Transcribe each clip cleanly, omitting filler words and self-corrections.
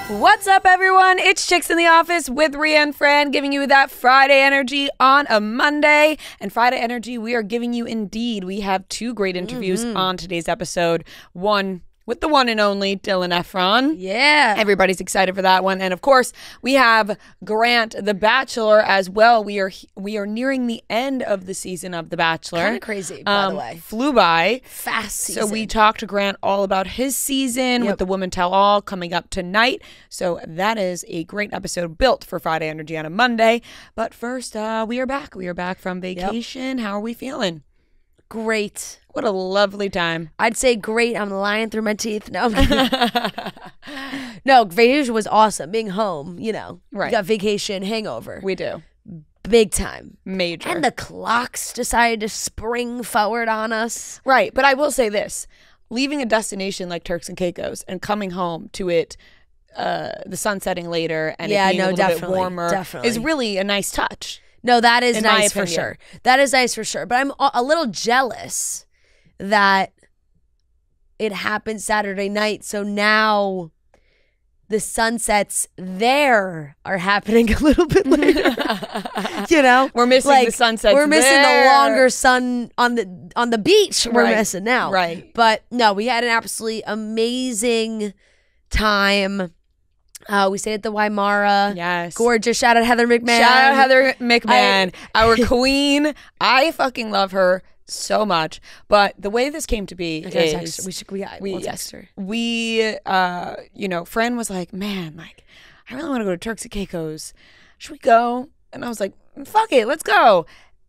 What's up, everyone? It's Chicks in the Office with Rhea and Fran, giving you that Friday energy on a Monday. And Friday energy we are giving you indeed. We have two great interviews on today's episode. One with the one and only Dylan Efron. Yeah. Everybody's excited for that one. And of course, we have Grant the Bachelor as well. We are nearing the end of the season of The Bachelor. Kind of crazy, by the way. Flew by. Fast season. So we talked to Grant all about his season with the Women Tell All coming up tonight. So that is a great episode built for Friday Energy on a Monday. But first, we are back. We are back from vacation. How are we feeling? Great. What a lovely time. I'd say great. I'm lying through my teeth. No. No, vacation was awesome. Being home, you know. Right. We got vacation hangover. We do. Big time. Major. And the clocks decided to spring forward on us. Right. But I will say this. Leaving a destination like Turks and Caicos and coming home to it, the sun setting later and it being a little bit warmer is really a nice touch. No, that is nice for sure. That is nice for sure. But I'm a little jealous that it happened Saturday night. So now the sunsets there are happening a little bit later. You know? We're missing the sunsets. We're missing the longer sun on the beach. We're missing now. Right. But no, we had an absolutely amazing time. We stayed at the Waimara. Yes. Gorgeous. Shout out Heather McMahon. Shout out Heather McMahon, our queen. I fucking love her so much. But the way this came to be is we'll text her. Fran was like, man, like, I really want to go to Turks and Caicos. Should we go? And I was like, fuck it, let's go.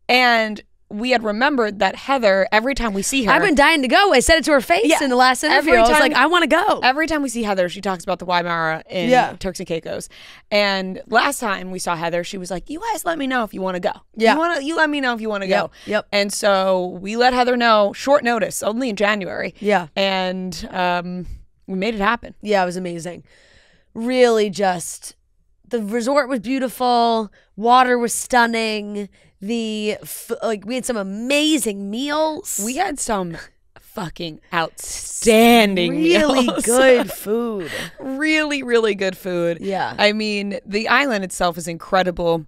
And we had remembered that Heather, every time we see her, I've been dying to go. I said it to her face in the last interview. I was like, I want to go. Every time we see Heather, she talks about the Waimara in Turks and Caicos. And last time we saw Heather, she was like, you guys let me know if you want to go. Yeah. You let me know if you want to go. Yep. And so we let Heather know, short notice, only in January. Yeah. And we made it happen. Yeah, it was amazing. Really just, the resort was beautiful. Water was stunning. We had some amazing meals. We had some fucking outstanding really meals. Good food. Really, really good food. Yeah. I mean, the island itself is incredible.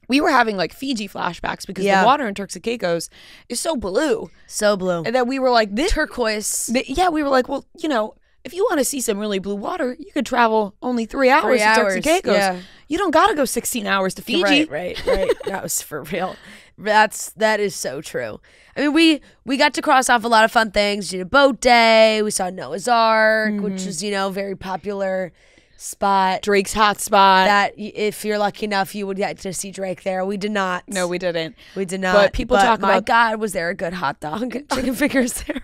We were having like Fiji flashbacks because the water in Turks and Caicos is so blue. So blue. And that we were like, this turquoise. We were like, well, you know, if you want to see some really blue water, you could travel only 3 hours to Turks and Caicos. Yeah. You don't got to go 16 hours to Fiji. Right. That was for real. That is so true. I mean, we got to cross off a lot of fun things. We did a boat day. We saw Noah's Ark, which is, very popular spot. Drake's hot spot. That if you're lucky enough, you would get to see Drake there. We did not. No, we didn't. We did not. But people talk about, my God, was there a good hot dog? Chicken fingers there.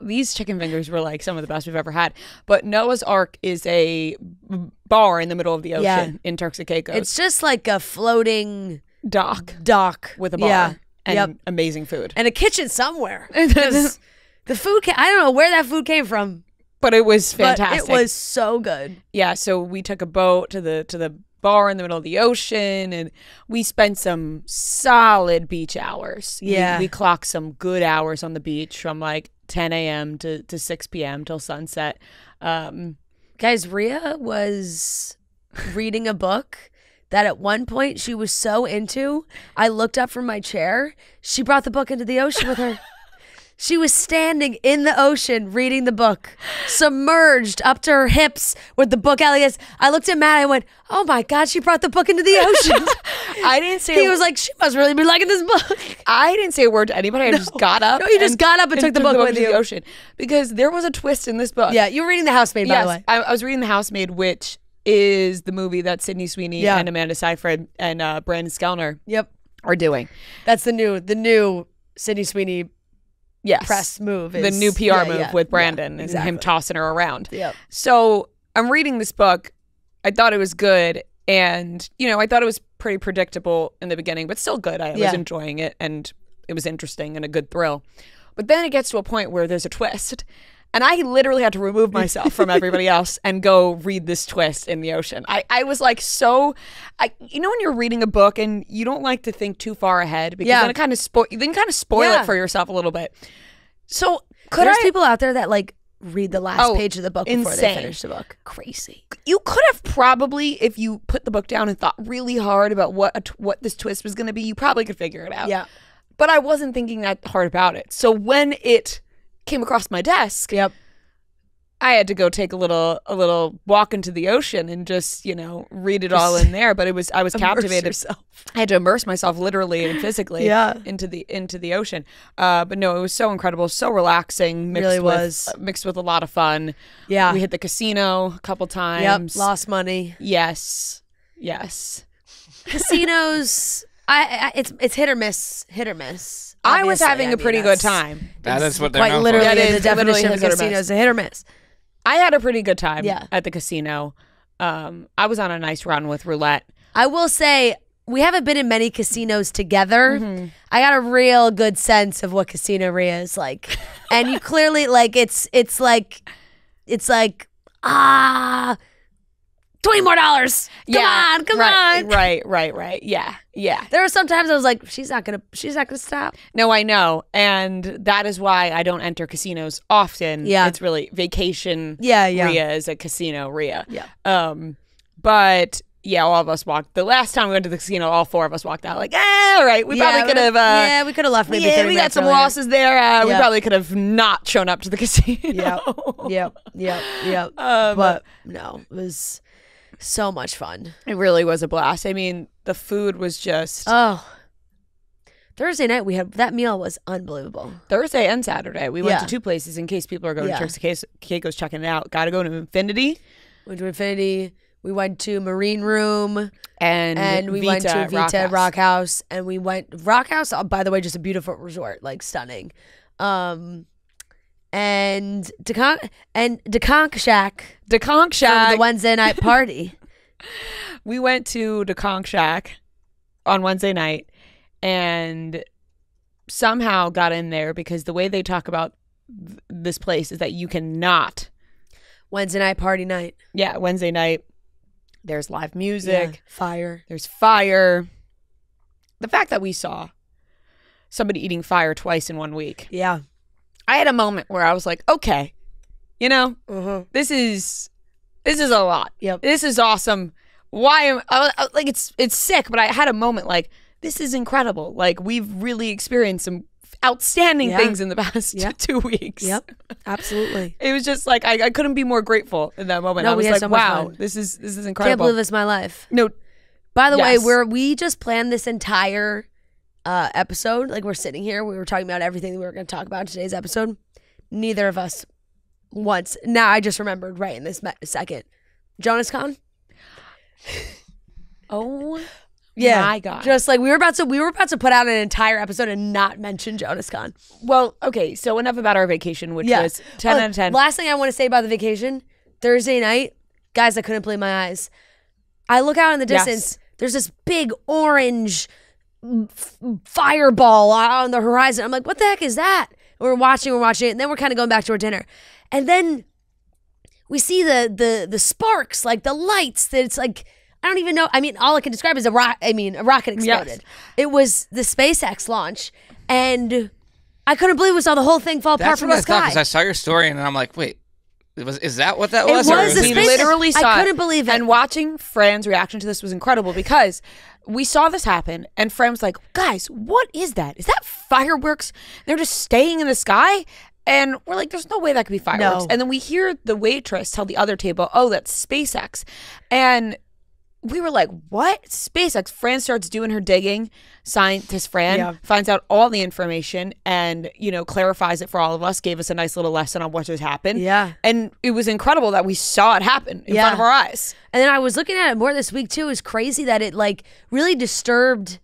These chicken fingers were like some of the best we've ever had. But Noah's Ark is a bar in the middle of the ocean in Turks and Caicos. It's just like a floating dock with a bar and amazing food. And a kitchen somewhere. The food, I don't know where that food came from. But it was fantastic. But it was so good. Yeah, so we took a boat to the bar in the middle of the ocean, and we spent some solid beach hours. Yeah. We clocked some good hours on the beach from like 10 a.m. to 6 p.m. till sunset. Guys, Rhea was reading a book that at one point she was so into, I looked up from my chair. She brought the book into the ocean with her. She was standing in the ocean reading the book, submerged up to her hips with the book. Elias, I looked at Matt. I went, "Oh my God, she brought the book into the ocean." I didn't say. He was like, "She must really be liking this book." I didn't say a word to anybody. I just got up. No, you just got up and took the book with you. The ocean because there was a twist in this book. Yeah, you were reading The Housemaid, by the way. I was reading The Housemaid, which is the movie that Sydney Sweeney and Amanda Seyfried and Brandon Skellner are doing. That's the new Sydney Sweeney. Yes. Press move. The new PR move with Brandon and him tossing her around. Yep. So I'm reading this book. I thought it was good. And, I thought it was pretty predictable in the beginning, but still good. I was enjoying it and it was interesting and a good thrill. But then it gets to a point where there's a twist. And I literally had to remove myself from everybody else and go read this twist in the ocean. I was like when you're reading a book and you don't like to think too far ahead because then it kind of spoil it for yourself a little bit. So there's people out there that like read the last page of the book before they insane. finish the book. Crazy. you could have probably, if you put the book down and thought really hard about what this twist was going to be, you probably could figure it out. Yeah. But I wasn't thinking that hard about it. So when it came across my desk, I had to go take a little walk into the ocean and just, read it all in there. But I was captivated. I had to immerse myself literally and physically into the ocean. But no, it was so incredible, so relaxing, mixed with a lot of fun. Yeah. We hit the casino a couple times. Yep, lost money. Yes. Casinos, it's hit or miss. I was having a pretty good time. That is what they're quite known literally for. the definition of casino is a hit or miss. I had a pretty good time at the casino. I was on a nice run with roulette. I will say we haven't been in many casinos together. Mm-hmm. I got a real good sense of what Casino Ria is like, and you clearly it's like $20 more. Come on. Right. Yeah. There were some times I was like, she's not gonna stop. No, I know, and that is why I don't enter casinos often. Yeah, it's really vacation. Yeah. Ria is a casino Ria. Yeah. But yeah, all of us walked. The last time we went to the casino, all four of us walked out like, all right, we probably could have. We could have left maybe 30 minutes we got some earlier. losses there. We probably could have not shown up to the casino. Yep. But no, it was so much fun. It really was a blast. I mean, the food was just... Thursday night, we had... That meal was unbelievable. Thursday and Saturday. We went to two places in case people are going to Turks and Caicos checking it out. Got to go to Infinity. Went to Infinity. We went to Marine Room. And we went to Vita Rock House. And we went... Rock House, by the way, just a beautiful resort. Like, stunning. And Deconk Shack. For the Wednesday night party. We went to Deconk Shack on Wednesday night and somehow got in there because the way they talk about this place is that you cannot. Wednesday night party night. Yeah, Wednesday night. There's live music. Fire. There's fire. The fact that we saw somebody eating fire twice in 1 week. Yeah. I had a moment where I was like, okay, this is a lot. Yep. This is awesome. Why am I like it's sick, but I had a moment like this is incredible. Like we've really experienced some outstanding things in the past 2 weeks. Yep. Absolutely. It was just like I couldn't be more grateful in that moment. No, I was we had like, so much wow, fun. this is incredible. Can't believe it's my life. No. By the way, we just planned this entire episode. Like we're sitting here, we were talking about everything that we were going to talk about in today's episode. Neither of us once. Now I just remembered right in this second. JonasCon. Oh yeah, my God. Just like we were about to put out an entire episode and not mention JonasCon. Well, okay, so enough about our vacation, which was 10 out of 10. Last thing I want to say about the vacation, Thursday night, guys, I couldn't believe my eyes. I look out in the distance, there's this big orange fireball on the horizon. I'm like, what the heck is that? And we're watching it, and then we're kind of going back to our dinner. And then we see the sparks, like the lights, that it's like, I don't even know. I mean, all I can describe is a rocket exploded. Yes. It was the SpaceX launch, and I couldn't believe we saw the whole thing fall apart from the sky. Because I saw your story, and I'm like, wait, is that what that was? It was the we SpaceX. literally saw I couldn't believe it. And watching Fran's reaction to this was incredible because we saw this happen, and Fran was like, guys, what is that? Is that fireworks? They're just staying in the sky? And we're like, there's no way that could be fireworks. No. And then we hear the waitress tell the other table, oh, that's SpaceX. And we were like, what? SpaceX. Fran starts doing her digging. Scientist Fran finds out all the information and, clarifies it for all of us, gave us a nice little lesson on what just happened. Yeah. And it was incredible that we saw it happen in front of our eyes. And then I was looking at it more this week, too. It was crazy that it, really disturbed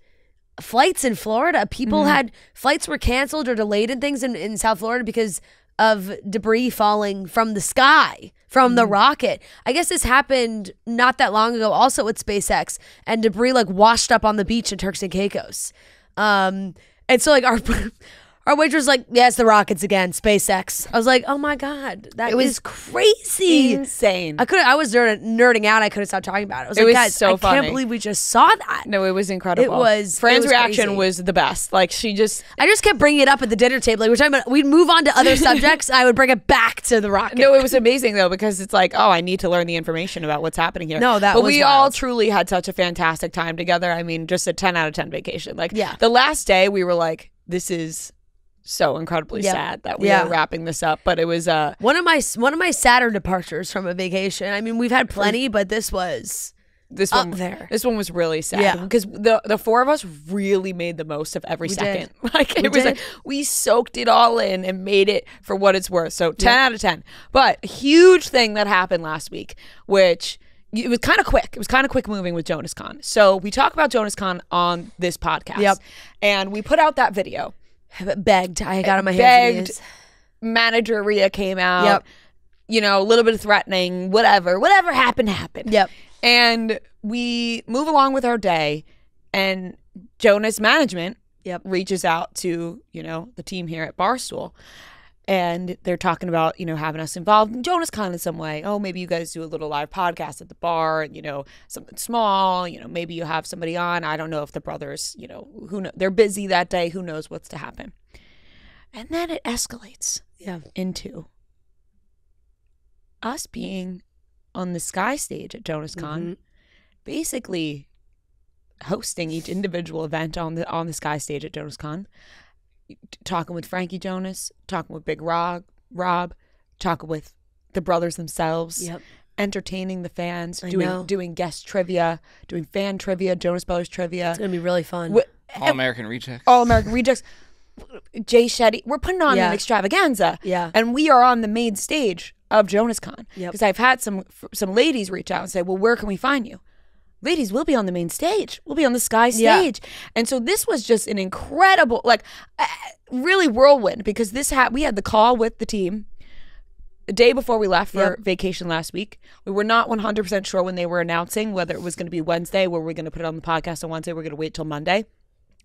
flights in Florida. People had flights were canceled or delayed and things in South Florida because of debris falling from the sky from the rocket. I guess this happened not that long ago also with SpaceX, and debris washed up on the beach in Turks and Caicos. And so our Our waitress was like, yes, the rockets again, SpaceX. I was like, oh my God, that was crazy. Insane. I was nerding out. I couldn't stop talking about it. I was like, was guys, so I funny. can't believe we just saw that. No, it was incredible. Fran's it was reaction crazy. was the best. Like I just kept bringing it up at the dinner table. Like, we're talking about, we'd move on to other subjects. I would bring it back to the rocket. No, it was amazing though, because it's like, oh, I need to learn the information about what's happening here. No, but was we wild. all truly had such a fantastic time together. I mean, just a 10 out of 10 vacation. Like Yeah. the last day we were like, this is so incredibly sad that we are wrapping this up. But it was one of my sadder departures from a vacation. I mean, we've had plenty, but this was this up one there. This one was really sad. Yeah. Because the four of us really made the most of every second. Like it was like we soaked it all in and made it for what it's worth. So 10 out of 10. But a huge thing that happened last week, which it was kind of quick. It was kind of quick moving with JonasCon. So we talk about JonasCon on this podcast. Yep. And we put out that video. Begged. I got on my hands and knees. Manager Rhea came out. Yep. You know, a little bit of threatening, whatever happened. Yep. And we move along with our day, and Jonas management reaches out to, you know, the team here at Barstool. And they're talking about, you know, having us involved in JonasCon in some way. Oh, maybe you guys do a little live podcast at the bar, you know, something small. You know, maybe you have somebody on. I don't know if the brothers, you know, who know, they're busy that day. Who knows what's to happen? And then it escalates into us being on the Sky stage at JonasCon, basically hosting each individual event on the Sky stage at JonasCon. Talking with Frankie Jonas, talking with Big Rob, talking with the brothers themselves, entertaining the fans, doing guest trivia, doing fan trivia, Jonas Brothers trivia. It's gonna be really fun. All American Rejects. All American Rejects. Jay Shetty. We're putting on an extravaganza. Yeah. And we are on the main stage of JonasCon. Yep. Because I've had some ladies reach out and say, well, where can we find you? Ladies, we'll be on the main stage. We'll be on the Sky stage. And so this was just an incredible, like, really whirlwind, because we had the call with the team the day before we left for vacation last week. We were not 100% sure when they were announcing whether it was going to be Wednesday, where we're going to put it on the podcast on Wednesday. We're going to wait till Monday.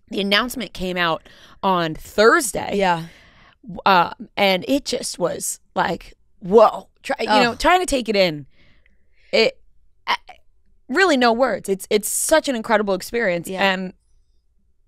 The announcement came out on Thursday. Yeah. And it just was like, whoa. Trying to take it in. Really no words. It's such an incredible experience, and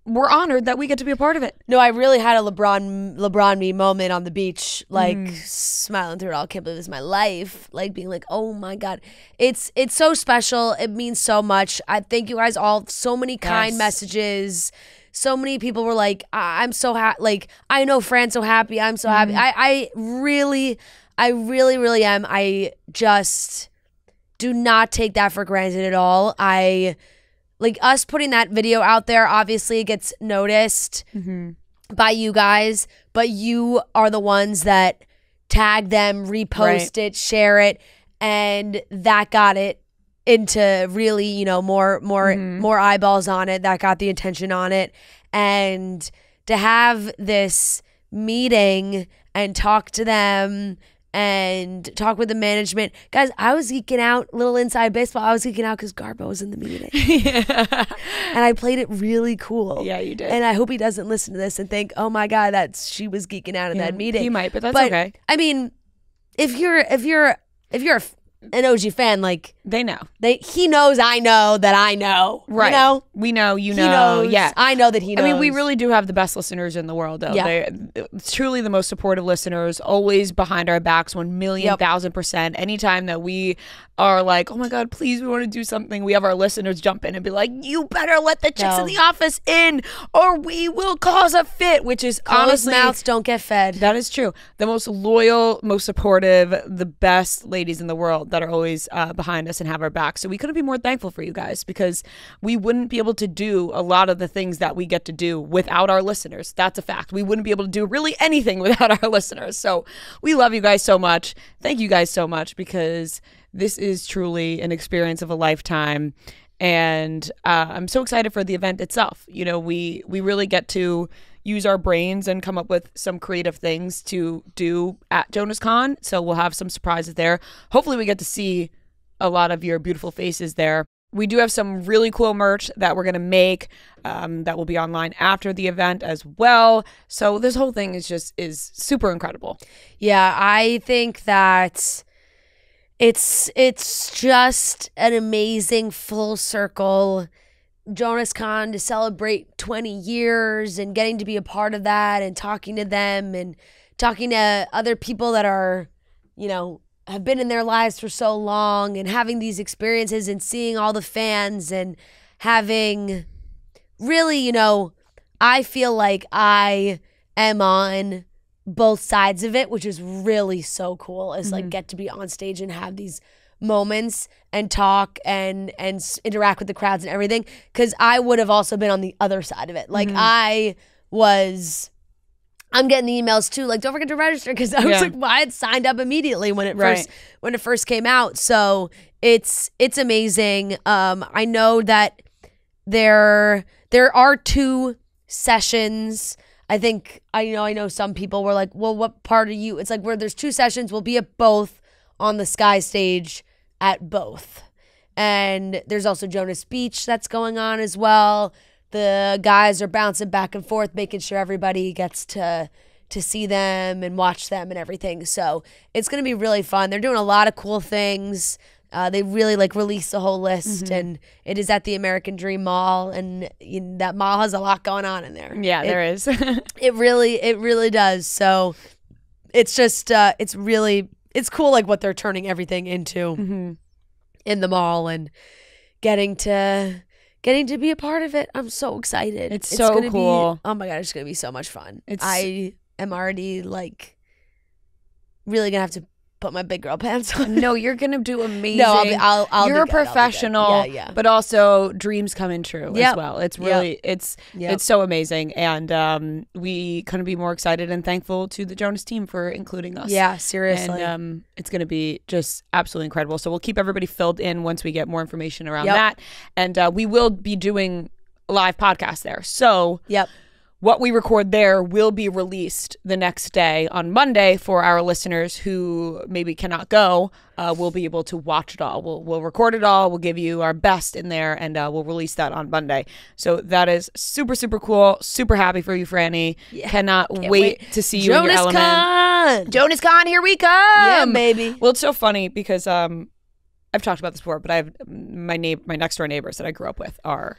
we're honored that we get to be a part of it. No, I really had a LeBron me moment on the beach, like smiling through it all. Can't believe this is my life. Like being like, oh my God, it's so special. It means so much. I thank you guys all. So many kind messages. So many people were like, I'm so happy. Like, I know Fran's so happy. I'm so happy. I really am. I just do not take that for granted at all. Like us putting that video out there, obviously it gets noticed by you guys, but you are the ones that tag them, repost it, share it, and that got it into really, you know, more eyeballs on it. That got the attention on it. And to have this meeting and talk to them and talk with the management. Guys, I was geeking out, little inside baseball. I was geeking out because Garbo was in the meeting. And I played it really cool. Yeah, you did. And I hope he doesn't listen to this and think, oh my God, she was geeking out in that meeting. He might, but that's okay. I mean, if you're an OG fan, like they know. He knows I know that I know. Right. You know? We know, you know. He knows. Yeah. I know that he knows. I mean, we really do have the best listeners in the world, though. Yeah. They're truly the most supportive listeners, always behind our backs 1,000,000%. Anytime that we are like, oh my God, please, we want to do something, we have our listeners jump in and be like, you better let the chicks in the office in or we will cause a fit, which is honestly, mouths don't get fed. That is true. The most loyal, most supportive, the best ladies in the world that are always behind us and have our back. So we couldn't be more thankful for you guys, because we wouldn't be able to do a lot of the things that we get to do without our listeners. That's a fact. We wouldn't be able to do really anything without our listeners. So we love you guys so much. Thank you guys so much, because this is truly an experience of a lifetime. And I'm so excited for the event itself. You know, we really get to use our brains and come up with some creative things to do at JonasCon. So we'll have some surprises there. Hopefully we get to see a lot of your beautiful faces there. we do have some really cool merch that we're going to make that will be online after the event as well. So this whole thing is super incredible. Yeah, I think that it's just an amazing full circle JonasCon to celebrate 20 years and getting to be a part of that and talking to them and talking to other people that are, have been in their lives for so long and having these experiences and seeing all the fans and having really, I feel like I am on both sides of it, which is really so cool, is like get to be on stage and have these moments and talk and interact with the crowds and everything, because I would have also been on the other side of it. Like I'm getting the emails too, like, don't forget to register, because I was like, well, I had signed up immediately when it first came out. So it's amazing. I know that there are 2 sessions. I think I know some people were like, well, what part are you? It's like, where there's 2 sessions, we'll be at both on the Sky stage at both. And there's also Jonas Beach that's going on as well. The guys are bouncing back and forth, making sure everybody gets to see them and watch them and everything. So it's going to be really fun. They're doing a lot of cool things. They really release the whole list, and it is at the American Dream Mall, and that mall has a lot going on in there. Yeah, there is. It really does. So it's just it's cool, like what they're turning everything into in the mall and getting to be a part of it. I'm so excited. It's so cool. Oh my God, it's going to be so much fun. I am already really going to have to put my big girl pants on. No, you're going to do amazing. No, I'll you're a professional, yeah. but also dreams coming true as well. It's really, it's so amazing. And we couldn't be more excited and thankful to the Jonas team for including us. Yeah, seriously. And it's going to be just absolutely incredible. So we'll keep everybody filled in once we get more information around that. And we will be doing a live podcast there. So what we record there will be released the next day on Monday for our listeners who maybe cannot go. We'll be able to watch it all. We'll record it all. We'll give you our best in there, and we'll release that on Monday. So that is super, super cool. Super happy for you, Franny. Yeah. Can't wait to see you in your element. JonasCon, here we come. Yeah, baby. Well, it's so funny because I've talked about this before, but I have my next door neighbors that I grew up with are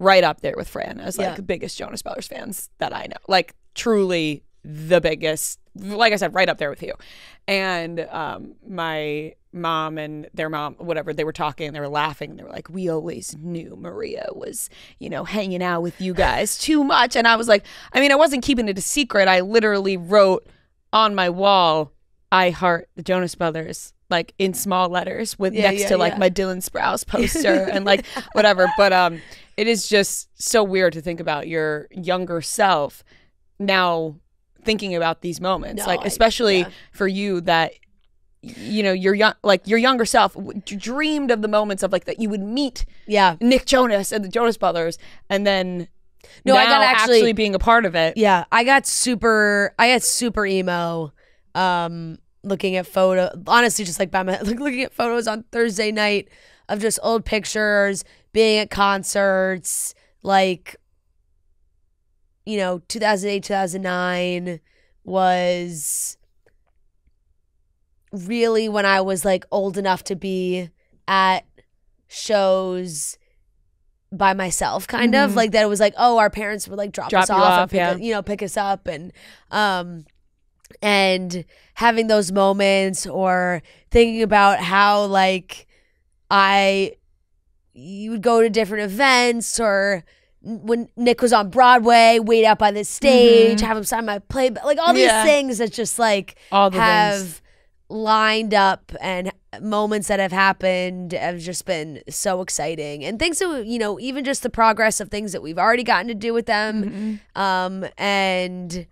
right up there with Fran as the biggest Jonas Brothers fans that I know. Like, truly the biggest. Like I said, right up there with you. And my mom and their mom, whatever, they were talking, they were laughing. They were like, we always knew Maria was, hanging out with you guys too much. And I was like, I wasn't keeping it a secret. I literally wrote on my wall, I heart the Jonas Brothers, like in small letters with next to my Dylan Sprouse poster and whatever. But it is just so weird to think about your younger self now thinking about these moments, especially for you that, your your younger self dreamed of the moments of that you would meet Nick Jonas and the Jonas Brothers, and then I got actually being a part of it. Yeah, I got super emo. Looking at honestly, just looking at photos on Thursday night of just old pictures, being at concerts, 2008, 2009 was really when I was old enough to be at shows by myself, kind of that. It was our parents would drop us off and pick us up, and having those moments, or thinking about how you would go to different events, or when Nick was on Broadway, wait out by the stage, have him sign my play, all these things that just all the have things lined up, and moments that have happened have just been so exciting, and things that even just the progress of things that we've already gotten to do with them, and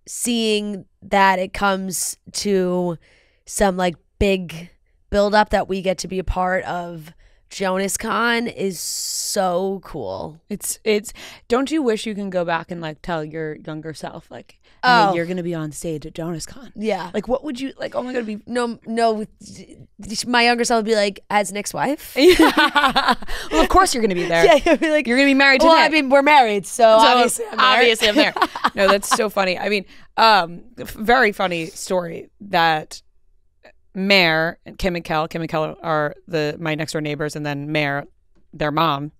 seeing that it comes to some big build up that we get to be a part of JonasCon is so cool. It's don't you wish you can go back and tell your younger self and you're going to be on stage at JonasCon. Yeah. Like, what would you, like, oh my God, be... No, my younger self would be like, as Nick's wife? Well, of course you're going to be there. Yeah, you'd be like, you're going to be married to well, Nick. I mean, we're married, so obviously I'm there. No, that's so funny. I mean, very funny story that Mare and Kim and Kel are my next door neighbors, and then Mare, their mom,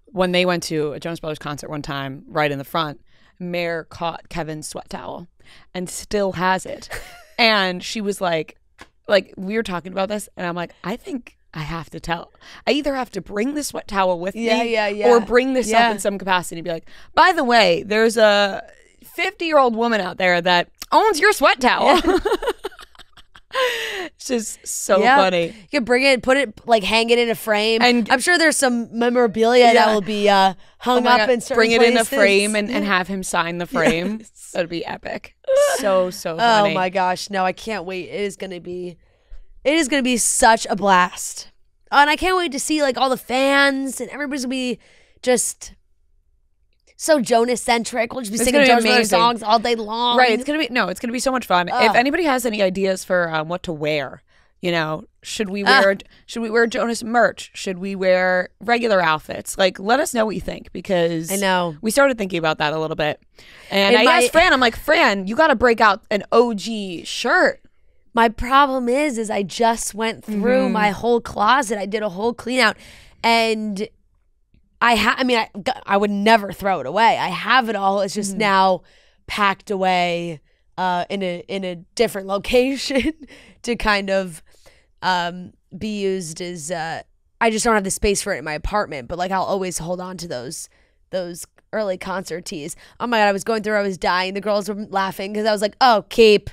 when they went to a Jonas Brothers concert one time, right in the front, Mare caught Kevin's sweat towel and still has it. And she was like, we were talking about this, and I'm like, I think I have to tell. I either have to bring the sweat towel with me or bring this up in some capacity and be like, by the way, there's a 50-year-old woman out there that owns your sweat towel. Yeah. It's just so funny. You can bring it, put it, like hang it in a frame. And I'm sure there's some memorabilia that will be hung up in certain places. Bring it in a frame and have him sign the frame. Yes. That'd be epic. So funny. Oh my gosh. No, I can't wait. It is going to be such a blast. And I can't wait to see like all the fans and everybody's going to be just so Jonas-centric. We'll just be singing Jonas Brothers songs all day long. Right. It's gonna be so much fun. If anybody has any ideas for what to wear, should we wear Jonas merch? Should we wear regular outfits? Like, let us know what you think, because I know we started thinking about that a little bit. And I asked Fran, I'm like, Fran, you got to break out an OG shirt. My problem is I just went through my whole closet. I did a whole clean out, and I would never throw it away. I have it all. It's just now packed away in a different location to kind of be used as. I just don't have the space for it in my apartment. But like, I'll always hold on to those early concert tees. Oh my God, I was going through. I was dying. The girls were laughing because I was like, oh, keep.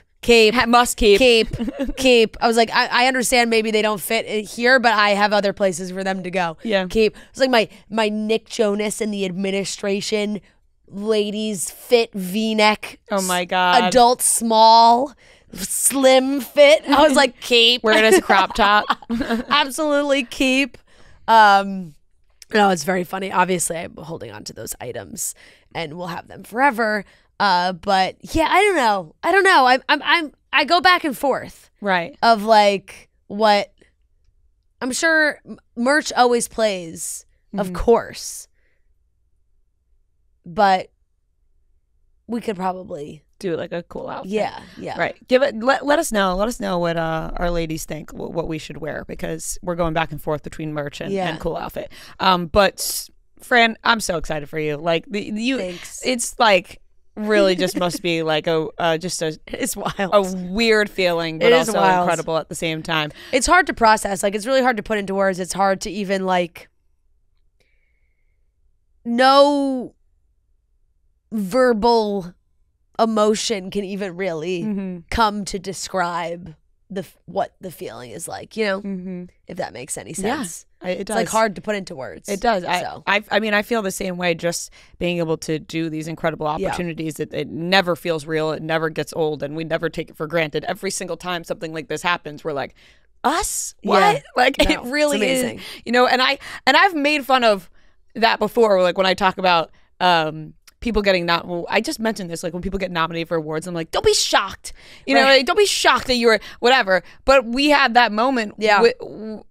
Must keep. I was like, I understand maybe they don't fit here, but I have other places for them to go. Yeah. Keep. It's like my Nick Jonas and the administration ladies fit V-neck. Oh my God. Adult small, slim fit. I was like, keep. Wear it as a crop top. Absolutely keep. No, it's very funny. Obviously, I'm holding on to those items and we'll have them forever. But yeah, I don't know. I go back and forth. Right. Of like what I'm sure merch always plays, of course. But we could probably do like a cool outfit. Yeah. Right. Let us know. Let us know what our ladies think, what we should wear, because we're going back and forth between merch and cool outfit. But Fran, I'm so excited for you. Like Thanks. It's like really just must be like it's wild, a weird feeling, but also wild. Incredible at the same time. It's hard to process. Like, it's really hard to put into words. It's hard to even like no verbal emotion can even really come to describe what the feeling is like, if that makes any sense. Yeah, it does. It's like hard to put into words. It does. I mean, I feel the same way, just being able to do these incredible opportunities. It never feels real. It never gets old, and we never take it for granted. Every single time something like this happens, we're like, us? What? Yeah. Like, no, it really is. And I've made fun of that before, like when I talk about people getting I just mentioned this, like when people get nominated for awards, I'm like, don't be shocked, like, don't be shocked that you were whatever. But we had that moment. Yeah.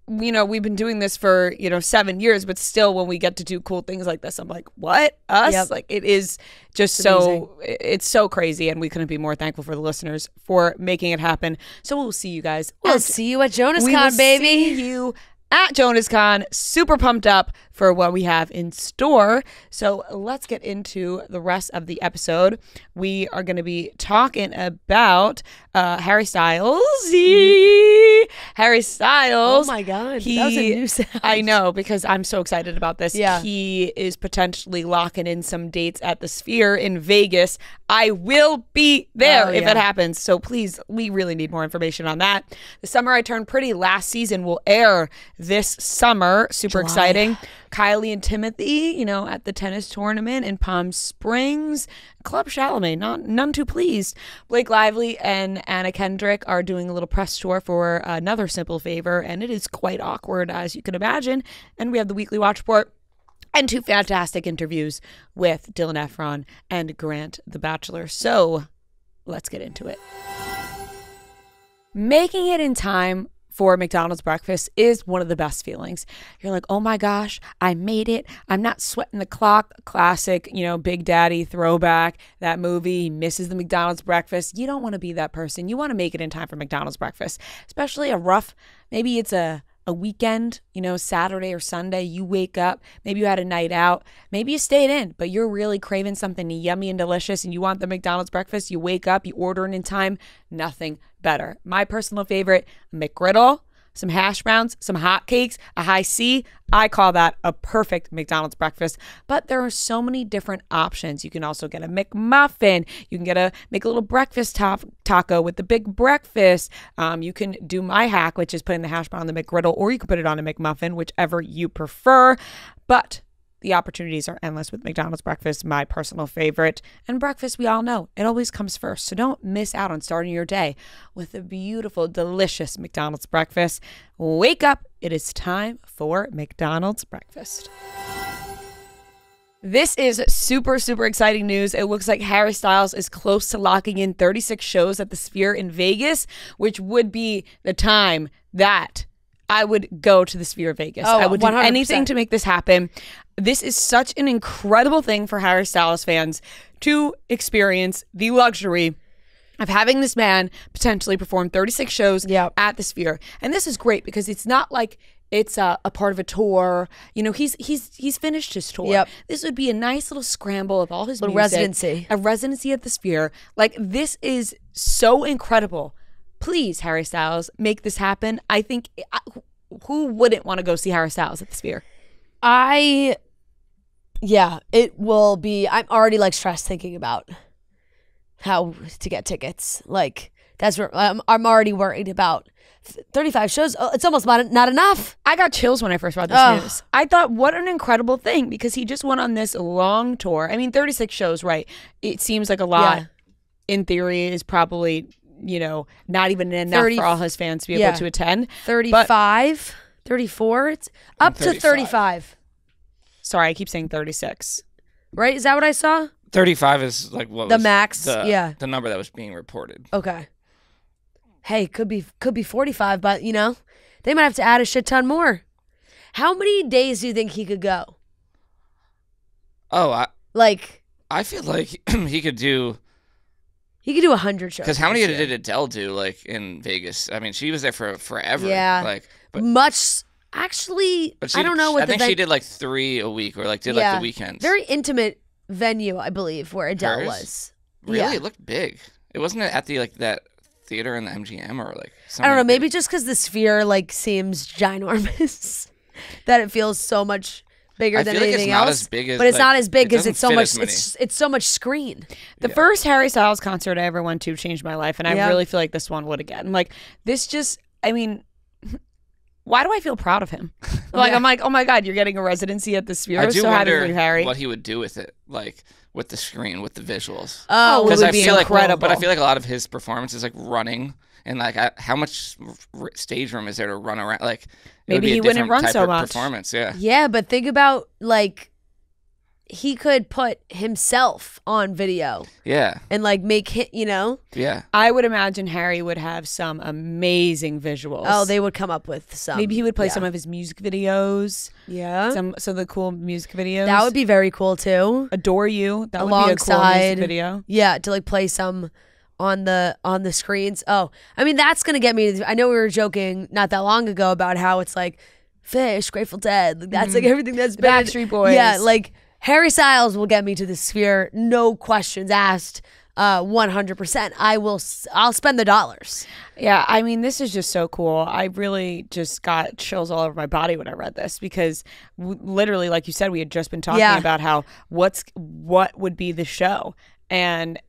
We've been doing this for 7 years, but still, when we get to do cool things like this, I'm like, what? Us? Yep. Like, it is just it's so crazy, and we couldn't be more thankful for the listeners for making it happen. So we'll see you guys. We'll see you at JonasCon, baby. See you at JonasCon. Super pumped up for what we have in store. So let's get into the rest of the episode. We are going to be talking about Harry Styles. Harry Styles. Oh my God. That was a new sound. I know, because I'm so excited about this. Yeah. He is potentially locking in some dates at the Sphere in Vegas. I will be there if it happens. So please, we really need more information on that. The Summer I Turned Pretty last season will air this summer. Super exciting. Kylie and Timothée, at the tennis tournament in Palm Springs. Club Chalamet, none too pleased. Blake Lively and Anna Kendrick are doing a little press tour for another Simple Favor, and it is quite awkward, as you can imagine. And we have the weekly watch report. and 2 fantastic interviews with Dylan Efron and Grant the Bachelor. So let's get into it. Making it in time for McDonald's breakfast is one of the best feelings. You're like, oh my gosh, I made it. I'm not sweating the clock. Classic, Big Daddy throwback. That movie, he misses the McDonald's breakfast. You don't want to be that person. You want to make it in time for McDonald's breakfast, especially maybe it's a weekend, Saturday or Sunday. You wake up, maybe you had a night out, maybe you stayed in, but you're really craving something yummy and delicious and you want the McDonald's breakfast. You wake up, you order it in time. Nothing better. My personal favorite, McGriddle, some hash browns, some hotcakes, a high C. I call that a perfect McDonald's breakfast. But there are so many different options. You can also get a McMuffin. You can make a little breakfast taco with the big breakfast. You can do my hack, which is putting the hash brown on the McGriddle, or you can put it on a McMuffin, whichever you prefer. But the opportunities are endless with McDonald's breakfast, my personal favorite. And breakfast, we all know, it always comes first. So don't miss out on starting your day with a beautiful, delicious McDonald's breakfast. Wake up. It is time for McDonald's breakfast. This is super, super exciting news. It looks like Harry Styles is close to locking in 36 shows at the Sphere in Vegas, which would be the time that I would go to the Sphere of Vegas. I would 100%. Do anything to make this happen. This is such an incredible thing for Harry Styles fans to experience the luxury of having this man potentially perform 36 shows at the Sphere. And this is great because it's not like it's a part of a tour. He's finished his tour. Yep. This would be a nice little scramble of all his music. Residency. A residency at the Sphere. Like, this is so incredible. Please, Harry Styles, make this happen. I think, who wouldn't want to go see Harry Styles at the Sphere? It will be. I'm already stressed thinking about how to get tickets. That's where I'm already worried about. 35 shows, it's almost not enough. I got chills when I first read this news. I thought, what an incredible thing, because he just went on this long tour. I mean, 36 shows, right? It seems like a lot. In theory, is probably not even enough for all his fans to be able to attend. 35, 34, it's up to 35. Sorry, I keep saying 36. Right? Is that what I saw? 35 is what the was max. The number that was being reported. Okay. Hey, could be 45, but they might have to add a shit ton more. How many days do you think he could go? Oh, I feel like he could do. He could do 100 shows. Because how many did Adele do in Vegas? I mean, she was there for forever. Yeah. Much. Actually, I don't know what I think she did 3 a week, or did the weekends. Very intimate venue, I believe, where Adele was. Really? Yeah. It looked big. It wasn't at the that theater in the MGM or I don't know, maybe just because the Sphere seems ginormous that it feels so much bigger than anything else. But it's not as big because it's so much. It's so much screen. The first Harry Styles concert I ever went to changed my life, and I really feel like this one would again. This just, I mean, why do I feel proud of him? I'm like, oh my God, you're getting a residency at the Sphere. I do so wonder happy for you, Harry. What he would do with it, with the screen, with the visuals. Oh, it would be incredible. But I feel like a lot of his performance is running, and how much stage room is there to run around? Maybe he wouldn't run so much. Performance, yeah. Yeah, but think about he could put himself on video. Yeah. And make hit, Yeah. I would imagine Harry would have some amazing visuals. Oh, they would come up with some. Maybe he would play some of his music videos. Yeah. Some of the cool music videos. That would be very cool too. Adore You. That would be a cool music video. Yeah, to play some on the screens. Oh, I mean, that's gonna get me. I know we were joking not that long ago about how it's Fish, Grateful Dead. That's everything that's been Backstreet Boys. Yeah, Harry Styles will get me to the Sphere, no questions asked. 100%. I'll spend the dollars. Yeah, I mean, this is just so cool. I really just got chills all over my body when I read this, because literally, like you said, we had just been talking about how what would be the show. And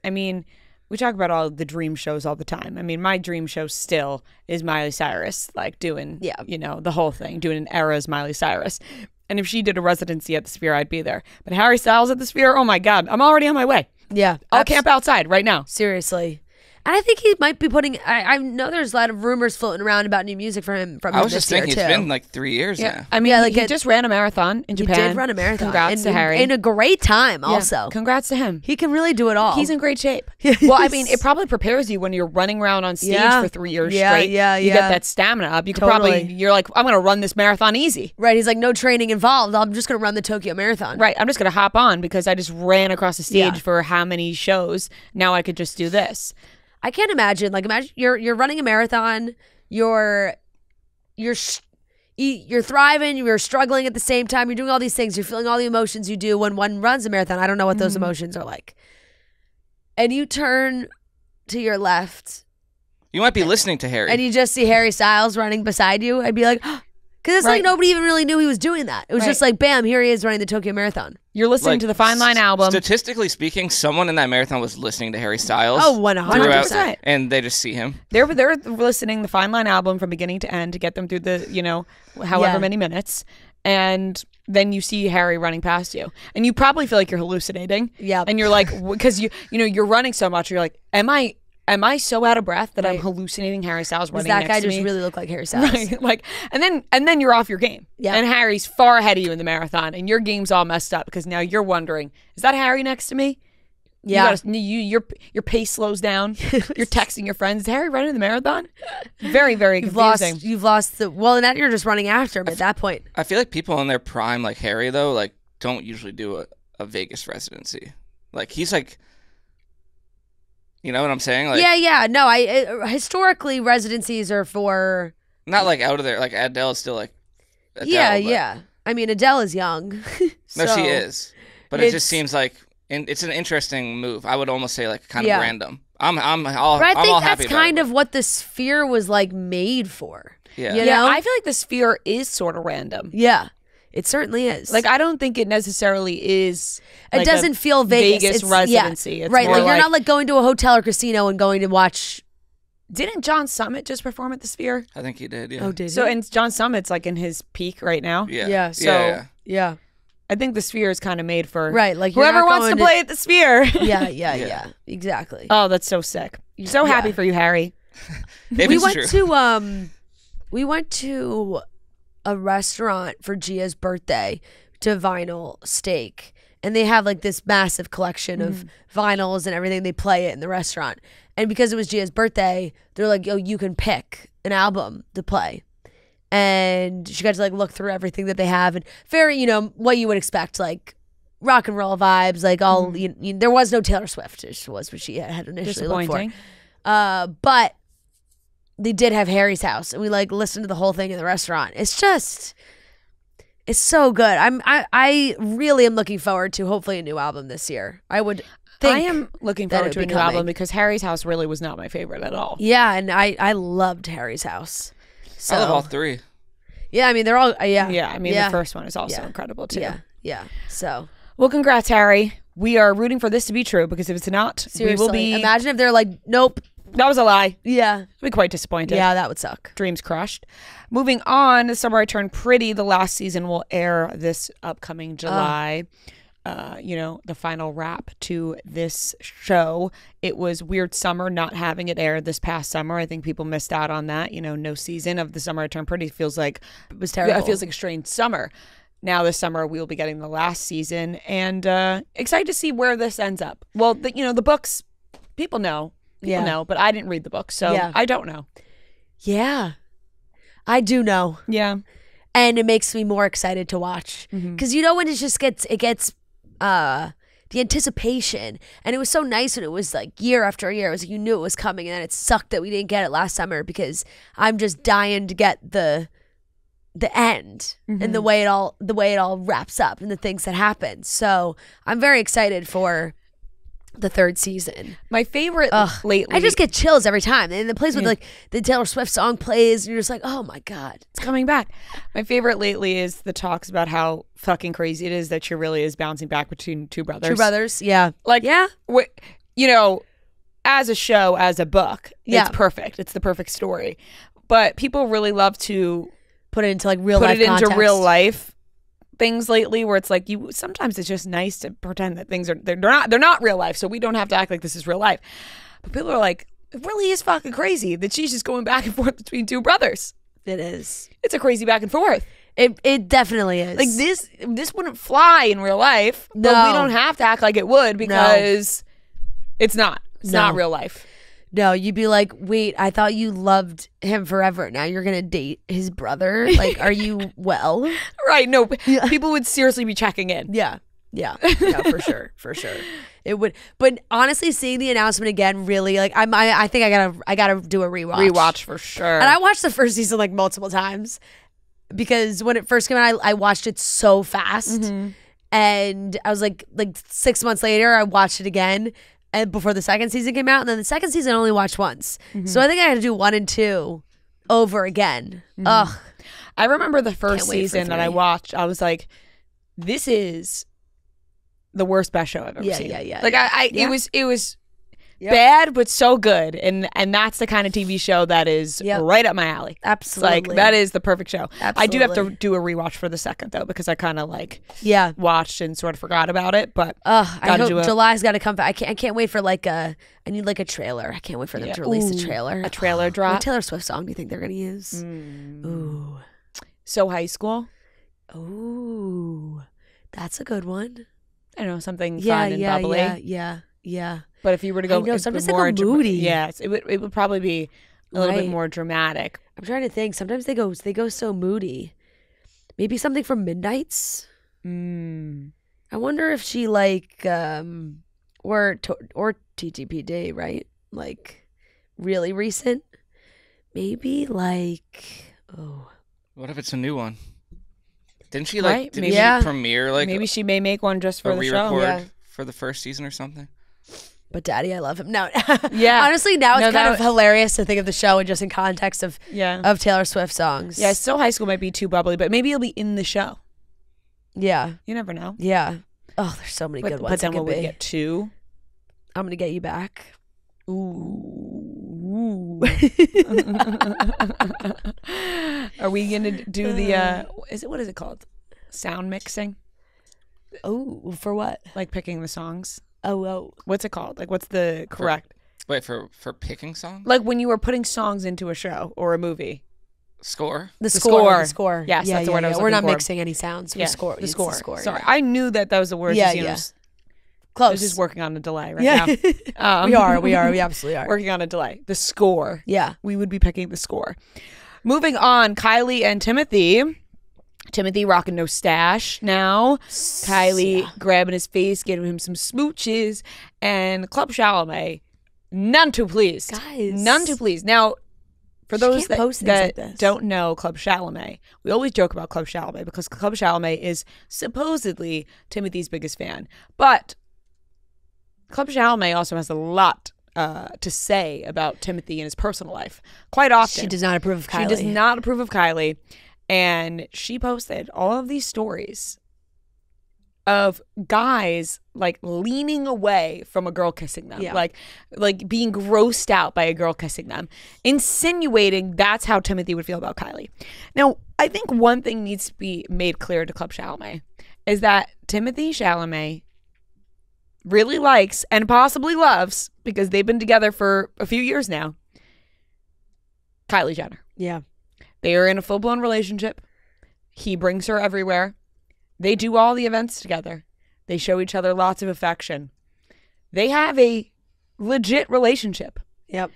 I mean, we talk about all the dream shows all the time. I mean, my dream show still is Miley Cyrus, doing, the whole thing, doing an era as Miley Cyrus. And if she did a residency at the Sphere, I'd be there. But Harry Styles at the Sphere, oh my God, I'm already on my way. Yeah. I'll camp outside right now. Seriously. And I think he might be putting. I know there's a lot of rumors floating around about new music from him. I was just thinking it's been like 3 years now. I mean, he just ran a marathon in Japan. He did run a marathon. Congrats to Harry. In a great time, also. Congrats to him. He can really do it all. He's in great shape. Well, I mean, it probably prepares you when you're running around on stage for 3 years straight. You get that stamina up. You could probably, you're like, I'm going to run this marathon easy. Right. He's like, no training involved. I'm just going to run the Tokyo Marathon. Right. I'm just going to hop on because I just ran across the stage for how many shows. Now I could just do this. I can't imagine. Like, imagine you're running a marathon. You're thriving. You're struggling at the same time. You're doing all these things. You're feeling all the emotions you do when one runs a marathon. I don't know what those emotions are like. And you turn to your left. You might be listening to Harry. And you just see Harry Styles running beside you. I'd be like, because it's like nobody even really knew he was doing that. It was just like, bam, here he is running the Tokyo Marathon. You're listening to the Fine Line album. Statistically speaking, someone in that marathon was listening to Harry Styles. Oh, 100%. And they just see him. They're listening the Fine Line album from beginning to end to get them through the, however many minutes. And then you see Harry running past you. And you probably feel like you're hallucinating. Yeah. And you're like, because you're running so much, you're like, Am I so out of breath that I'm hallucinating Harry Styles running next to me? That guy just really looked like Harry Styles. Right. Like, and then you're off your game. Yeah. And Harry's far ahead of you in the marathon, and your game's all messed up because now you're wondering, is that Harry next to me? Yeah. Your pace slows down. You're texting your friends. Is Harry running the marathon? Very, very confusing. You've lost well, now you're just running after him at that point. I feel like people in their prime, like Harry, though, like don't usually do a Vegas residency. Like he's like. You know what I'm saying? Like, yeah. No, historically residencies are for not like out of there. Like Adele is still like Adele, yeah. I mean, Adele is young. No, she is, but it just seems like it's an interesting move. I would almost say like kind of random. I'm all but I think all that's happy kind about of what the Sphere was like made for. Yeah, you know? I feel like the Sphere is sort of random. Yeah. It certainly is. Like, I don't think it necessarily is. It doesn't feel Vegas. It's residency. It's right. More like you're not like going to a hotel or casino and going to watch. Didn't John Summit just perform at the Sphere? I think he did. Yeah. Oh, did he? So, and John Summit's like in his peak right now. Yeah. Yeah. So, yeah. I think the Sphere is kind of made for like whoever wants to play at the Sphere. Yeah. Exactly. Oh, that's so sick. So happy for you, Harry. We went to a restaurant for Gia's birthday to Vinyl Steak, and they have like this massive collection of vinyls and everything. They play it in the restaurant, and because it was Gia's birthday, they're like, "Yo, you can pick an album to play," and she got to like look through everything that they have, and very, what you would expect, like rock and roll vibes, like all. There was no Taylor Swift, which was what she had initially looked for. But they did have Harry's House, and we like listened to the whole thing in the restaurant. It's so good. I really am looking forward to hopefully a new album this year. I am looking forward to a new album because Harry's House really was not my favorite at all. Yeah, and I loved Harry's House. So, I love all three. Yeah, I mean they're all Yeah, I mean the first one is also incredible too. Yeah. So well, congrats, Harry. We are rooting for this to be true because if it's not, seriously, we will be. Imagine if they're like, nope. That was a lie. Yeah. I'd be quite disappointed. Yeah, that would suck. Dreams crushed. Moving on, The Summer I Turned Pretty, the last season will air this upcoming July. The final wrap to this show. It was weird summer not having it aired this past summer. I think people missed out on that. No season of The Summer I Turned Pretty feels like it was terrible. It feels like a strange summer. Now this summer we'll be getting the last season, and excited to see where this ends up. Well, the books, people know. People know, but I didn't read the book, so I don't know. Yeah. I do know. Yeah. And it makes me more excited to watch. Because when it just gets the anticipation. And it was so nice when it was like year after year. It was like you knew it was coming, and then it sucked that we didn't get it last summer because I'm just dying to get the end and the way it all wraps up and the things that happen. So I'm very excited for the third season. My favorite lately. I just get chills every time. And the place with like the Taylor Swift song plays and you're just like, oh my God, it's coming back. My favorite lately is the talks about how fucking crazy it is that she really is bouncing back between two brothers. Two brothers, yeah. Like, as a show, as a book, it's perfect. It's the perfect story. But people really love to put it into like real life context. Real life things lately where it's like sometimes it's just nice to pretend that things they're not real life, so we don't have to act like this is real life. But people are like, It really is fucking crazy that she's just going back and forth between two brothers. It is. It's a crazy back and forth. It definitely is. Like this wouldn't fly in real life, but we don't have to act like it would because it's not. It's not real life. No, you'd be like, wait, I thought you loved him forever. Now you're going to date his brother? Like, are you well? Right. No, people would seriously be checking in. Yeah. Yeah, for sure. For sure. It would. But honestly, seeing the announcement again, really, like, I think I gotta do a rewatch. Rewatch for sure. And I watched the first season like multiple times because when it first came out, I watched it so fast. Mm-hmm. And I was like 6 months later, I watched it again. And before the second season came out, and then the second season I only watched once. Mm-hmm. So I think I had to do 1 and 2 over again. Mm-hmm. Ugh. I remember the first season that I watched. I was like, this is the worst best show I've ever seen. Yeah. Like it was bad but so good, and that's the kind of TV show that is right up my alley. Absolutely, like that is the perfect show. Absolutely. I do have to do a rewatch for the second though because I kind of watched and sort of forgot about it. But I hope July's got to come back. I can't wait for I need like a trailer. I can't wait for them to release a trailer drop. What Taylor Swift song do you think they're gonna use? Ooh, So High School. Ooh, that's a good one. I don't know, something fun and bubbly. Yeah. But if you were to go, sometimes more moody. Yes, it would probably be a little bit more dramatic. I'm trying to think. Sometimes they go so moody. Maybe something from Midnight's. I wonder if she or TTPD, right? Like really recent. Maybe What if it's a new one? Didn't she she premiere maybe she may make one just for the show for the first season or something? But Daddy, I love him. No, yeah. Honestly, now it's kind of hilarious to think of the show and just in context of Taylor Swift songs. Yeah, So High School might be too bubbly, but maybe it'll be in the show. Yeah, you never know. Yeah. Oh, there's so many good ones. But then will we get 2? I'm gonna get you back. Ooh. Are we gonna do the what is it called? Sound mixing? Oh, for what? Like picking the songs? Oh. What's it called? Like what's the correct? For picking songs? Like when you were putting songs into a show or a movie. Score? The score. Yes, that's the word I was looking for. We're not mixing any sounds. The score. Sorry, I knew that was the word. Yeah. Close. I was just working on a delay now. We are. We absolutely are. Working on a delay. The score. Yeah. We would be picking the score. Moving on, Kylie and Timothée. Timothée rocking no stash now. Kylie grabbing his face, giving him some smooches. And Club Chalamet, none too pleased. Guys. None too pleased. Now, for those that don't know Club Chalamet, we always joke about Club Chalamet because Club Chalamet is supposedly Timothée's biggest fan. But Club Chalamet also has a lot to say about Timothée and his personal life. Quite often. She does not approve of Kylie. She does not approve of Kylie. And she posted all of these stories of guys like leaning away from a girl kissing them, like being grossed out by a girl kissing them, insinuating that's how Timothée would feel about Kylie. Now, I think one thing needs to be made clear to Club Chalamet is that Timothée Chalamet really likes and possibly loves, because they've been together for a few years now, Kylie Jenner. Yeah. They are in a full-blown relationship. He brings her everywhere. They do all the events together. They show each other lots of affection. They have a legit relationship. Yep.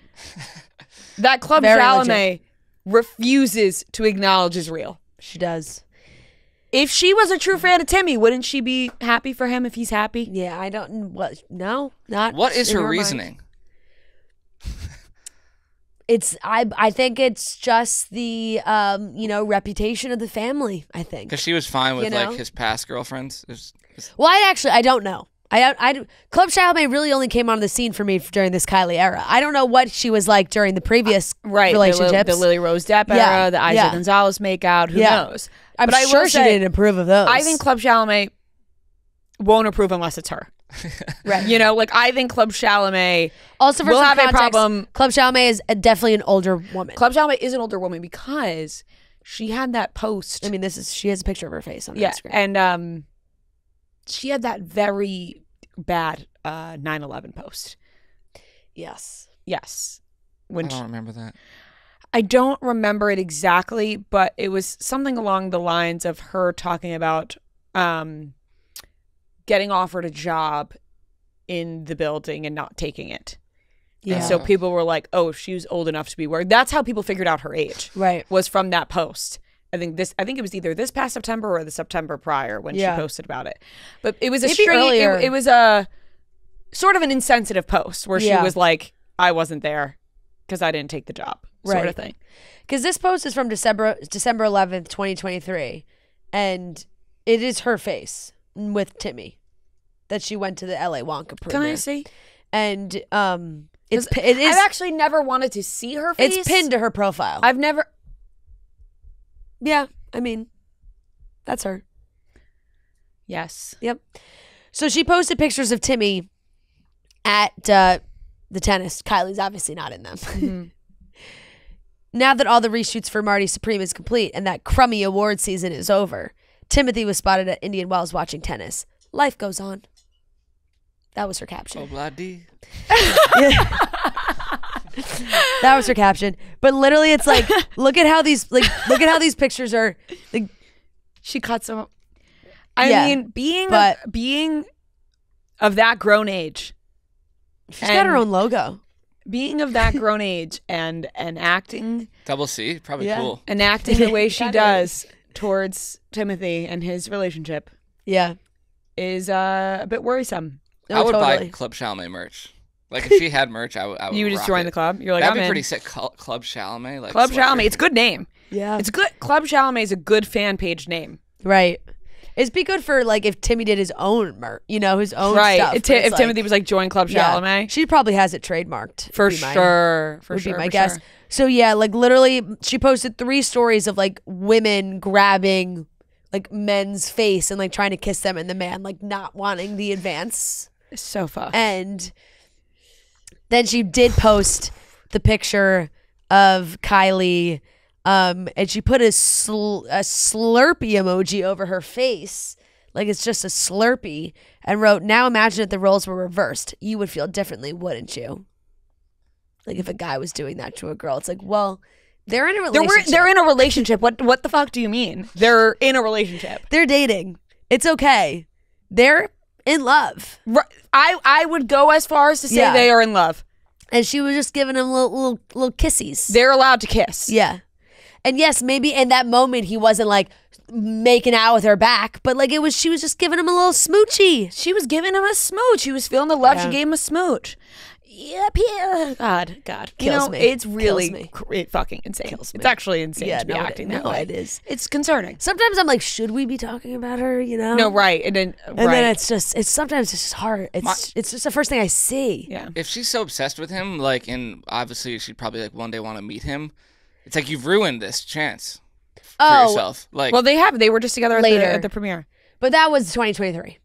That Club Chalamet refuses to acknowledge is real. She does. If she was a true fan of Timmy, wouldn't she be happy for him if he's happy? Yeah, I don't. What? No, not. What is her reasoning? I think it's just the reputation of the family. I think because she was fine with like his past girlfriends. Well, I don't know. Club Chalamet really only came on the scene for me during this Kylie era. I don't know what she was like during the previous relationships. The Lily Rose Depp era, the Isa Gonzalez makeout. Who knows? But I'm sure she didn't approve of those. I think Club Chalamet won't approve unless it's her. Right. I think Club Chalamet also for will some have context, a problem. Club Chalamet is definitely an older woman. Club Chalamet is an older woman because she had that post. I mean, she has a picture of her face on Instagram. And she had that very bad 9/11 post. Yes. I don't remember that. I don't remember it exactly, but it was something along the lines of her talking about getting offered a job in the building and not taking it. Yeah. And so people were like, oh, she was old enough to be working. That's how people figured out her age. Right. Was from that post. I think it was either this past September or the September prior when she posted about it. But it was it was a sort of an insensitive post where she was like, I wasn't there because I didn't take the job, sort of thing. Because this post is from December 11th, 2023, and it is her face with Timmy that she went to the LA Wonka premiere. Can I see? And it is. I've actually never wanted to see her face. It's pinned to her profile. I've never. Yeah, I mean, that's her. Yes. Yep. So she posted pictures of Timmy at the tennis. Kylie's obviously not in them. Mm-hmm. Now that all the reshoots for Marty Supreme is complete and that crummy award season is over, Timothée was spotted at Indian Wells watching tennis. Life goes on. That was her caption. Obladi. That was her caption. But literally, it's like, look at how these pictures are. Like, she cuts them. I mean, being of that grown age, she's got her own logo. Being of that grown age and acting Double C, probably cool. And acting the way she does towards Timothée and his relationship, is a bit worrisome. I would buy Club Chalamet merch. Like if she had merch, I would. You would just join the club. You're like, that'd be pretty sick. Club Chalamet, like Club Chalamet. It's a good name. Yeah, it's good. Club Chalamet is a good fan page name. Right. It'd be good for like if Timmy did his own merch, his own stuff. Right. If Timothée was like join Club Chalamet, she probably has it trademarked. For sure. Would be my guess. So yeah, like literally, she posted 3 stories of like women grabbing like men's face and like trying to kiss them, and the man like not wanting the advance. It's so fucked. And then she did post the picture of Kylie, and she put a Slurpee emoji over her face, like it's just a Slurpee, and wrote, "Now imagine if the roles were reversed. You would feel differently, wouldn't you?" Like if a guy was doing that to a girl, it's like, well, they're in a relationship. They're in a relationship. What the fuck do you mean? They're in a relationship. They're dating. It's okay. They're in love. I would go as far as to say they are in love. And she was just giving him little kissies. They're allowed to kiss. Yeah. And yes, maybe in that moment he wasn't like making out with her back, but like she was just giving him a little smoochie. She was giving him a smooch. He was feeling the love. Yeah. She gave him a smooch. Yep. God. Kills me. It's really fucking insane. Kills me. It's actually insane to be acting that way. It is. It's concerning. Sometimes I'm like, should we be talking about her? No, right. And then sometimes it's just hard. It's just the first thing I see. Yeah. If she's so obsessed with him, like, and obviously she'd probably like one day want to meet him. It's like you've ruined this chance for yourself. Like, well, they were just together later at the premiere. But that was 2023.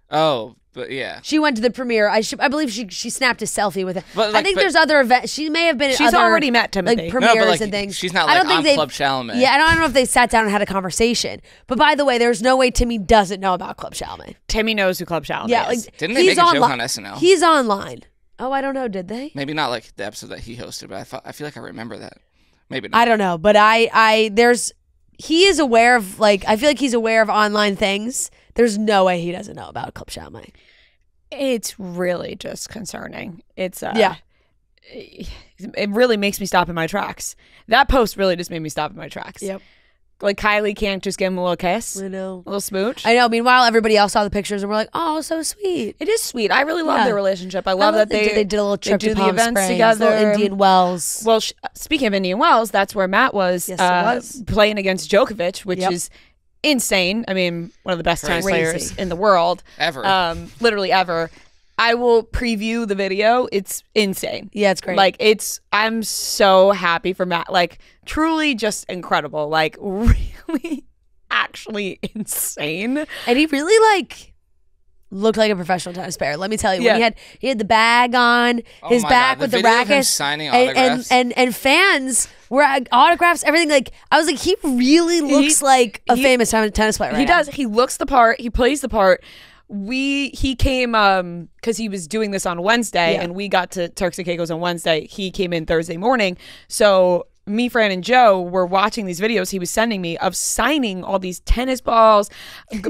Oh. But yeah, she went to the premiere. I believe she snapped a selfie with it. But, I think there's other events. She may have been at she's other, already met Timothée. Like premieres and things. She's not like on Club Chalamet. Yeah, I don't know if they sat down and had a conversation. But by the way, there's no way Timmy doesn't know about Club Chalamet. Timmy knows who Club Chalamet is. Like, didn't they make a joke on SNL? He's online. Oh, I don't know. Did they? Maybe not like the episode that he hosted, but I feel like I remember that. Maybe not. I don't know, but he is aware of like I feel like he's aware of online things. There's no way he doesn't know about Club Chalamet. It's really just concerning. It's it really makes me stop in my tracks. That post really just made me stop in my tracks. Yep. Like Kylie can't just give him a little kiss. I know. A little smooch. I know. Meanwhile, everybody else saw the pictures and we're like, oh, so sweet. It is sweet. I really love their relationship. I love that they did a little trip to the Palm events Springs, together. Little Indian Wells. Well, speaking of Indian Wells, that's where Matt was, playing against Djokovic, which is insane. I mean, one of the best tennis players in the world. Ever. Literally ever. I will preview the video. It's insane. Yeah, it's great. Like, I'm so happy for Matt. Like, truly just incredible. Like, really, actually insane. And he really, like, looked like a professional tennis player. Let me tell you. When he had the bag on, his back with the racket. Signing autographs. And fans were autographs, everything. Like, I was like, he really looks like a famous tennis player right now. He does. He looks the part. He plays the part. he came because he was doing this on Wednesday, and we got to Turks and Caicos on Wednesday. He came in Thursday morning, so me, Fran, and Joe were watching these videos he was sending me of signing all these tennis balls,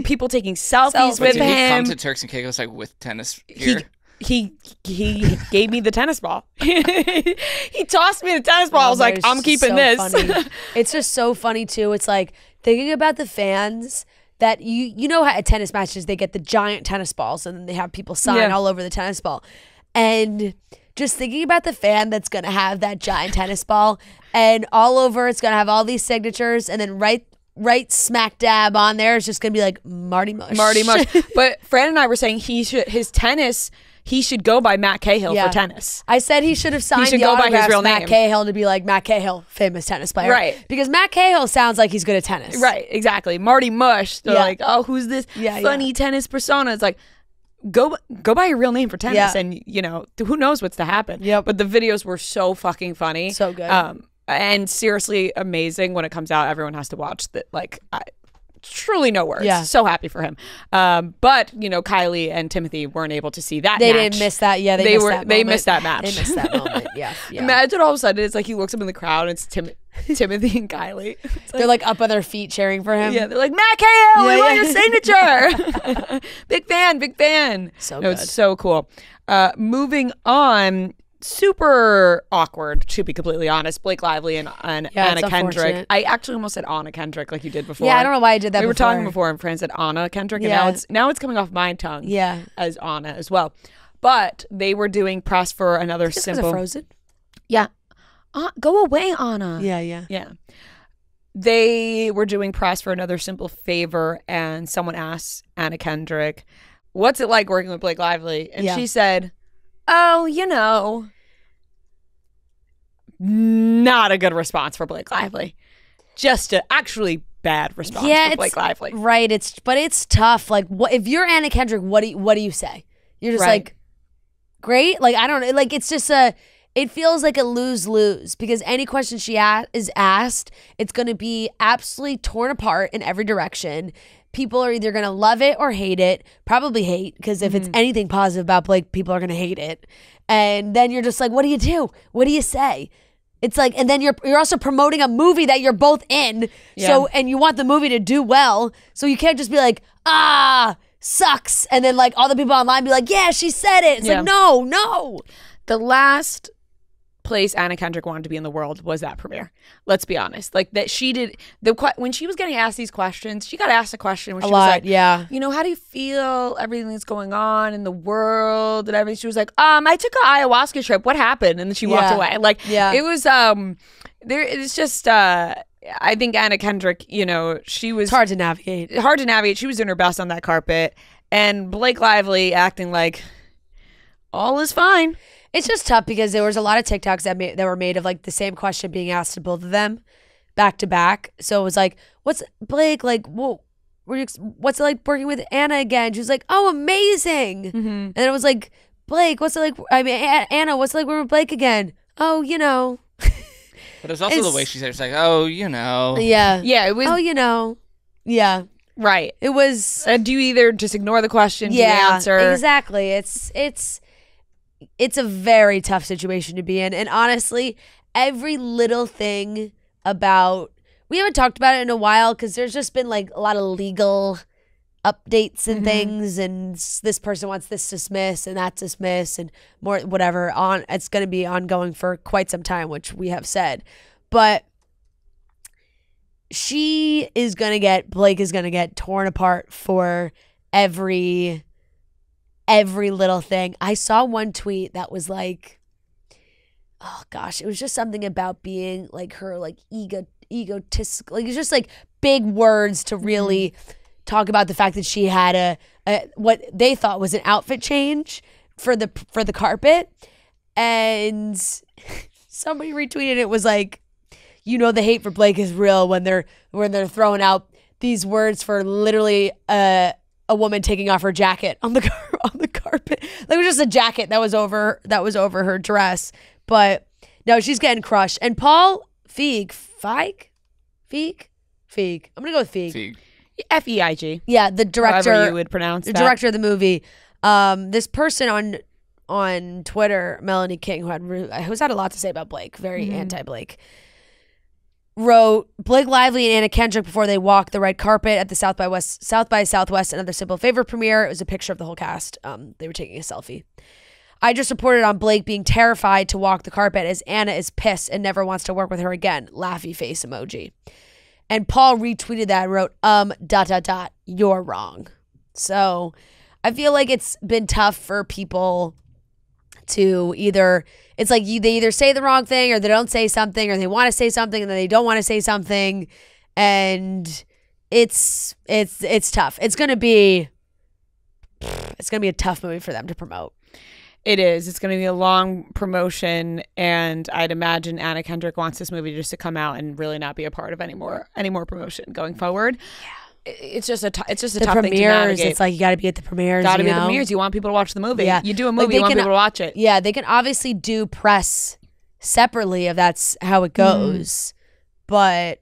people taking selfies with him. Did he come to Turks and Caicos like with tennis gear? He gave me the tennis ball. He tossed me the tennis ball. I was like, I'm keeping this. Funny. It's just so funny too. It's like thinking about the fans that you know how at tennis matches they get the giant tennis balls and then they have people sign all over the tennis ball. And just thinking about the fan that's going to have that giant tennis ball and all over it's going to have all these signatures and then right smack dab on there is just going to be like Marty Mush. But Fran and I were saying he should go by Matt Cahill for tennis. I said he should have signed the autograph by Matt Cahill to be like Matt Cahill, famous tennis player. Right. Because Matt Cahill sounds like he's good at tennis. Right, exactly. Marty Mush. They're like, oh, who's this funny tennis persona? It's like, go by your real name for tennis, and who knows what's to happen. But the videos were so fucking funny, so good, and seriously amazing. When it comes out, everyone has to watch that. Like, truly no words. So happy for him. But Kylie and Timothée weren't able to see that. They didn't miss that. Yeah, they missed that match. They missed that moment. Yeah. Imagine all of a sudden it's like he looks up in the crowd and it's Timothée and Kylie. They're like up on their feet cheering for him. Yeah, they're like, Matt Cahill, we want your signature. Big fan. So good. It's so cool. Moving on. Super awkward, to be completely honest. Blake Lively and Anna Kendrick. I actually almost said Anna Kendrick like you did before. Yeah, I don't know why I did that. We were talking before and Fran said Anna Kendrick, and now it's coming off my tongue. As Anna as well. But they were doing press for another simple. Frozen. Yeah. Go away, Anna. Yeah. They were doing press for another simple favor, and someone asked Anna Kendrick, "What's it like working with Blake Lively?" And she said, "Oh, not a good response for Blake Lively. Just a actually bad response for Blake Lively." Right. It's tough. Like, if you're Anna Kendrick, what do you say? You're just like, great. Like, I don't know. Like, it's just it feels like a lose-lose because any question she is asked, it's going to be absolutely torn apart in every direction. People are either going to love it or hate it. Probably hate, because if it's anything positive about Blake, people are going to hate it. And then you're just like, what do you do? What do you say? It's like, and then you're also promoting a movie that you're both in. So, and you want the movie to do well. So you can't just be like, sucks. And then like all the people online be like, yeah, she said it. It's like, no. The last place Anna Kendrick wanted to be in the world was that premiere. Let's be honest. Like that she did when she was getting asked these questions, she got asked a question where she was like, how do you feel everything that's going on in the world and everything? She was like, I took an ayahuasca trip. What happened? And then she walked away. Like it was it's just I think Anna Kendrick, she was it's hard to navigate. She was doing her best on that carpet, and Blake Lively acting like all is fine. It's just tough because there was a lot of TikToks that were made of like the same question being asked to both of them back to back. So it was like, what's Blake like? What's it like working with Anna again? She was like, oh, amazing. And it was like, Blake, what's it like? I mean, Anna, what's it like working with Blake again? Oh, But it's also the way she said it's like, oh, Yeah. It was. Oh, Yeah. Right. It was. Do you either just ignore the question? Do you answer? Exactly. It's a very tough situation to be in. And honestly, every little thing we haven't talked about it in a while because there's just been like a lot of legal updates and things, and this person wants this dismissed and that dismissed and more whatever it's going to be ongoing for quite some time, which we have said. But Blake is going to get torn apart for every little thing. I saw one tweet that was like, oh gosh, it was just something about being like her, like egotistical. Like it's just like big words to really talk about the fact that she had a what they thought was an outfit change for the carpet, and somebody retweeted it was like, the hate for Blake is real when they're throwing out these words for literally a woman taking off her jacket on the carpet. Like it was just a jacket that was over her dress. But no, she's getting crushed. And Paul Feig. I'm gonna go with Feig. Feig. Yeah, the director. However you would pronounce the that. director of the movie. This person on Twitter, Melanie King, who's had a lot to say about Blake, very anti-Blake, wrote, Blake Lively and Anna Kendrick before they walked the red carpet at the South by Southwest Another Simple Favor premiere. It was a picture of the whole cast. They were taking a selfie. I just reported on Blake being terrified to walk the carpet as Anna is pissed and never wants to work with her again. Laughy face emoji. And Paul retweeted that and wrote, ... you're wrong. So I feel like it's been tough for people to it's like they either say the wrong thing or they don't say something, or they want to say something and then they don't want to say something. And it's tough. It's going to be a tough movie for them to promote. It is. It's going to be a long promotion, and I'd imagine Anna Kendrick wants this movie just to come out and really not be a part of any more promotion going forward. Yeah. It's just a tough thing to navigate. It's like you got to be at the premieres. Got to be at the premieres. You want people to watch the movie. Yeah. You do a movie, you want people to watch it. Yeah, they can obviously do press separately if that's how it goes, but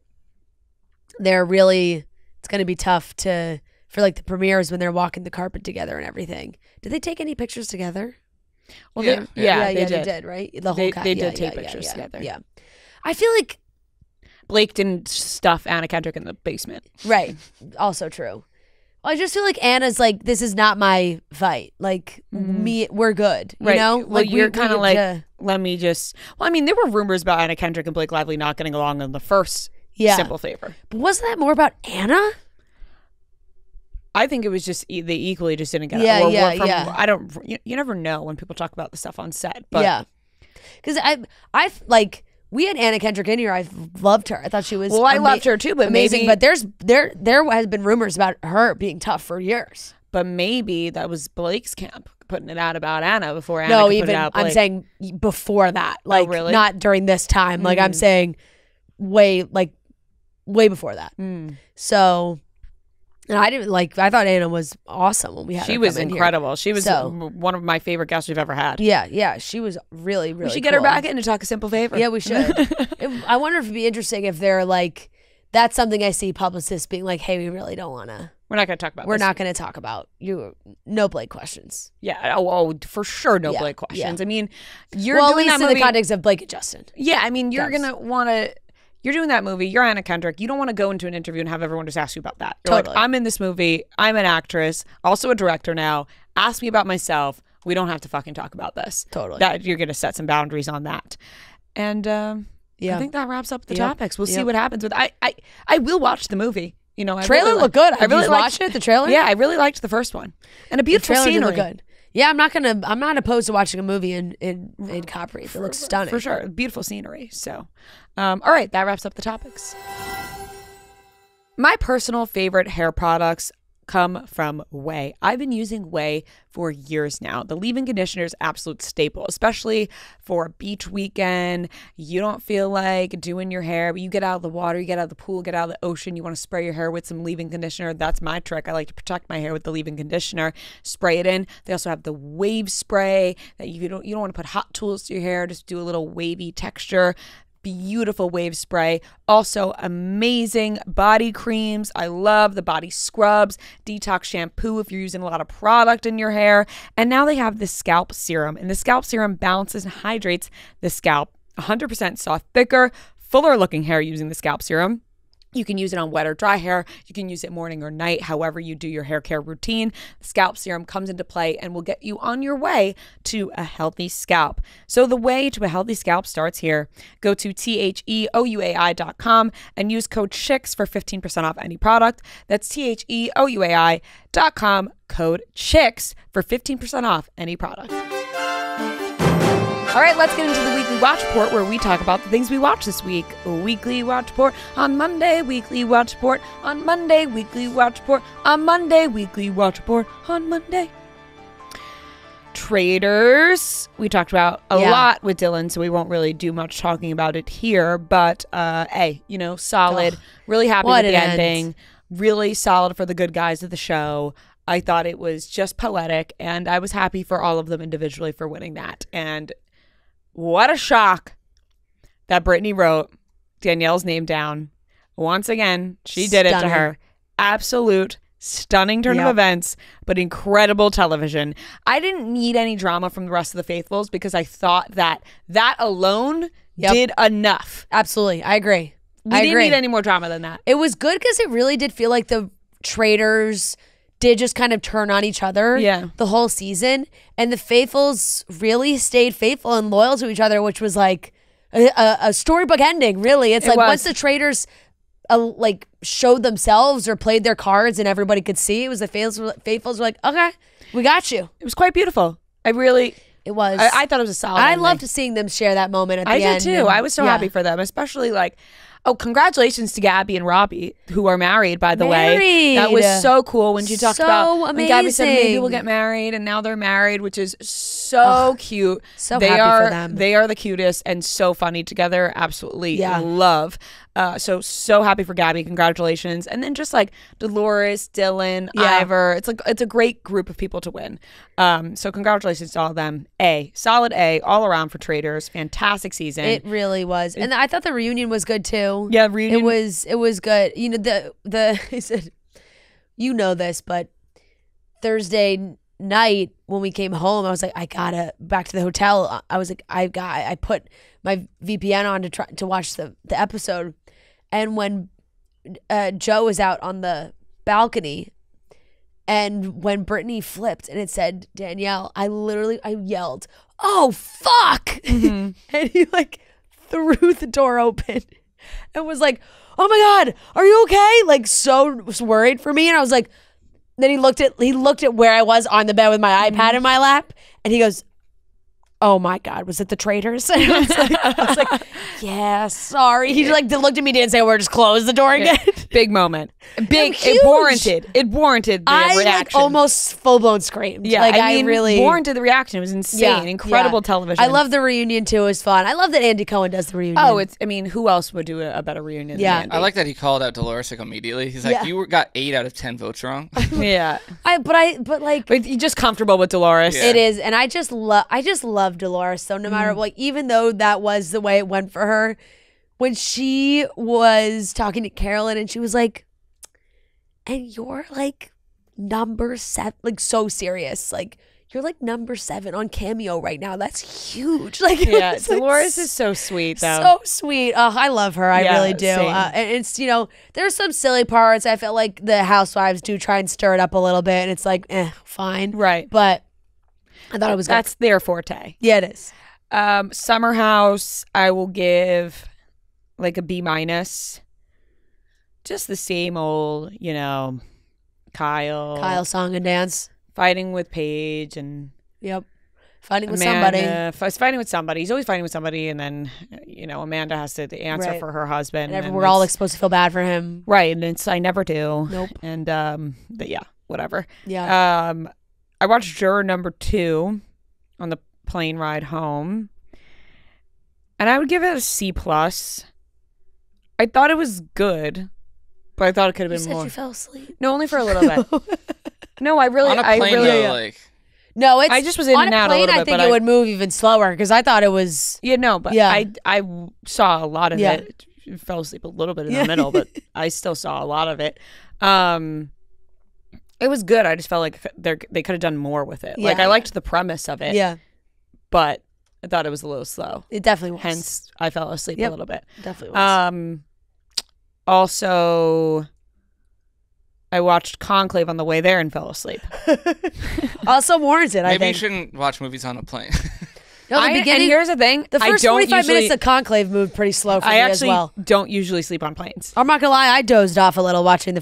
it's going to be tough for like the premieres when they're walking the carpet together and everything. Did they take any pictures together? Well, they did, right? The whole they did take pictures together. Yeah, I feel like Blake didn't stuff Anna Kendrick in the basement. Right. Also true. I just feel like Anna's like, this is not my fight. Like we're good. You know? Well, like you're kind of like, let me just. Well, I mean, there were rumors about Anna Kendrick and Blake Lively not getting along in the first Simple Favor. But wasn't that more about Anna? I think it was just they equally just didn't get it. I don't. You never know when people talk about the stuff on set. But because I like we had Anna Kendrick in here. I loved her. I thought she was I loved her too. But amazing. Maybe, but there has been rumors about her being tough for years. But maybe that was Blake's camp putting it out about Anna before Anna could put it out. I'm saying before that, like really? Not during this time. Like I'm saying way before that. So. And I thought Anna was awesome when we had her. She was come in incredible. Here. She was one of my favorite guests we've ever had. Yeah. She was really, really We should get her back in to talk a Simple Favor. Yeah, we should. I wonder if it'd be interesting if they're like, that's something I see publicists being like, hey, we really don't want to. We're not going to talk about We're not going to talk about you. No Blake questions. Yeah. Oh, for sure. No Blake questions. Yeah. I mean, you're doing at least that movie in the context of Blake and Justin. Yeah. I mean, you're going to want to. You're doing that movie. You're Anna Kendrick. You don't want to go into an interview and have everyone just ask you about that. You're totally. Like, I'm in this movie. I'm an actress, also a director now. Ask me about myself. We don't have to fucking talk about this. Totally. That you're going to set some boundaries on that. And I think that wraps up the topics. We'll see what happens with. I will watch the movie. You know, trailer looked good. I really watched it. The trailer. Yeah, I really liked the first one, and a beautiful scenery. Look good. Yeah, I'm not opposed to watching a movie in Capri. It looks stunning. For sure. Beautiful scenery. So, all right, that wraps up the topics. My personal favorite hair products come from Ouai. I've been using Ouai for years now. The leave-in conditioner is absolute staple, especially for a beach weekend. You don't feel like doing your hair, but you get out of the water, you get out of the pool, get out of the ocean, you want to spray your hair with some leave-in conditioner. That's my trick. I like to protect my hair with the leave-in conditioner. Spray it in. They also have the wave spray that you don't want to put hot tools to your hair, just do a little wavy texture. Beautiful wave spray. Also amazing body creams. I love the body scrubs, detox shampoo if you're using a lot of product in your hair. And now they have the scalp serum, and the scalp serum balances and hydrates the scalp. 100% soft, thicker, fuller looking hair using the scalp serum. You can use it on wet or dry hair. You can use it morning or night, however you do your hair care routine. The scalp serum comes into play and will get you on your way to a healthy scalp. So the way to a healthy scalp starts here. Go to THEOUAI.com and use code CHICKS for 15% off any product. That's THEOUAI.com, code CHICKS for 15% off any product. All right, let's get into the weekly watch report where we talk about the things we watched this week. Weekly watch report on Monday, weekly watch report on Monday, weekly watch report on Monday, weekly watch report on Monday. Traitors, we talked about a lot with Dylan, so we won't really do much talking about it here, but solid. Really happy with the ending. Really solid for the good guys of the show. I thought it was just poetic, and I was happy for all of them individually for winning that. And what a shock that Brittany wrote Danielle's name down. Once again, she did it to her. absolute stunning turn of events, but incredible television. I didn't need any drama from the rest of the Faithfuls because I thought that alone did enough. Absolutely. I agree. We didn't need any more drama than that. It was good because it really did feel like the Traitors did just kind of turn on each other the whole season. And the Faithfuls really stayed faithful and loyal to each other, which was like a storybook ending, really. It's like once the Traitors like showed themselves or played their cards and everybody could see, it was the Faithfuls were like, okay, we got you. It was quite beautiful. It was. I thought it was a solid ending. I loved seeing them share that moment at the end. I did too. I was so happy for them, especially like, oh, congratulations to Gabby and Robbie, who are married, by the way. That was so cool when she talked about when Gabby said maybe we'll get married, and now they're married, which is so cute. So happy for them. They are the cutest and so funny together. Absolutely love. So happy for Gabby. Congratulations. And then just like Dolores, Dylan, Ivor. It's a great group of people to win. So congratulations to all of them. Solid A all around for Traitors. Fantastic season. It really was. And I thought the reunion was good too. Yeah, reunion. It was good. You know, the I said, you know this, but Thursday night when we came home, I was like, I gotta back to the hotel. I was like, I put my VPN on to try to watch the episode. And when Joe was out on the balcony, and when Brittany flipped and it said Danielle, I yelled, "Oh fuck!" Mm-hmm. And he like threw the door open and was like, "Oh my God, are you okay?" Like so worried for me. And I was like, then he looked at where I was on the bed with my iPad in my lap, and he goes, "Oh my God, was it the Traitors?" And I was like, yeah, sorry. He like looked at me, didn't say a word, just closed the door again. Big moment. It warranted the reaction. I like almost full blown screamed. Yeah, like, I mean, really warranted the reaction. It was insane. Incredible television. I love the reunion too. It was fun. I love that Andy Cohen does the reunion. Oh, who else would do a better reunion than Andy? I like that he called out Dolores like immediately. He's like, you got 8 out of 10 votes wrong. Yeah. But you're just comfortable with Dolores. Yeah. It is, and I just love Dolores. So no matter like, even though that was the way it went for her, when she was talking to Carolyn and she was like, "And you're like number 7," like so serious, like you're like number 7 on Cameo right now. That's huge. Like, yeah, Dolores is so sweet though. So sweet. Oh, I love her. I really do. And it's, you know, there's some silly parts. I feel like the housewives do try and stir it up a little bit, and it's like, fine. Right. But I thought it was that's good. their forte. Yeah, it is. Summer House, I will give like a B-. Just the same old, you know, Kyle song and dance. Fighting with Paige and fighting with somebody. Fighting with somebody. He's always fighting with somebody, and then, you know, Amanda has to answer for her husband. And we're all like supposed to feel bad for him. Right, and I never do. Nope. And but yeah, whatever. Yeah. I watched Juror number 2 on the plane ride home, and I would give it a C+. I thought it was good, but I thought it could have been more. You fell asleep. No, only for a little bit. No, I really. On a plane, like. No, I just was in and out a little bit. I think it would move even slower because I thought it was. Yeah, no, but I saw a lot of it. Fell asleep a little bit in the middle, but I still saw a lot of it. It was good. I just felt like they could have done more with it. Like I liked the premise of it. Yeah, but I thought it was a little slow. It definitely was. Hence, I fell asleep a little bit. Definitely was. Also, I watched Conclave on the way there and fell asleep. Also warranted, I think. Maybe you shouldn't watch movies on a plane. No, the beginning. And here's the thing: the first 45 minutes of Conclave moved pretty slow for me as well. I actually don't usually sleep on planes. I'm not gonna lie, I dozed off a little watching the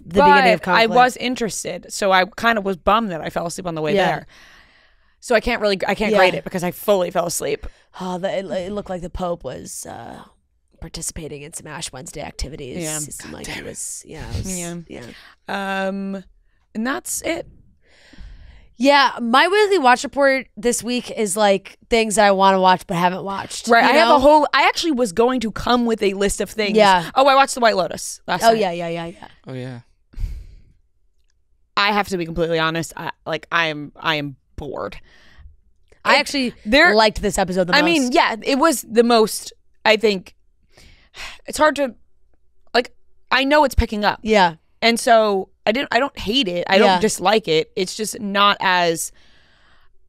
beginning of Conclave. I was interested, so I kind of was bummed that I fell asleep on the way there. So I can't grade it because I fully fell asleep. Oh, it looked like the Pope was participating in some Ash Wednesday activities. Yeah, it seemed like he was. Yeah. And that's it. Yeah, my weekly watch report this week is like things that I want to watch but haven't watched. Right, I have I actually was going to come with a list of things. Yeah. Oh, I watched The White Lotus last night. Yeah. Oh yeah. I have to be completely honest. I am bored. I actually liked this episode the most. I mean, yeah, it was the most. I think it's hard to like. I know it's picking up. Yeah. And so I don't hate it. I don't dislike it. It's just not as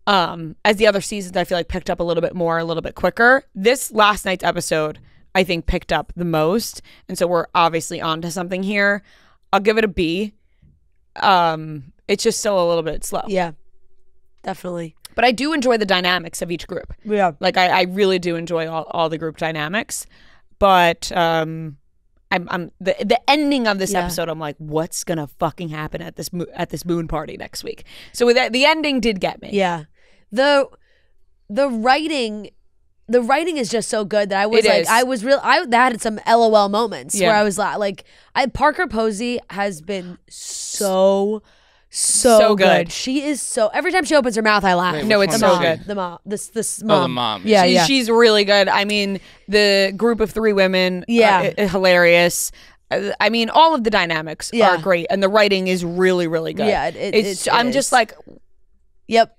the other seasons I feel like picked up a little bit more, a little bit quicker. This last night's episode I think picked up the most. And so we're obviously onto something here. I'll give it a B. It's just still a little bit slow. Yeah, definitely. But I do enjoy the dynamics of each group. Yeah. Like I really do enjoy all the group dynamics. But I'm the ending of this episode, I'm like, what's gonna fucking happen at this moon party next week? So with that, the ending did get me. Yeah. The writing is just so good that I was I had some LOL moments where I was like Parker Posey has been so good. She is so, every time she opens her mouth I laugh. Wait, no, it's so good. The mom. This mom. Oh, the mom. Yeah, she's really good. I mean, the group of 3 women hilarious. I mean, all of the dynamics are great, and the writing is really, really good. Yeah, I'm just like, yep.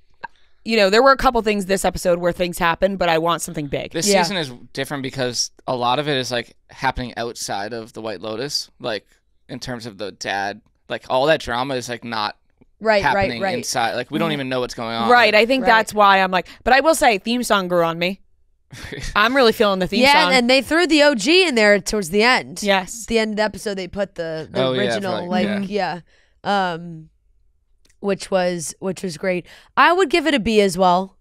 You know, there were a couple things this episode where things happened, but I want something big. This season is different because a lot of it is like happening outside of the White Lotus, like in terms of the dad, like all that drama is like not happening inside. Like we don't even know what's going on. Right. I think that's why I'm like, but I will say theme song grew on me. I'm really feeling the theme song. Yeah, and they threw the OG in there towards the end. Yes. The end of the episode, they put the original, which was great. I would give it a B as well.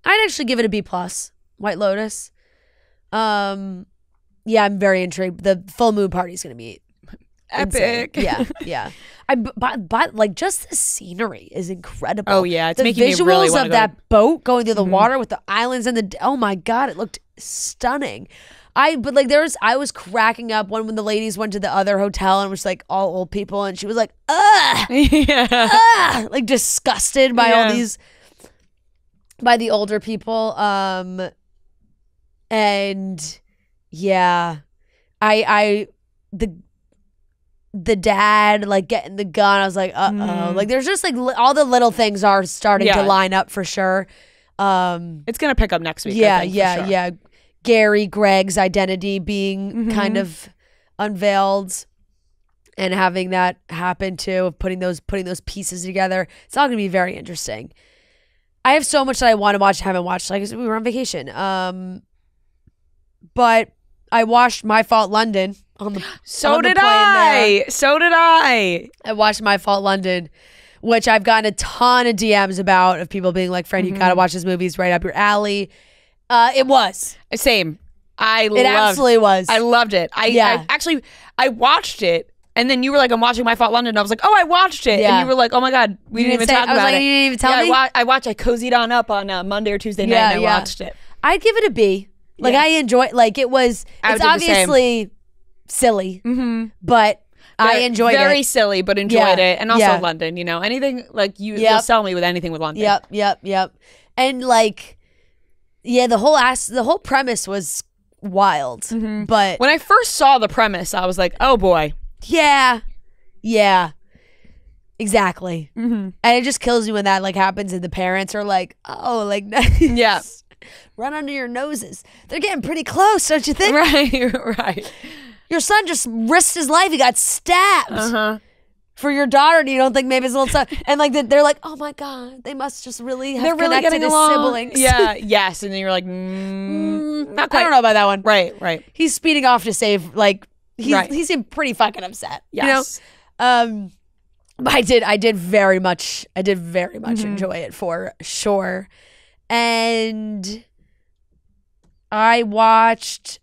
I'd actually give it a B plus. White Lotus. I'm very intrigued. The full moon party is going to be epic. Insane. Yeah. But like just the scenery is incredible. Oh yeah, it's the making visuals me really want of that boat going through the water with the islands and oh my god, it looked stunning. I was cracking up when the ladies went to the other hotel and it was like all old people and she was like, like disgusted by all these, by the older people. And yeah, the dad like getting the gun, I was like, like there's just like all the little things are starting to line up for sure. It's gonna pick up next week. Yeah. Gary Greg's identity being kind of unveiled and having that happen too, of putting those pieces together. It's all gonna be very interesting. I have so much that I want to watch, haven't watched. Like we were on vacation. But I watched My Fault London on the So did I. I watched My Fault London, which I've gotten a ton of DMs about, of people being like, "Friend, you gotta watch this movie. It's right up your alley." It was. Same. It absolutely was. I loved it. I watched it, and then you were like, "I'm watching My Fault London." I was like, "Oh, I watched it," and you were like, "Oh my god, we didn't even talk about it." I was like, "You didn't even tell me." I watched. I cozied on up on Monday or Tuesday night, and I watched it. I'd give it a B. Like I enjoy. Like it was. It's obviously silly, but I enjoyed it. Very silly, but enjoyed it, and also London. You know, anything like you'll sell me with anything with London. Yep. And like. Yeah, the whole premise was wild. But when I first saw the premise, I was like, "Oh boy." Yeah. Exactly. And it just kills me when that like happens and the parents are like, "Oh, like yeah. Run under your noses. They're getting pretty close, don't you think?" Right. Your son just risked his life. He got stabbed. For your daughter, and you don't think maybe it's a little son, and like they're like, "Oh my god, they must just really have connected as siblings." Yeah, yes, and then you're like, not quite. I don't know about that one. Right. He's speeding off to save. Like he seemed pretty fucking upset. Yes. You know? But I did very much enjoy it for sure, and I watched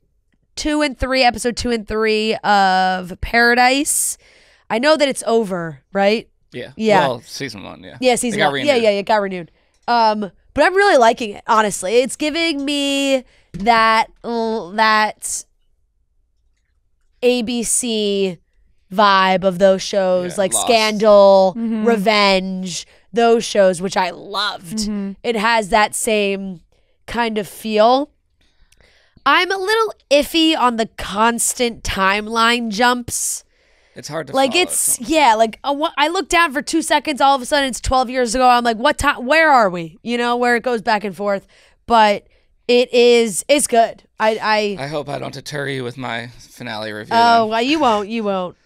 episode 2 and 3 of Paradise. I know that it's over, right? Yeah. Well, season 1, yeah. Yeah, season 1. Yeah, it got renewed. But I'm really liking it, honestly. It's giving me that ABC vibe of those shows, like Lost. Scandal, Revenge, those shows, which I loved. It has that same kind of feel. I'm a little iffy on the constant timeline jumps. It's hard to like follow. I look down for 2 seconds, all of a sudden it's 12 years ago. I'm like, what time? Where are we? You know, where it goes back and forth. But it's good. I hope I don't deter you with my finale review. Oh, well, you won't.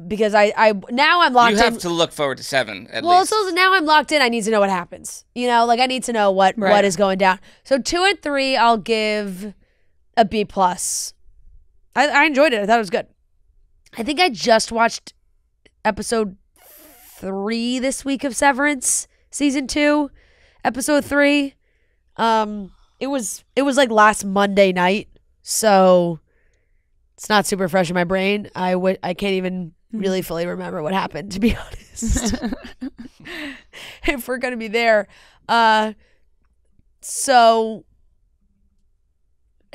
Because I now I'm locked in. You have to look forward to 7 at least. Well, so now I'm locked in. I need to know what happens. You know, like I need to know what is going down. So 2 and 3, I'll give a B+. I enjoyed it. I thought it was good. I think I just watched episode 3 this week of Severance, season 2, episode 3. It was like last Monday night, so it's not super fresh in my brain. I can't even really fully remember what happened, to be honest. If we're gonna be there, so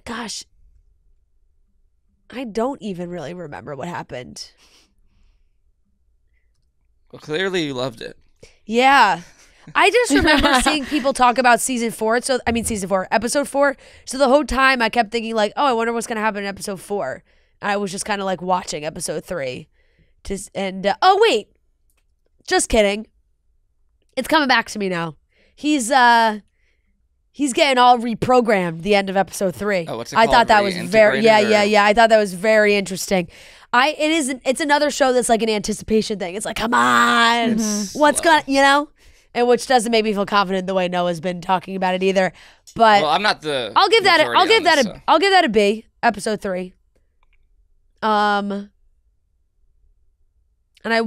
gosh, I don't even really remember what happened. Well, clearly you loved it. Yeah. I just remember seeing people talk about season 4. Episode 4. So the whole time I kept thinking like, oh, I wonder what's going to happen in episode 4. And I was just kind of like watching episode 3. Oh, wait. Just kidding. It's coming back to me now. He's getting all reprogrammed the end of episode 3. Oh, what's it called? I thought that was very, yeah. I thought that was very interesting. It's another show that's like an anticipation thing. It's like, come on, what's gonna, you know, and which doesn't make me feel confident the way Noah's been talking about it either. But I'm not the. I'll give that a B. Episode 3. And I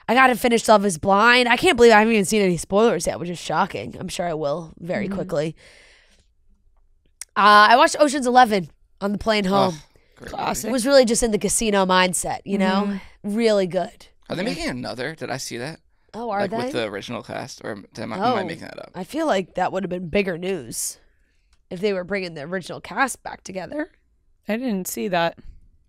gotta finish Love Is Blind. I can't believe I haven't even seen any spoilers yet, which is shocking. I'm sure I will very quickly. I watched Ocean's 11 on the plane home. Classic. It was really just in the casino mindset, you know? Really good. Are they making another? Did I see that? Oh, are they? With the original cast? Or am I making that up? I feel like that would have been bigger news if they were bringing the original cast back together. I didn't see that.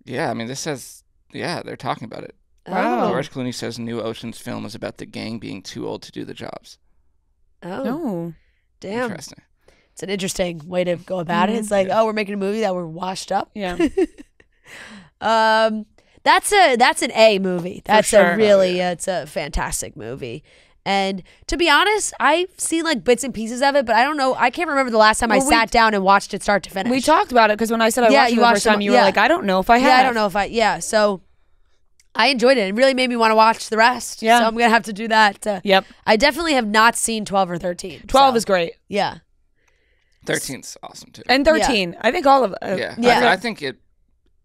Yeah, I mean, this says, they're talking about it. Oh. George Clooney says new Ocean's film is about the gang being too old to do the jobs. Oh. Damn. Interesting. It's an interesting way to go about it. It's like, we're making a movie that we're washed up. Yeah. That's an A movie. That's sure. It's a fantastic movie. And to be honest, I've seen like bits and pieces of it, but I don't know. I can't remember the last time I sat down and watched it start to finish. We talked about it because when I said I watched it the first time, you were like, I don't know if I have. Yeah, I don't know if I. So I enjoyed it. It really made me want to watch the rest. Yeah. So I'm gonna have to do that. Yep. I definitely have not seen 12 or 13. 12 is great. Yeah. 13's awesome too. And 13. I think all of I think it.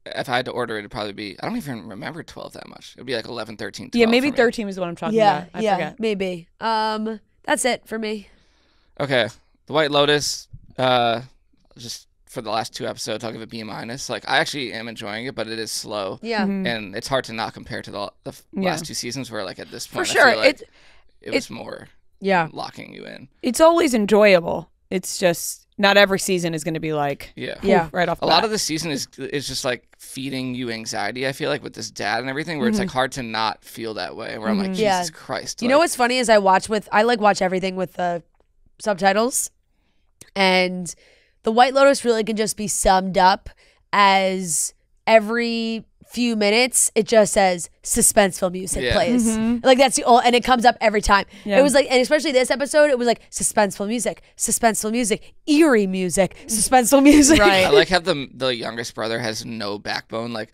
If I had to order it, it'd probably be. I don't even remember 12 that much. It'd be like 11, 13, 12. Yeah, maybe 13 was what I'm talking about. I forget. Maybe. That's it for me. Okay, The White Lotus. Just for the last 2 episodes, I'll give it B-. Like I actually am enjoying it, but it is slow. Yeah, and it's hard to not compare to the last 2 seasons, where like at this point, for sure, I feel like it was more locking you in. It's always enjoyable. It's just not every season is going to be like right off the bat. A lot of the season is just like feeding you anxiety, I feel like, with this dad and everything, where it's like hard to not feel that way, where I'm like, Jesus Christ. You know what's funny is I watch everything with the subtitles, and The White Lotus really can just be summed up as every few minutes it just says suspenseful music plays. Like that's and it comes up every time. It was like, and especially this episode, it was like suspenseful music, eerie music, suspenseful music. Right. I like how the youngest brother has no backbone. Like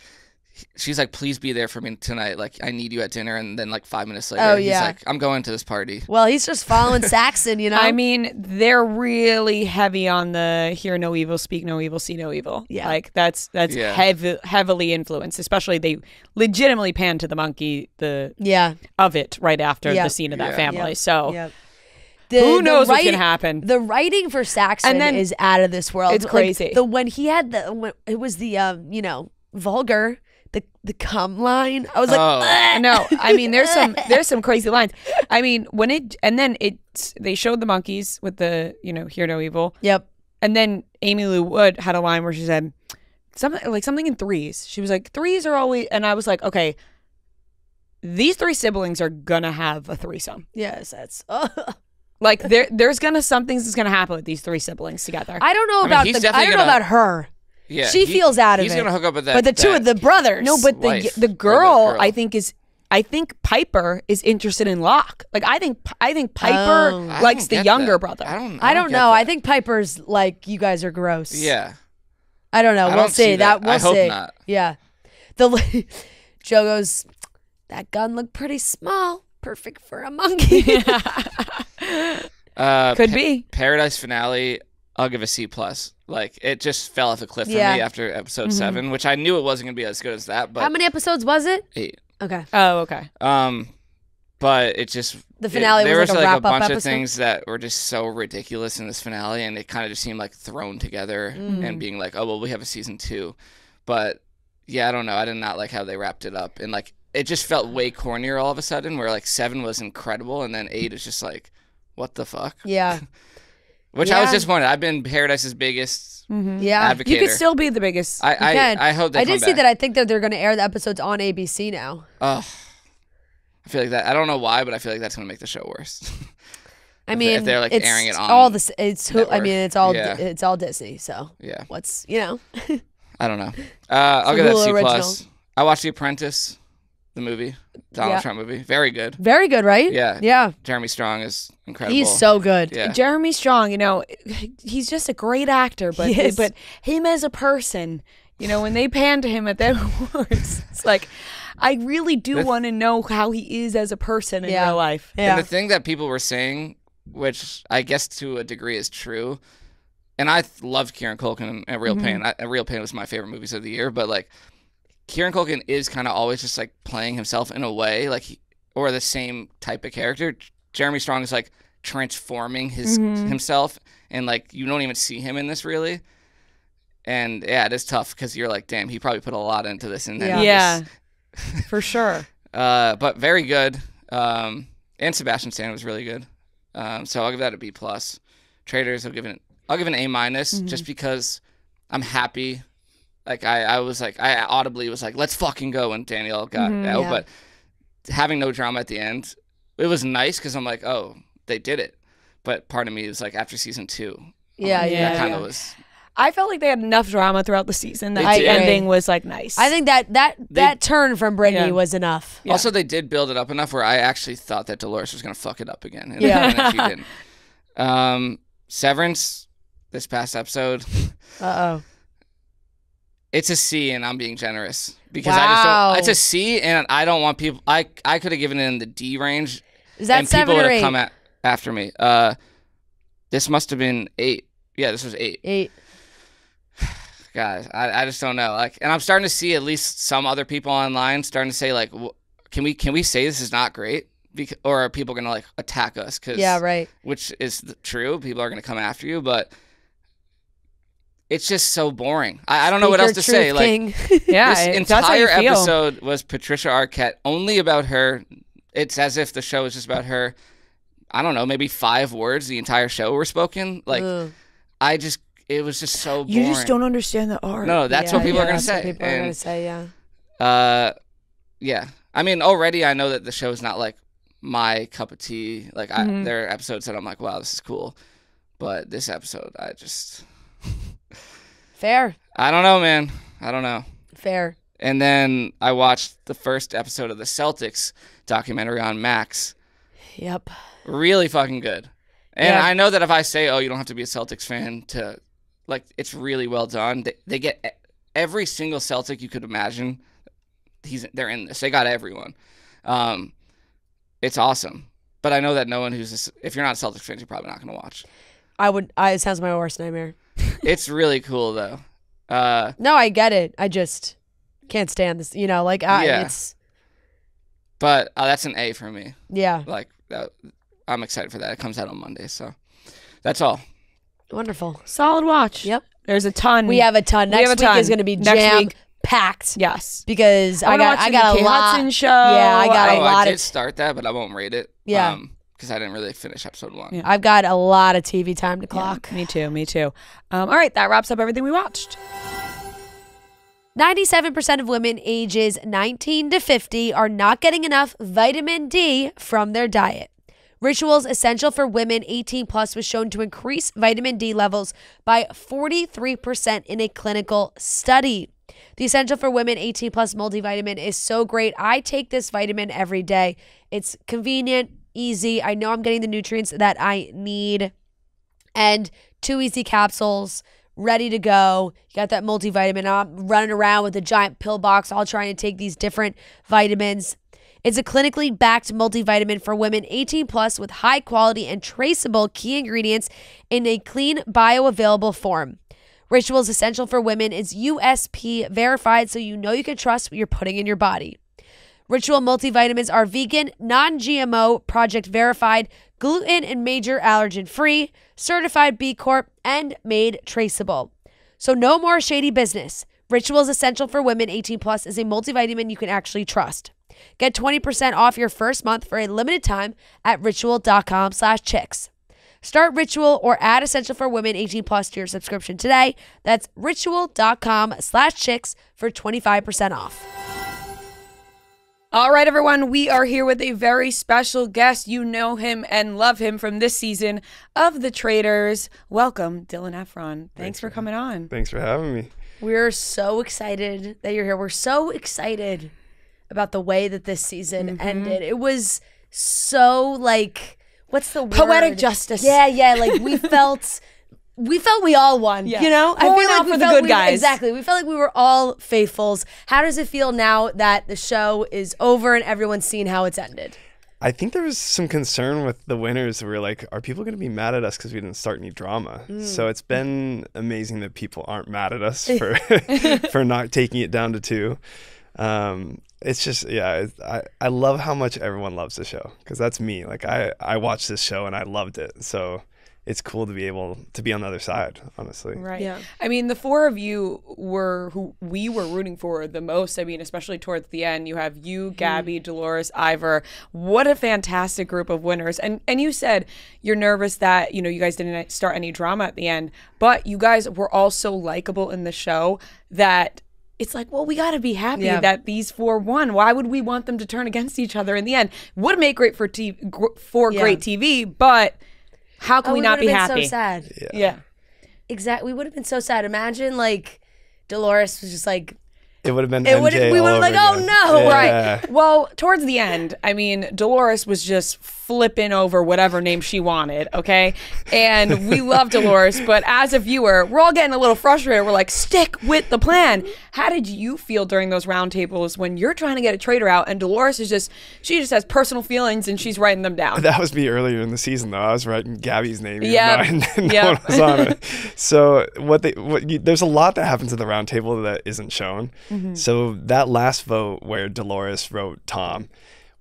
she's like, please be there for me tonight. Like I need you at dinner. And then like 5 minutes later, he's like, I'm going to this party. Well, he's just following Saxon, you know? I mean, they're really heavy on the hear no evil, speak no evil, see no evil. Yeah. Like that's heavily influenced, especially they legitimately pan to the monkey of it right after the scene of that family. So who knows what's going to happen? The writing for Saxon is out of this world. It's crazy. Like, when he had it was the, vulgar, the cum line. I was like, no. I mean, there's some crazy lines. I mean, they showed the monkeys with the hear no evil. Yep. And then Amy Lou Wood had a line where she said something in threes. She was like, threes are always, and I was like, okay, these 3 siblings are gonna have a threesome. Yes, that's like there's something's gonna happen with these 3 siblings together. I don't know about her. Yeah, she feels out of it. He's gonna hook up with that. But the 2 of the brothers. No, but the girl, I think Piper is interested in Locke. Like I think Piper likes the younger brother. I don't know. I think Piper's like, you guys are gross. Yeah. I don't know. We'll see. I We'll see. hope not. Yeah. Joe goes, that gun looked pretty small. Perfect for a monkey. Could be. Paradise finale, I'll give a C+. Like, it just fell off a cliff for me after episode 7, which I knew it wasn't going to be as good as that. But how many episodes was it? 8. Okay. Oh, okay. But it just... The finale there was like a wrap-up bunch episode? of things that were just so ridiculous in this finale, and it kind of just seemed like thrown together and being like, oh, well, we have a season 2. But, yeah, I don't know. I did not like how they wrapped it up. And, like, it just felt way cornier all of a sudden, where, like, 7 was incredible, and then 8 is just like, what the fuck? Yeah. Which I was disappointed. I've been Paradise's biggest advocator. You could still be the biggest. I hope they come did see back. that. I think that they're going to air the episodes on ABC now. Oh, I feel like that. I don't know why, but I feel like that's going to make the show worse. I mean, if they're like airing it on all this. It's network. I mean, it's all Disney. So yeah, what's I don't know. I'll give that C+. Original. I watched The Apprentice, the movie, Donald Trump movie. Very good. Very good, right? Yeah. Jeremy Strong is incredible. He's so good. Yeah. Jeremy Strong, he's just a great actor, but him as a person, when they pan to him at the awards, it's like, I really do want to know how he is as a person in real life. Yeah. And the thing that people were saying, which I guess to a degree is true, and I loved Kieran Culkin and Real Pain. Real Pain was my favorite movies of the year, but like Kieran Culkin is kind of always just like playing himself in a way, like or the same type of character. Jeremy Strong is like transforming himself, and like you don't even see him in this really. And yeah, it is tough because you're like, damn, he probably put a lot into this, and then for sure. But very good. And Sebastian Stan was really good. So I'll give that a B+. Traitors, I'll give it an A- just because I'm happy. Like I was like, I audibly was like, let's fucking go when Danielle got out. But having no drama at the end, it was nice because I'm like, oh, they did it. But part of me is like, after season 2, that kind of was. I felt like they had enough drama throughout the season that the ending was like nice. I think that turn from Brittany was enough. Yeah. Also, they did build it up enough where I actually thought that Dolores was going to fuck it up again. And then she didn't. Severance, this past episode. It's a C, and I'm being generous because I just don't. It's a C, and I don't want people. I could have given it in the D range. Is that 7 people or would 8? have come after me. This must have been 8. Yeah, this was 8. 8. Guys, I just don't know. Like, and I'm starting to see at least some other people online starting to say like, can we say this is not great? Or are people gonna like attack us? Which is true. People are gonna come after you, but it's just so boring. I don't know what else to say. King. Like, this entire episode was Patricia Arquette, only about her. It's as if the show is just about her. I don't know, maybe 5 words the entire show were spoken. Like, it was just so boring. You just don't understand the art. No, that's what people are going to say. People are going to say, yeah. I mean, already I know that the show is not like my cup of tea. Like, there are episodes that I'm like, wow, this is cool. But this episode, I just... Fair. I don't know, man. I don't know. Fair. And then I watched the first episode of the Celtics documentary on Max. Yep. Really fucking good. And I know that if I say, oh, you don't have to be a Celtics fan to... Like, it's really well done. They get every single Celtic you could imagine. They're in this. They got everyone. It's awesome. But I know that no one if you're not a Celtics fan, you're probably not going to watch. It sounds my worst nightmare. It's really cool, though. No, I get it. I just can't stand this. It's... But that's an A for me. Yeah. Like, I'm excited for that. It comes out on Monday, so that's all. Wonderful. Solid watch. Yep. There's a ton. We have a ton. Next week is going to be jam-packed. Yes. Because I got a lot. Hudson show. Yeah, I got a lot. I did start that, but I won't rate it. Yeah. Because I didn't really finish episode 1. Yeah. I've got a lot of TV time to clock. Yeah, me too. All right, that wraps up everything we watched. 97% of women ages 19 to 50 are not getting enough vitamin D from their diet. Rituals essential for women 18 plus was shown to increase vitamin D levels by 43% in a clinical study. The Essential for Women 18 plus multivitamin is so great. I take this vitamin every day. It's convenient, easy. I know I'm getting the nutrients that I need. And 2 easy capsules, ready to go. You got that multivitamin. I'm running around with a giant pill box, all trying to take these different vitamins. It's a clinically backed multivitamin for women 18 plus with high quality and traceable key ingredients in a clean, bioavailable form. Ritual's Essential for Women is USP verified, so you know you can trust what you're putting in your body. Ritual multivitamins are vegan, non-GMO, project verified, gluten and major allergen free, certified B Corp, and made traceable. So no more shady business. Ritual's Essential for Women 18 plus is a multivitamin you can actually trust. Get 20% off your first month for a limited time at ritual.com/chicks. Start Ritual or add Essential for Women 18 plus to your subscription today. That's ritual.com/chicks for 25% off. All right, everyone, we are here with a very special guest. You know him and love him from this season of The Traitors. Welcome, Dylan Efron. Thanks for coming on. Thanks for having me. We're so excited that you're here. We're so excited about the way that this season ended. It was so, like, what's the word? Poetic justice. Yeah, like we felt we all won, you know? I feel like for the good guys. Exactly. We felt like we were all faithfuls. How does it feel now that the show is over and everyone's seen how it's ended? I think there was some concern with the winners. We were like, are people going to be mad at us because we didn't start any drama? So it's been amazing that people aren't mad at us for for not taking it down to 2. It's just, I love how much everyone loves the show, because that's me. Like, I watched this show and I loved it. So it's cool to be able to be on the other side, honestly. Right. Yeah. I mean, the 4 of you were who we were rooting for the most. I mean, especially towards the end, you have you, Gabby, Dolores, Ivor. What a fantastic group of winners. And you said you're nervous that, you guys didn't start any drama at the end, but you guys were all so likable in the show that it's like, well, we got to be happy that these 4 won. Why would we want them to turn against each other in the end? Would make great for great TV, but how can we not be happy? So sad. Yeah. Exactly. We would have been so sad. Imagine, like, Dolores was just like, it would have been MJ we would have like, oh no. Yeah. Right. Well, towards the end, I mean, Dolores was just flipping over whatever name she wanted, okay? And we love Dolores, but as a viewer, we're all getting a little frustrated. We're like, stick with the plan. How did you feel during those roundtables when you're trying to get a traitor out and Dolores is she just has personal feelings and she's writing them down? That was me earlier in the season, though. I was writing Gabby's name. No one was on it. So there's a lot that happens at the roundtable that isn't shown. So that last vote where Dolores wrote Tom,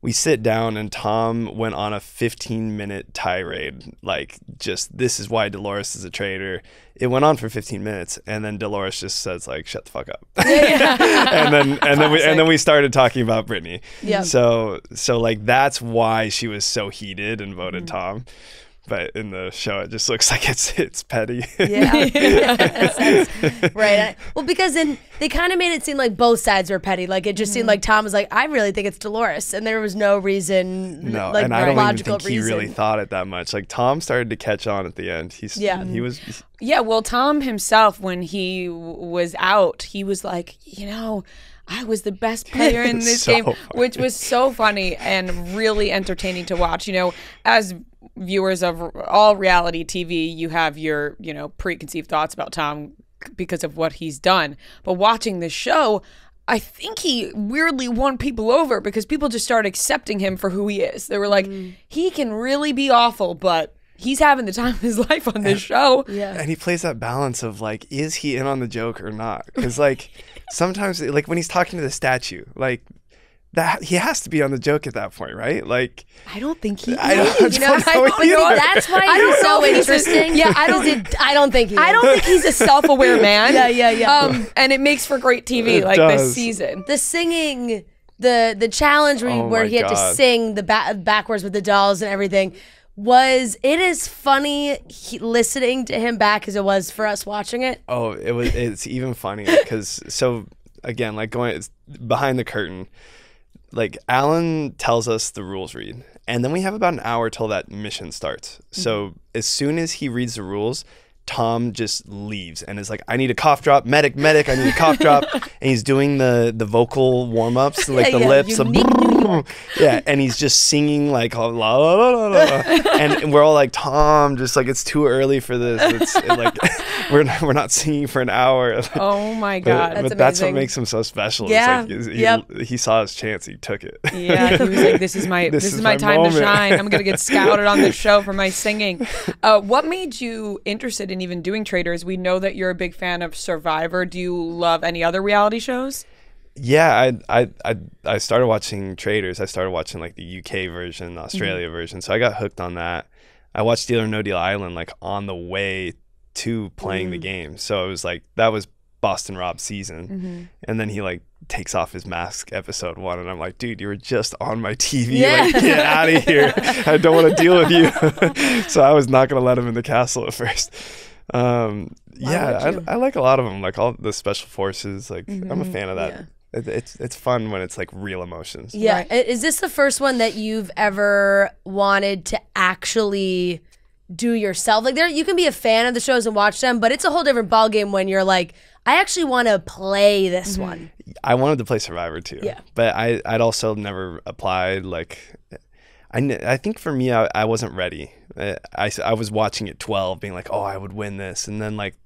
we sit down and Tom went on a 15-minute tirade, like, just, this is why Dolores is a traitor. It went on for 15 minutes, and then Dolores just says, like, shut the fuck up. and then we started talking about Brittany. So like, that's why she was so heated and voted Tom. But in the show, it just looks like it's petty. Right. Well, because then they kind of made it seem like both sides were petty. Like, it just seemed like Tom was like, I really think it's Dolores, and there was no reason. No, like, and I don't even think reason. he really thought it that much. Like, Tom started to catch on at the end. He was. Yeah. Well, Tom himself, when he was out, he was like, I was the best player in this game, which was so funny and really entertaining to watch. As viewers of all reality TV, you have your, preconceived thoughts about Tom because of what he's done. But watching this show, I think he weirdly won people over because people just started accepting him for who he is. They were like, he can really be awful, but he's having the time of his life on this show. Yeah. And he plays that balance of, like, is he in on the joke or not? Because, like, sometimes, like, when he's talking to the statue, like, that he has to be on the joke at that point, right? Like, I don't think he is. I don't know. That's why he's so interesting. I don't think he is. I don't think he's a self-aware man. Yeah. And it makes for great TV, this season. The singing, the challenge where he had to sing the backwards with the dolls and everything. It is funny listening to him back as it was for us watching it. It's even funnier because, so again, like, it's behind the curtain, like, Alan tells us the rules read, and then we have about an hour till that mission starts. So as soon as he reads the rules, Tom just leaves and is like, I need a cough drop, medic, I need a cough drop. And he's doing the vocal warm-ups, like the lips. Yeah, and he's just singing like, la, la, la, la, la. And we're all like, Tom, just like, it's too early for this. It's like, we're not singing for an hour. Oh my God. But that's what makes him so special. Yeah. It's like, he saw his chance, he took it. Yeah, he was like, this is my time moment to shine. I'm going to get scouted on this show for my singing. What made you interested in even doing Traitors? We know that you're a big fan of Survivor. Do you love any other reality shows? Yeah, I started watching Traitors. I started watching like the UK version, the Australia version. So I got hooked on that. I watched Deal or No Deal Island like on the way to playing the game. So it was like, that was Boston Rob's season. And then he like takes off his mask episode 1, and I'm like, dude, you were just on my TV. Like, get out of here. I don't want to deal with you. So I was not going to let him in the castle at first. I like a lot of them, like all the special forces. Like I'm a fan of that. Yeah. It's fun when it's like real emotions. Yeah. Right. Is this the first one that you've ever wanted to actually do yourself? Like, you can be a fan of the shows and watch them, but it's a whole different ballgame when you're like, I actually want to play this one. I wanted to play Survivor too. Yeah. But I'd also never applied. Like, I think for me, I wasn't ready. I was watching at 12 being like, oh, I would win this. And then like,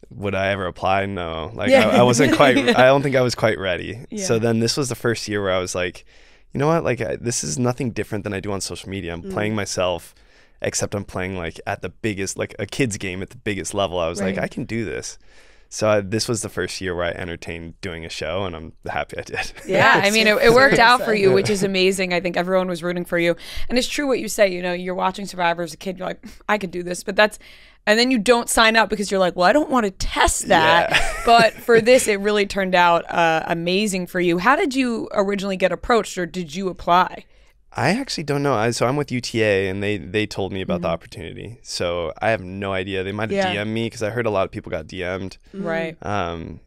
would I ever apply? No. Like I wasn't quite, I don't think I was quite ready. Yeah. So then this was the first year where I was like, you know what? Like this is nothing different than I do on social media. I'm playing myself, except I'm playing like at the biggest, like a kid's game at the biggest level. I was like, I can do this. So this was the first year where I entertained doing a show, and I'm happy I did. Yeah, I mean, it worked out for you, which is amazing. I think everyone was rooting for you. And it's true what you say, you know, you're watching Survivor as a kid, you're like, I could do this, but and then you don't sign up because you're like, well, I don't want to test that. Yeah. But for this, it really turned out amazing for you. How did you originally get approached, or did you apply? I actually don't know. So I'm with UTA, and they told me about the opportunity. So I have no idea. They might have DM'd me because I heard a lot of people got DM'd. Right. And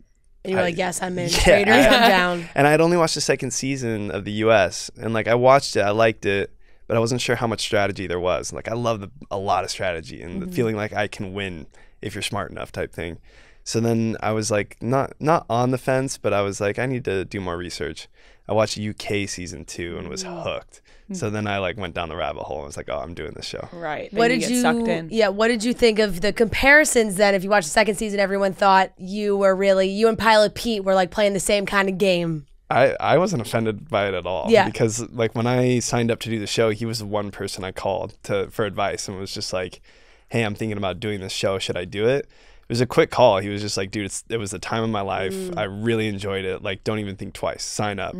you were like, yes, I'm in. Traitors, I'm down. And I had only watched the second season of the US. And like, I watched it, I liked it, but I wasn't sure how much strategy there was. Like, I love a lot of strategy and the feeling like I can win if you're smart enough type thing. So then I was like, not on the fence, but I was like, I need to do more research. I watched UK season 2 and was hooked. So then I like went down the rabbit hole and was like, oh, I'm doing this show. Right. What did you sucked in? Yeah. What did you think of the comparisons then? If you watched the second season, everyone thought you and Pilot Pete were like playing the same kind of game. I wasn't offended by it at all. Yeah. Because like when I signed up to do the show, he was the one person I called for advice and was just like, hey, I'm thinking about doing this show. Should I do it? It was a quick call. He was just like, dude, it was the time of my life. I really enjoyed it. Like, don't even think twice. Sign up.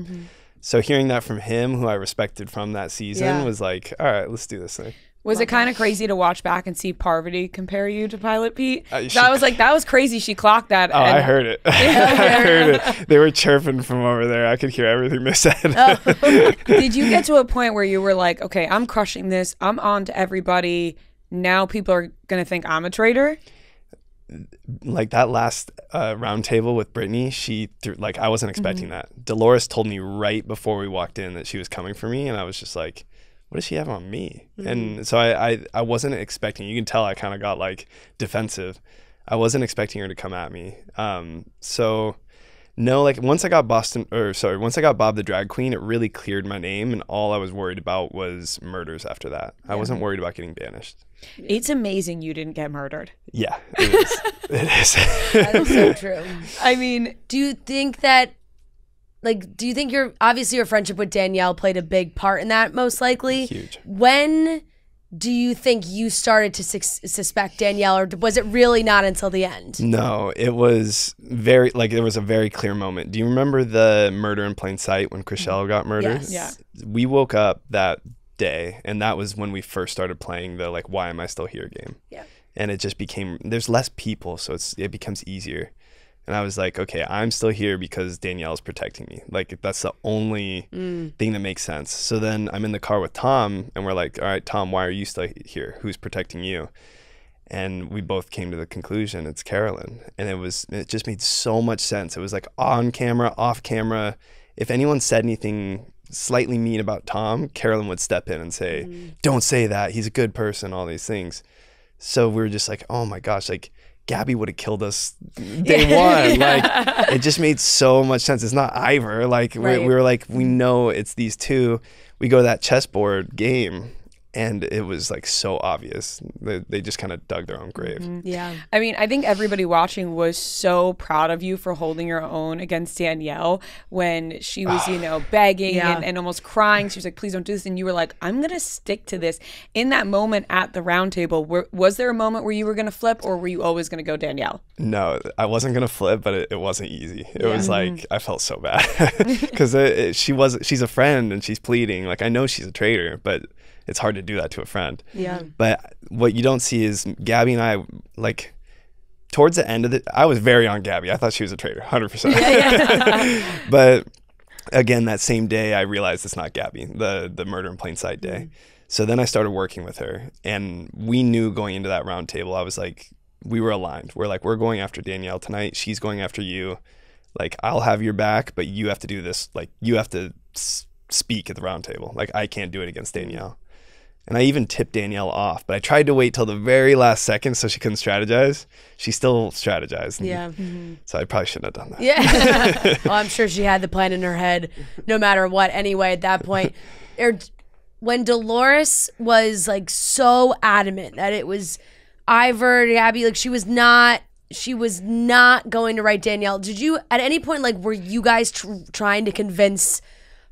So hearing that from him, who I respected from that season, was like, all right, let's do this thing. Was it kind of crazy to watch back and see Parvati compare you to Pilot Pete? That was crazy. She clocked that. Oh, I heard it. I heard it. They were chirping from over there. I could hear everything they said. Did you get to a point where you were like, okay, I'm crushing this. I'm on to everybody. Now people are going to think I'm a traitor? Like that last round table with Brittany, I wasn't expecting that. Dolores told me right before we walked in that she was coming for me, and I was just like, what does she have on me? And so I wasn't expecting. You can tell I kind of got like defensive. I wasn't expecting her to come at me. So no, like once I got Bob the drag queen, it really cleared my name, and all I was worried about was murders after that. I wasn't worried about getting banished. It's amazing you didn't get murdered. Yeah, it is. It is. That is so true. I mean, do you think your friendship with Danielle played a big part in that, most likely? Huge. When do you think you started to suspect Danielle, or was it really not until the end? No, it was there was a very clear moment. Do you remember the murder in plain sight when Chriselle got murdered? Yes. Yeah. We woke up that day, and that was when we first started playing the like, why am I still here game. Yeah. And it just became, there's less people, so it becomes easier. And I was like, okay, I'm still here because Danielle's protecting me. Like, that's the only thing that makes sense. So then I'm in the car with Tom, and we're like, all right, Tom, why are you still here? Who's protecting you? And we both came to the conclusion it's Carolyn. And it just made so much sense. It was like on camera, off camera. If anyone said anything slightly mean about Tom, Carolyn would step in and say, don't say that. He's a good person, all these things. So we were just like, oh my gosh, like Gabby would have killed us day one. Like it just made so much sense. It's not Ivor. Like we were like, we know it's these two. We go to that chessboard game and it was like so obvious. They just kind of dug their own grave. Yeah. I mean, I think everybody watching was so proud of you for holding your own against Danielle when she was, you know, begging and almost crying. She was like, please don't do this. And you were like, I'm going to stick to this. In that moment at the round table, was there a moment where you were going to flip, or were you always going to go Danielle? No, I wasn't going to flip, but it wasn't easy. It was like, I felt so bad because she's a friend and she's pleading. Like, I know she's a traitor, but it's hard to do that to a friend. Yeah. But what you don't see is Gabby and I, like, towards the end of it, I was very on Gabby. I thought she was a traitor, 100%. But again, that same day, I realized it's not Gabby, the murder in plain sight day. So then I started working with her, and we knew going into that round table, I was like, we were aligned. We're like, we're going after Danielle tonight. She's going after you. Like, I'll have your back, but you have to do this. Like, you have to speak at the round table. Like, I can't do it against Danielle. And I even tipped Danielle off, but I tried to wait till the very last second so she couldn't strategize. She still strategized. Yeah. So I probably shouldn't have done that. Yeah. Well, I'm sure she had the plan in her head no matter what anyway at that point. When Dolores was like so adamant that it was Ivor, Gabby, like she was not going to write Danielle. Did you at any point, like, were you guys trying to convince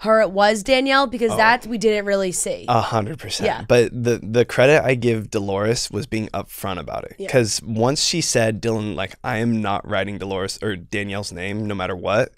her it was Danielle? Because that we didn't really see. 100%. Yeah. But the credit I give Dolores was being upfront about it. Because once she said, Dylan, like, I am not writing Dolores or Danielle's name no matter what,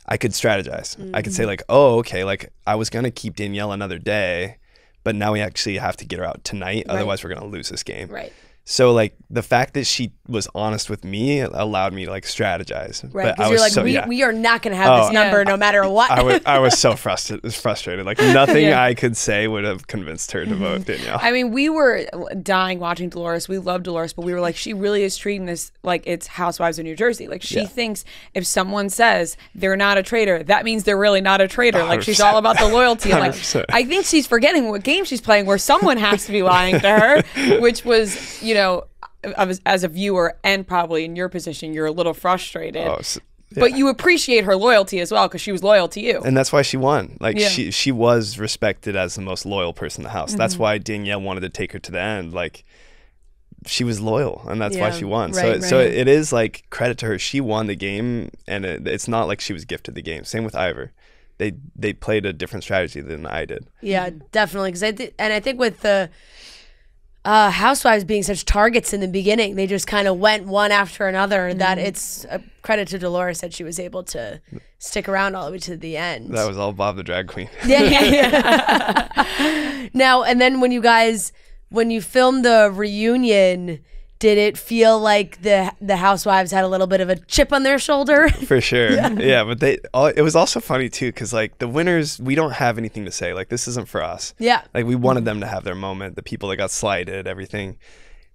I could strategize. I could say, like, oh, okay, like, I was going to keep Danielle another day, but now we actually have to get her out tonight. Otherwise, we're going to lose this game. Right. So, like, the fact that she was honest with me allowed me to, like, strategize. Right, because you're like, we are not going to have this number no matter what. I was so frustrated. Like, nothing I could say would have convinced her to vote Danielle. I mean, we were dying watching Dolores. We love Dolores, but we were like, she really is treating this like it's Housewives of New Jersey. Like, she thinks if someone says they're not a traitor, that means they're really not a traitor. 100%. Like, she's all about the loyalty. Like, I think she's forgetting what game she's playing where someone has to be lying to her, which was, you know, as a viewer and probably in your position, you're a little frustrated. But you appreciate her loyalty as well because she was loyal to you. And that's why she won. Like, she was respected as the most loyal person in the house. That's why Danielle wanted to take her to the end. Like, she was loyal, and that's why she won. So it is, like, credit to her. She won the game, and it's not like she was gifted the game. Same with Ivor. They played a different strategy than I did. Yeah, definitely. And I think with the Housewives being such targets in the beginning, they just kind of went one after another, that it's a credit to Dolores that she was able to stick around all the way to the end. That was all Bob the drag queen. Now, and then when you filmed the reunion, did it feel like the Housewives had a little bit of a chip on their shoulder? For sure. Yeah, but it was also funny too, because, like, the winners, we don't have anything to say. Like, this isn't for us. Yeah. Like, we wanted them to have their moment, the people that got slighted, everything.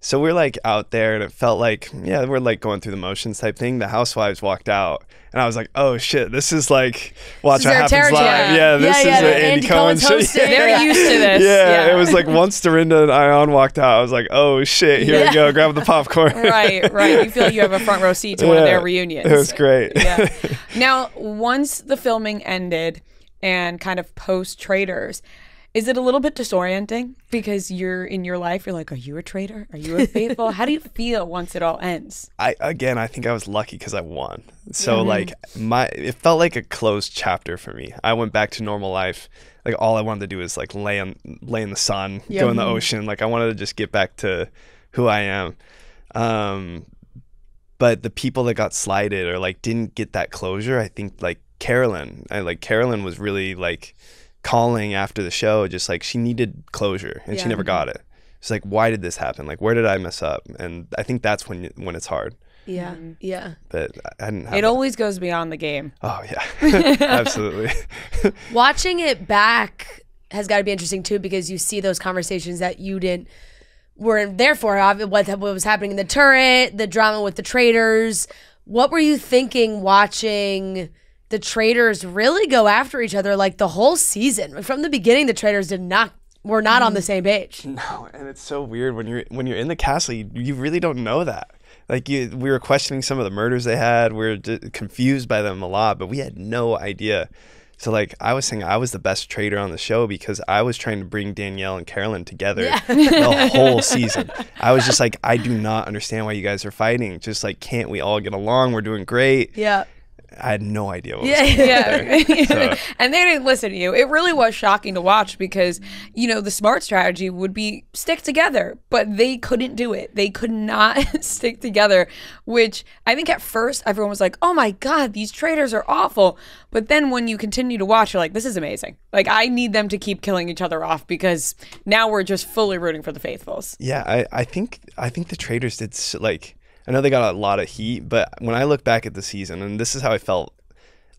So we're, like, out there, and it felt like, we're, like, going through the motions type thing. The Housewives walked out, and I was like, oh shit, this is like Watch What Happens Live. Yeah, this is an Andy Cohen show. They're used to this. Yeah, it was like once Dorinda and Ion walked out, I was like, oh shit, here we go, grab the popcorn. Right. You feel like you have a front row seat to one of their reunions. It was great. Now, once the filming ended and kind of post Traitors, is it a little bit disorienting because you're in your life, you're like, are you a traitor? Are you a faithful? How do you feel once it all ends? I think I was lucky because I won. So like it felt like a closed chapter for me. I went back to normal life. Like, all I wanted to do is, like, lay in the sun, go in the ocean. Like, I wanted to just get back to who I am. But the people that got slighted or, like, didn't get that closure, I think, like, Carolyn was really, like, calling after the show, just like she needed closure and she never got it. She's like, why did this happen? Like, where did I mess up? And I think that's when it's hard. Yeah. But I didn't have it. Always goes beyond the game. Oh yeah. Absolutely. Watching it back has got to be interesting too, because you see those conversations that you weren't there for. What was happening in the turret, the drama with the Traitors. What were you thinking watching the Traitors really go after each other, like, the whole season? From the beginning, the Traitors did not we're not on the same page. No, and it's so weird when you're in the castle, you really don't know that. Like we were questioning some of the murders they had. We were confused by them a lot, but we had no idea. So like I was saying, I was the best traitor on the show because I was trying to bring Danielle and Carolyn together the whole season. I was just like, I do not understand why you guys are fighting. Just like, can't we all get along? We're doing great. Yeah. I had no idea what was going on there. So. And they didn't listen to you. It really was shocking to watch because, you know, the smart strategy would be stick together, but they couldn't do it. They could not stick together, which I think at first everyone was like, oh my God, these traitors are awful. But then when you continue to watch, you're like, this is amazing. Like, I need them to keep killing each other off because now we're just fully rooting for the faithfuls. Yeah, I think the traitors did, like, I know they got a lot of heat, but when I look back at the season, and this is how I felt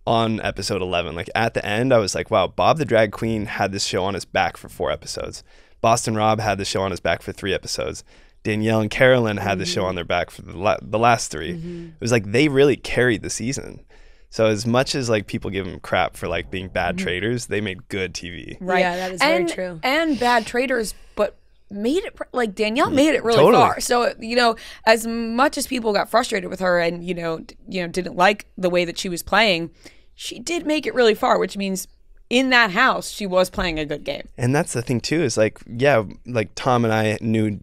on episode 11, like at the end, I was like, wow, Bob the Drag Queen had this show on his back for 4 episodes. Boston Rob had the show on his back for 3 episodes. Danielle and Carolyn had the show on their back for the last 3. It was like they really carried the season. So as much as like people give them crap for like being bad traitors, they made good TV. Right. Yeah, that is very true. And bad traitors, but made it like Danielle made it really far. So, you know, as much as people got frustrated with her and, you know, didn't like the way that she was playing, she did make it really far, which means in that house, she was playing a good game. And that's the thing too, is like, yeah, like Tom and I knew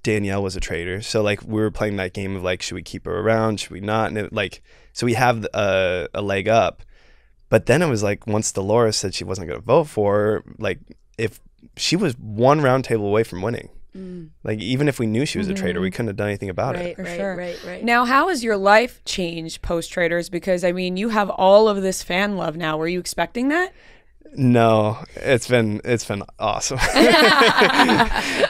Danielle was a traitor. So like we were playing that game of like, should we keep her around? Should we not? And it, like, so we have a leg up. But then it was like, once Dolores said she wasn't going to vote for her, like if she was 1 round table away from winning. Like even if we knew she was a traitor, we couldn't have done anything about it. Right. Now, how has your life changed post Traitors? Because I mean, you have all of this fan love now. Were you expecting that? No, it's been awesome.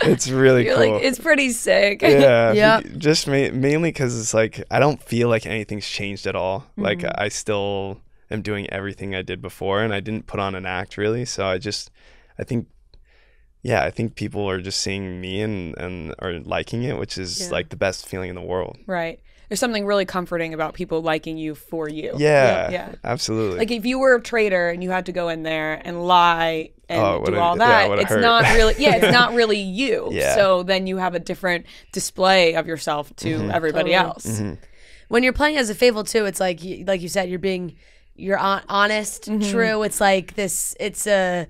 It's really You're cool. Like, it's pretty sick. Yeah. Just mainly because it's like I don't feel like anything's changed at all. Like I still am doing everything I did before, and I didn't put on an act really. So I think people are just seeing me and are liking it, which is like the best feeling in the world. Right. There's something really comforting about people liking you for you. Yeah, absolutely. Like if you were a traitor and you had to go in there and lie and do all that, it's not really, it's not really you. Yeah. So then you have a different display of yourself to everybody else. When you're playing as a faithful too, it's like you said, you're honest, true. It's like this, it's a...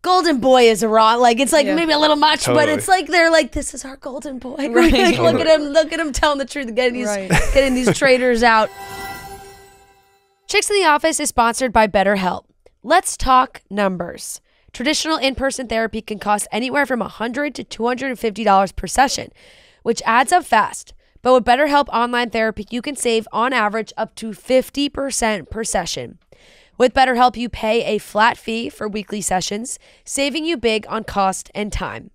Golden boy is a raw, like it's like maybe a little much, but it's like they're like, this is our golden boy. Right. Like, look at him telling the truth, getting these traitors out. Chicks in the Office is sponsored by BetterHelp. Let's talk numbers. Traditional in-person therapy can cost anywhere from $100 to $250 per session, which adds up fast. But with BetterHelp Online Therapy, you can save on average up to 50% per session. With BetterHelp, you pay a flat fee for weekly sessions, saving you big on cost and time.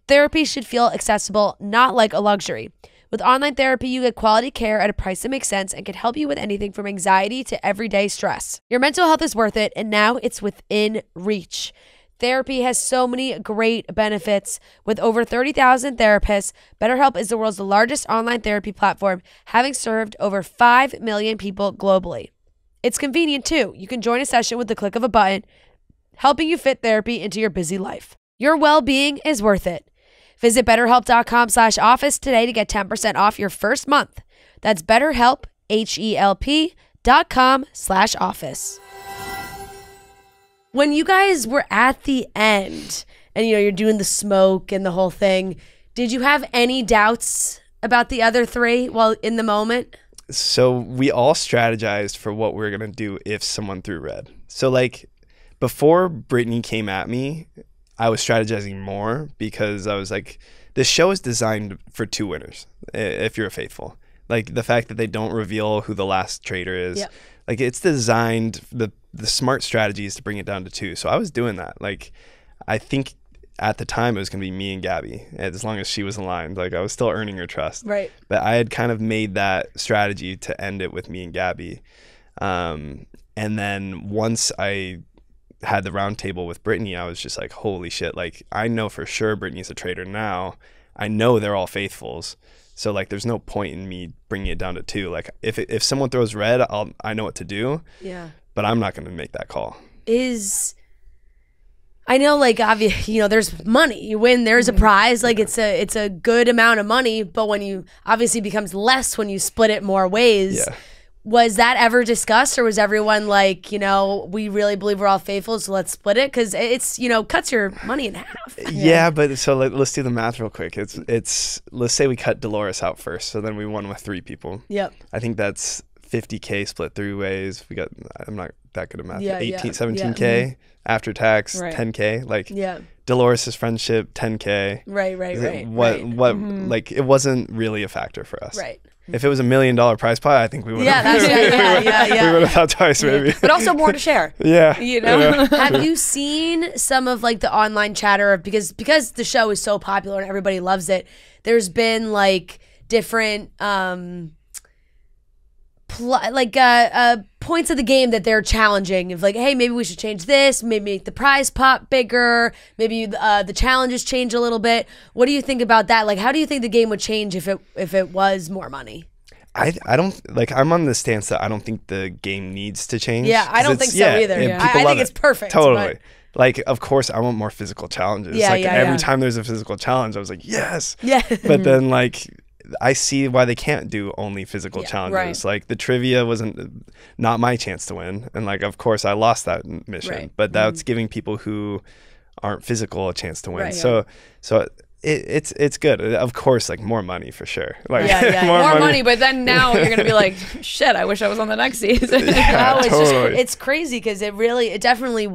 Therapy should feel accessible, not like a luxury. With online therapy, you get quality care at a price that makes sense and can help you with anything from anxiety to everyday stress. Your mental health is worth it, and now it's within reach. Therapy has so many great benefits. With over 30,000 therapists, BetterHelp is the world's largest online therapy platform, having served over 5 million people globally. It's convenient too. You can join a session with the click of a button, helping you fit therapy into your busy life. Your well-being is worth it. Visit BetterHelp.com/office today to get 10% off your first month. That's BetterHelp, HELP.com/office. When you guys were at the end and you're doing the smoke and the whole thing, did you have any doubts about the other 3 while in the moment? So we all strategized for what we were going to do if someone threw red. So like before Brittany came at me, I was strategizing more because I was like, this show is designed for 2 winners if you're a faithful. Like the fact that they don't reveal who the last traitor is. Yep. Like it's designed, the smart strategy is to bring it down to 2. So I was doing that. Like I think at the time it was going to be me and Gabby, as long as she was aligned. Like I was still earning her trust. Right. But I had kind of made that strategy to end it with me and Gabby. And then once I had the round table with Brittany, I was just like, holy shit. Like I know for sure Brittany's a traitor now. I know they're all faithfuls. So like there's no point in me bringing it down to 2. Like if someone throws red, I know what to do. Yeah. But I'm not going to make that call. I know, like, obviously, you know, there's money. You win, there's a prize. Like, it's a good amount of money. But when you obviously becomes less when you split it more ways. Yeah. Was that ever discussed, or was everyone like, you know, we really believe we're all faithful, so let's split it? Because it's, you know, cuts your money in half. Yeah, but so let's do the math real quick. It's let's say we cut Dolores out first, so then we won with 3 people. Yep. I think that's $50K split 3 ways. We got, I'm not that good at math. Yeah, 17K after tax, Right. 10K. Like Dolores' friendship, 10K. Right. What like it wasn't really a factor for us. Right. If it was $1 million prize pie, I think we would have. Yeah. We would have thought twice, maybe. But also more to share. Yeah. You know? Have you seen some of like the online chatter of, because the show is so popular and everybody loves it, there's been like different points of the game that they're challenging, of like, hey, maybe we should change this, maybe make the prize pot bigger, maybe the challenges change a little bit. What do you think about that? Like, how do you think the game would change if it was more money? I don't, like, I'm on the stance that I don't think the game needs to change. Yeah, I don't think so either. I think it's perfect. Totally. Like, of course, I want more physical challenges. Every time there's a physical challenge, I was like, yes. Yeah. But then, like, I see why they can't do only physical challenges. Right. Like, the trivia wasn't not my chance to win, and like, of course, I lost that mission. Right. But that's giving people who aren't physical a chance to win. Right, so it's good. Of course, like, more money for sure. Like, more money. But then now you're gonna be like, shit, I wish I was on the next season. Totally. It's crazy because it definitely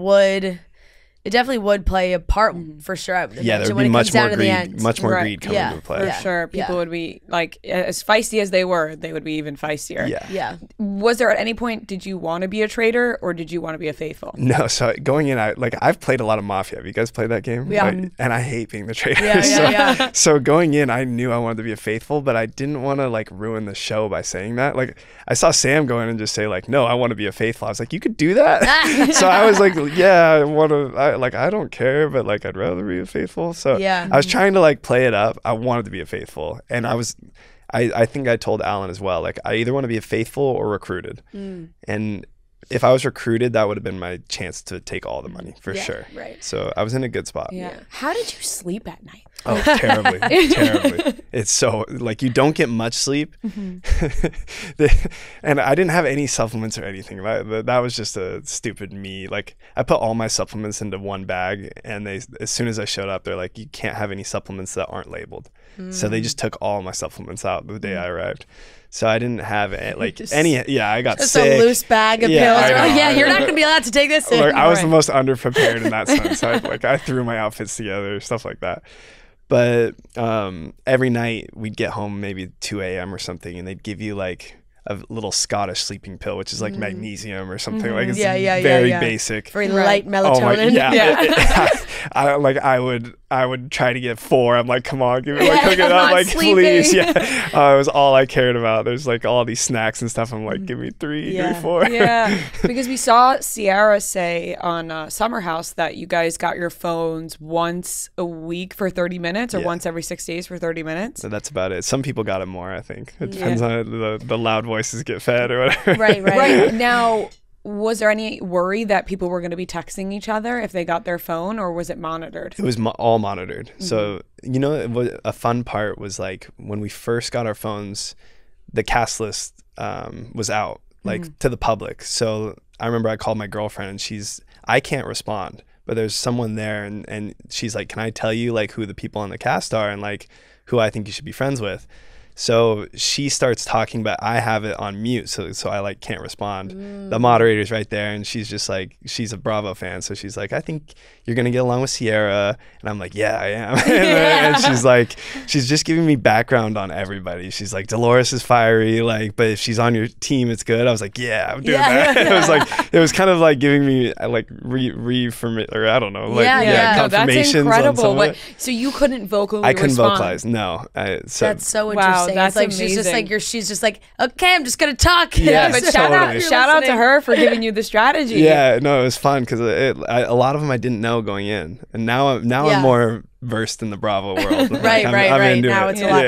would play a part for sure. Yeah, there would be much more greed coming into play. For sure. People would be like, as feisty as they would be even feistier. Yeah. Was there at any point, did you want to be a traitor or did you want to be a faithful? No, so going in, I've played a lot of Mafia. Have you guys played that game? Yeah. And I hate being the traitor. So going in, I knew I wanted to be a faithful, but I didn't want to like ruin the show by saying that. Like, I saw Sam go in and just say like, no, I want to be a faithful. I was like, you could do that? So I was like, yeah, I want to, I don't care, but like, I'd rather be a faithful. So I was trying to like play it up. I wanted to be a faithful, and I think I told Alan as well, like, I either want to be a faithful or recruited. And if I was recruited, that would have been my chance to take all the money for sure. Right. So I was in a good spot. Yeah. How did you sleep at night? Oh, terribly. It's so, like, you don't get much sleep. And I didn't have any supplements or anything. That was just a stupid me. Like, I put all my supplements into one bag, and as soon as I showed up, they're like, you can't have any supplements that aren't labeled. So they just took all my supplements out the day I arrived. So I didn't have any. I got just sick. A loose bag of pills. You're not gonna be allowed to take this. I was the most underprepared in that sense. I threw my outfits together, stuff like that. But every night we'd get home maybe 2 a.m. or something, and they'd give you like a little Scottish sleeping pill, which is like magnesium or something. Like, it's very basic. Very light melatonin. I would try to get 4. I'm like, come on, give me cook it up, like, please. It was all I cared about. There's like all these snacks and stuff. I'm like, give me 3, give me 4. Because we saw Sierra say on Summer House that you guys got your phones once a week for 30 minutes or once every 6 days for 30 minutes. So that's about it. Some people got it more, I think. It depends on the loud voices get fed or whatever. Right. Now, was there any worry that people were going to be texting each other if they got their phone, or was it monitored? It was all monitored. So, a fun part was like when we first got our phones, the cast list was out like to the public. So I remember I called my girlfriend, and I can't respond, but there's someone there, and she's like, can I tell you like who the people on the cast are and like who I think you should be friends with? So she starts talking, but I have it on mute, so I like can't respond. The moderator's right there, and she's just like, she's a Bravo fan, so she's like, I think you're gonna get along with Sierra, and I'm like, yeah, I am. And she's like, she's just giving me background on everybody. She's like, Dolores is fiery, like, but if she's on your team, it's good. I was like, yeah, I'm doing that. It was kind of like giving me like confirmations. That's incredible. So you couldn't vocally I couldn't respond. vocalize. No. That's so interesting. That's like amazing. she's just like, okay, I'm just gonna talk. But shout out to her for giving you the strategy. Yeah, no, it was fun because a lot of them I didn't know going in, and now I'm more versed in the Bravo world. Right. Now it's a lot.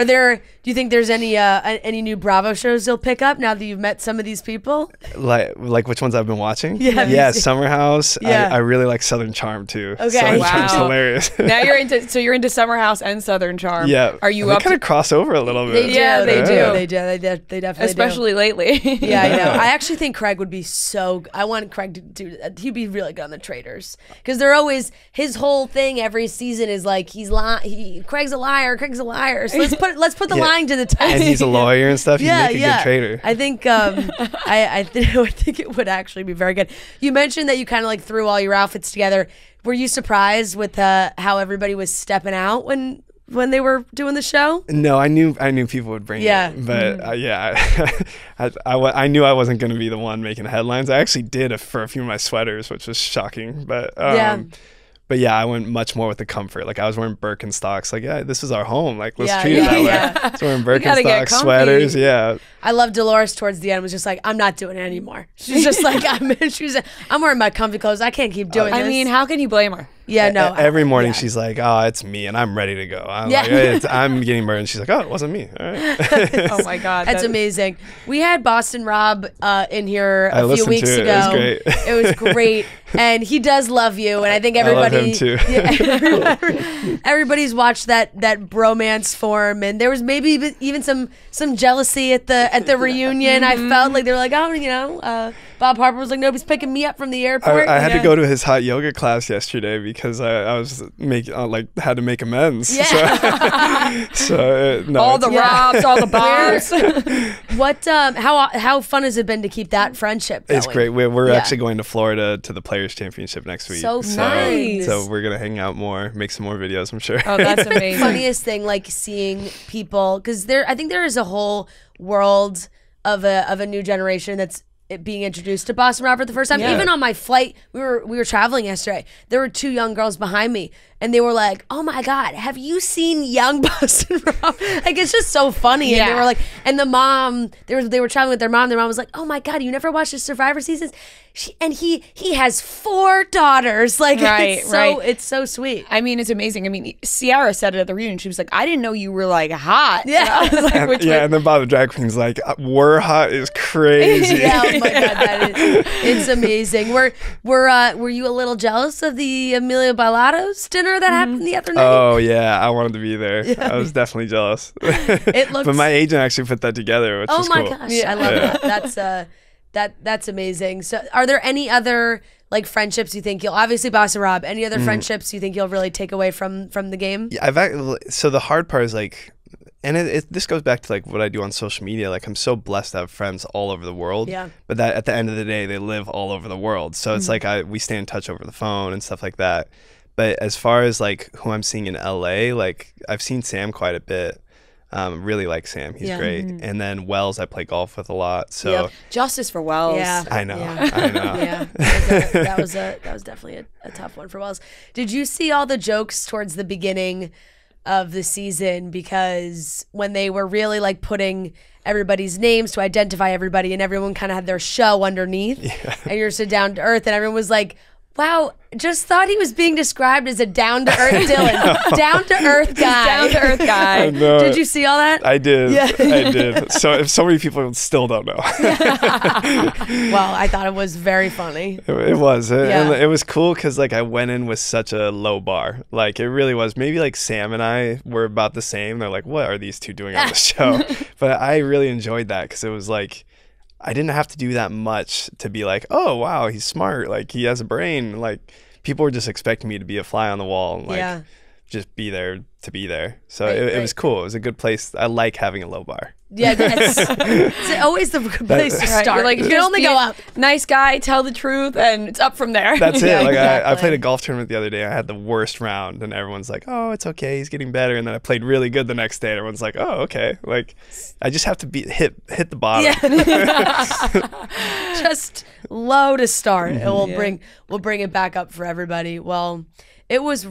Yeah. Do you think there's any new Bravo shows you'll pick up now that you've met some of these people? Like which ones I've been watching? Yeah. Summer House. Yeah. I really like Southern Charm too. Okay. Southern Charm's hilarious. Now you're into Summer House and Southern Charm. Yeah. Are you they up? Kind of cross over a little bit. They do. They definitely Especially do. lately. Yeah, I know. I actually think Craig would be I want Craig to do. He'd be really good on the Traitors because they're always his whole thing every season is like Craig's a liar. So let's put the lying to the test. And he's a lawyer and stuff. He'd make a good traitor. I think I think it would actually be very good. You mentioned that you kind of like threw all your outfits together. Were you surprised with how everybody was stepping out when they were doing the show? No, I knew people would bring it, but I knew I wasn't going to be the one making headlines. I actually did for a few of my sweaters, which was shocking, but But yeah, I went much more with the comfort. Like I was wearing Birkenstocks. Like, yeah, this is our home. Like, let's treat it that way. I was wearing Birkenstocks, sweaters. Yeah. I love Dolores towards the end was just like, I'm not doing it anymore. She's just like, I'm wearing my comfy clothes. I can't keep doing this. I mean, how can you blame her? Yeah, no. Every morning she's like, oh, it's me and I'm ready to go. I'm like, I'm getting burned. She's like, oh, it wasn't me. All right. Oh my God. That's amazing. We had Boston Rob in here a few weeks ago. It was great. It was great. And he does love you. And I think everybody. I love him too. Yeah, everybody's watched that bromance form. And there was maybe even some jealousy at the reunion. I felt like they were like, oh, Bob Harper was like, nobody's picking me up from the airport. I had to go to his hot yoga class yesterday because I was had to make amends. Yeah. So all the Robs, all the bars. What? How fun has it been to keep that friendship going? It's great. We're actually going to Florida to the Players Championship next week. So nice. So we're gonna hang out more, make some more videos. I'm sure. Oh, that's amazing. Funniest thing, like seeing people, because I think there is a whole world of a new generation that's being introduced to Boston Rob for the first time. Even on my flight, we were traveling yesterday. There were two young girls behind me, and they were like, "Oh my God, have you seen young Boston Rob?" Like it's just so funny. And they were like, and the mom, they were traveling with their mom. Their mom was like, "Oh my God, you never watched the Survivor seasons?" He has 4 daughters. Like it's so sweet. I mean, it's amazing. I mean, Ciara said it at the reunion. She was like, "I didn't know you were like hot." Yeah, and then Bob the drag queen's like, "We're hot is crazy." Yeah, oh my God, it's amazing. Were you a little jealous of the Emilio Bailados dinner that happened the other night? Oh yeah, I wanted to be there. Yeah. I was definitely jealous. But my agent actually put that together, which is cool. Oh my gosh, I love that. That's amazing. So are there any other like friendships you think you'll, obviously Boston Rob, any other friendships you think you'll really take away from the game? Yeah, so the hard part is like, and this goes back to like what I do on social media. Like I'm so blessed to have friends all over the world. Yeah. But that at the end of the day, they live all over the world. So it's like we stay in touch over the phone and stuff like that. But as far as like who I'm seeing in LA, like I've seen Sam quite a bit. Really like Sam. He's great. And then Wells, I play golf with a lot. So justice for Wells. Yeah. I know. Yeah. That was definitely a tough one for Wells. Did you see all the jokes towards the beginning of the season? Because when they were really like putting everybody's names to identify everybody and everyone kind of had their show underneath and you're so down to earth and everyone was like, wow, just thought he was being described as a down-to-earth Dylan. Down-to-earth guy. Down-to-earth guy. Did you see all that? I did. Yeah. I did. So many people still don't know. Well, I thought it was very funny. It was. And it was cool because like I went in with such a low bar. Like it really was. Maybe like Sam and I were about the same. They're like, what are these two doing on the show? But I really enjoyed that because it was like, I didn't have to do that much to be like, oh, wow, he's smart. Like, he has a brain. Like, people were just expecting me to be a fly on the wall and, like, just be there to be there. So it was cool. It was a good place. I like having a low bar. Yeah, it's always the good place to start. You're like, you can only go up. Nice guy, tell the truth, and it's up from there. That's it. Like I played a golf tournament the other day. I had the worst round, and everyone's like, "Oh, it's okay. He's getting better." And then I played really good the next day, and everyone's like, "Oh, okay." Like I just have to hit the bottom. Yeah. Just low to start, and we'll bring it back up for everybody. Well, it was